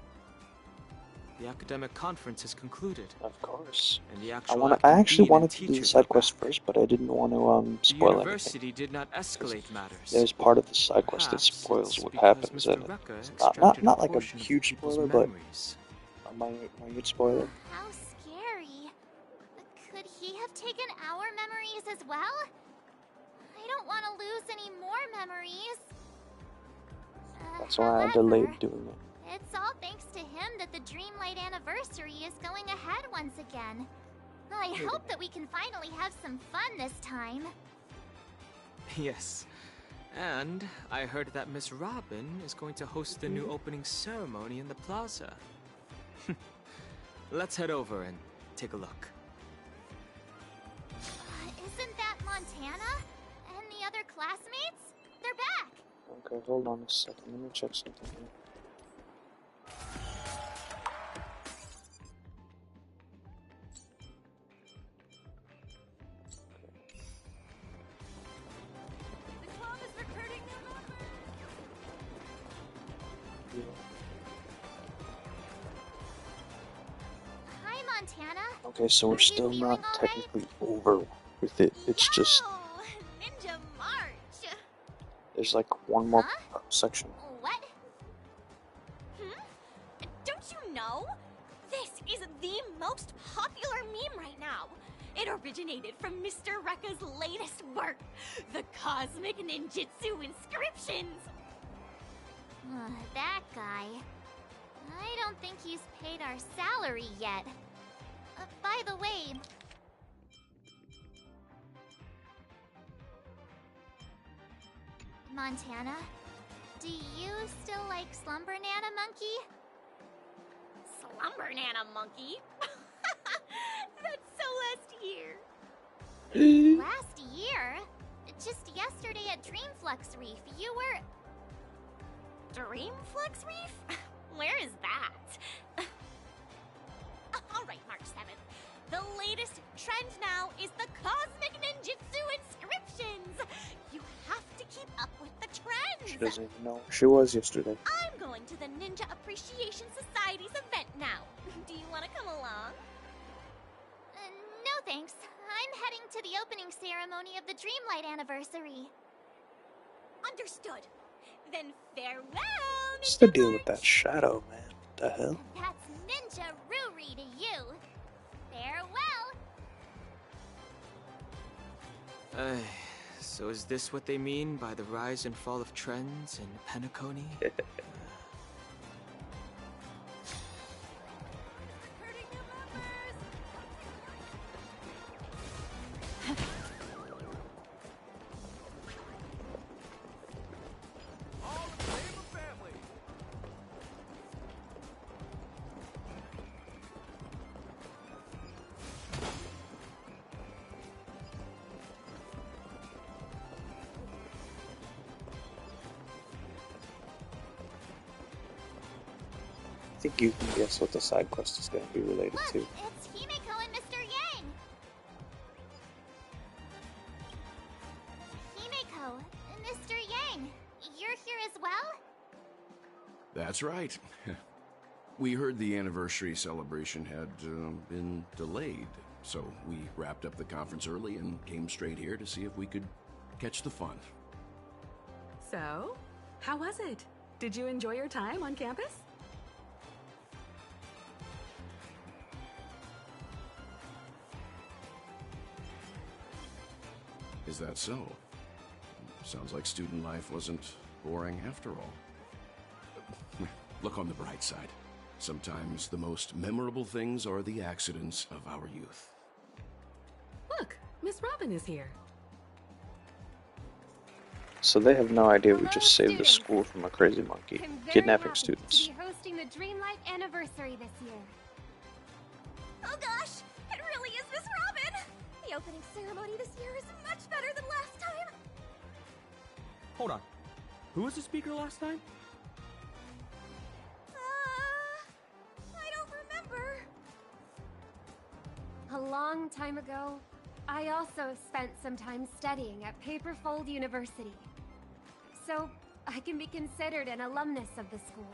The academic conference has concluded. Of course. And the I actual actually dean wanted and to do the teachers side are quest back. first, but I didn't want to The spoil anything. university did not escalate matters. There's part of the side quest that Perhaps spoils it's what because happens Mr. in it. Rucka It's extracted not a like a portion of the huge people's spoiler, but memories. a minute spoiler. How scary. Could he have taken our memories as well? I don't want to lose any more memories. That's why I However, delayed doing it. it's all thanks to him that the Dreamlight anniversary is going ahead once again. I hope that we can finally have some fun this time. Yes. And I heard that Miss Robin is going to host the new opening ceremony in the plaza. Let's head over and take a look. Isn't that Montana? And the other classmates? They're back! Okay, hold on a second. Let me check something here. Hi, Montana. Okay, so we're still not technically over with it. It's just Ninja March! there's like one more section. What? Don't you know? This is the most popular meme right now. It originated from Mr. Rekka's latest work, the Cosmic Ninjutsu Inscriptions. That guy. I don't think he's paid our salary yet. By the way... Montana, do you still like Slumber Nana Monkey? Slumber Nana Monkey? That's so last year. Last year? Just yesterday at Dreamflux Reef, you were... Dreamflux Reef? Where is that? Alright, March 7th. The latest trend now is the Cosmic Ninjutsu Inscriptions! You have to keep up with the trends! She doesn't even know. She was yesterday. I'm going to the Ninja Appreciation Society's event now. Do you want to come along? No thanks. I'm heading to the opening ceremony of the Dreamlight anniversary. Understood. Then farewell, What's the deal with that shadow, man? What the hell? That's Ninja Ruri to you. Farewell. So is this what they mean by the rise and fall of trends in Penacony? I think you can guess what the side quest is going to be related to. It's Himeko and Mr. Yang. Himeko, Mr. Yang, you're here as well? That's right. We heard the anniversary celebration had been delayed, so we wrapped up the conference early and came straight here to see if we could catch the fun. So, how was it? Did you enjoy your time on campus? Is that so? Sounds like student life wasn't boring after all. Look on the bright side. Sometimes the most memorable things are the accidents of our youth. Miss Robin is here. So they have no idea we just saved the school from a crazy monkey I'm very kidnapping happy students. to be hosting the Dreamlight anniversary this year. Oh gosh, it really is Miss Robin! The opening ceremony this year is much better than last time. Hold on. Who was the speaker last time? I don't remember. A long time ago, I also spent some time studying at Paperfold University. So, I can be considered an alumnus of the school.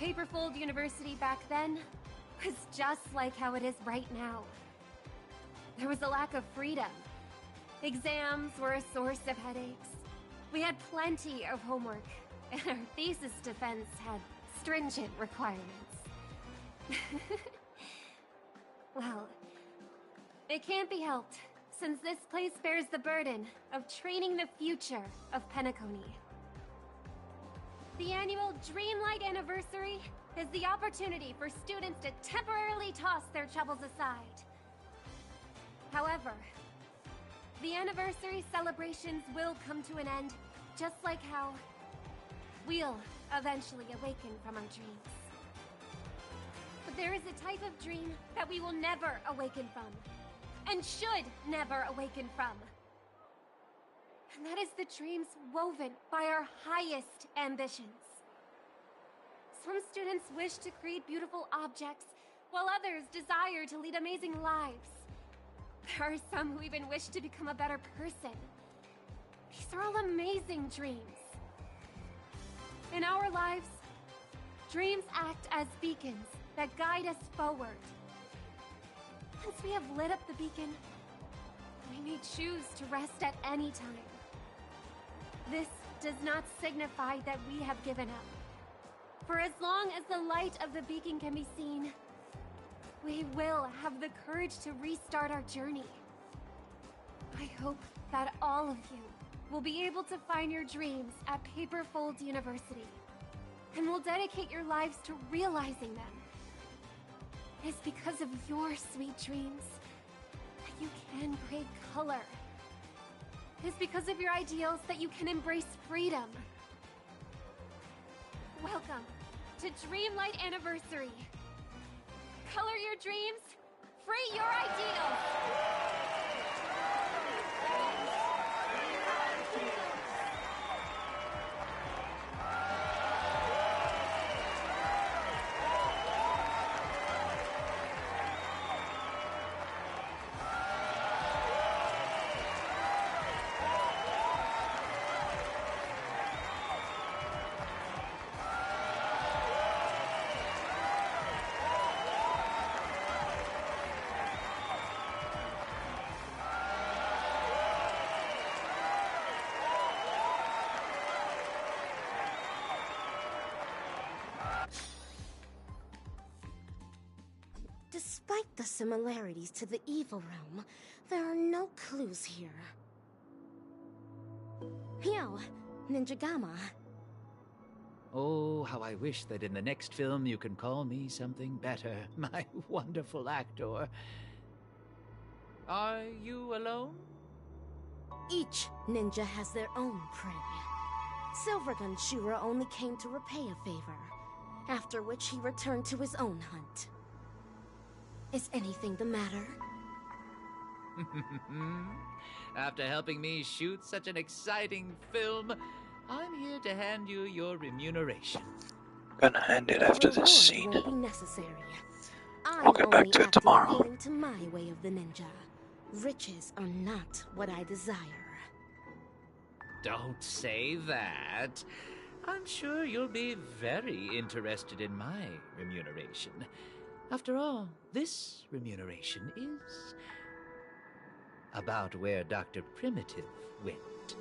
Paperfold University back then was just like how it is right now. There was a lack of freedom. Exams were a source of headaches. We had plenty of homework, and our thesis defense had stringent requirements. Well, it can't be helped, since this place bears the burden of training the future of Penacony. The annual Dreamlight Anniversary is the opportunity for students to temporarily toss their troubles aside. However, the anniversary celebrations will come to an end, just like how we'll eventually awaken from our dreams. But there is a type of dream that we will never awaken from, and should never awaken from. And that is the dreams woven by our highest ambitions. Some students wish to create beautiful objects, while others desire to lead amazing lives. There are some who even wish to become a better person. These are all amazing dreams. In our lives, dreams act as beacons that guide us forward. Once we have lit up the beacon, we may choose to rest at any time. This does not signify that we have given up. For as long as the light of the beacon can be seen, we will have the courage to restart our journey. I hope that all of you will be able to find your dreams at Paperfold University, and will dedicate your lives to realizing them. It's because of your sweet dreams that you can create color. It's because of your ideals that you can embrace freedom. Welcome to Dreamlight Anniversary. Color your dreams, free your ideals! Despite the similarities to the evil realm, there are no clues here. Yo, Ninja Gamma. Oh, how I wish that in the next film you can call me something better, my wonderful actor. Are you alone? Each ninja has their own prey. Silvergun Shura only came to repay a favor, after which he returned to his own hunt. Is anything the matter? After helping me shoot such an exciting film, I'm here to hand you your remuneration. Gonna end it after this scene. Won't be necessary. I'll get back to it tomorrow. According to my way of the ninja, riches are not what I desire. Don't say that. I'm sure you'll be very interested in my remuneration. After all, this remuneration is about where Dr. Primitive went.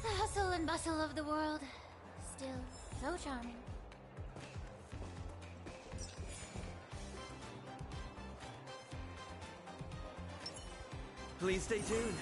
The hustle and bustle of the world, still so charming. Please stay tuned.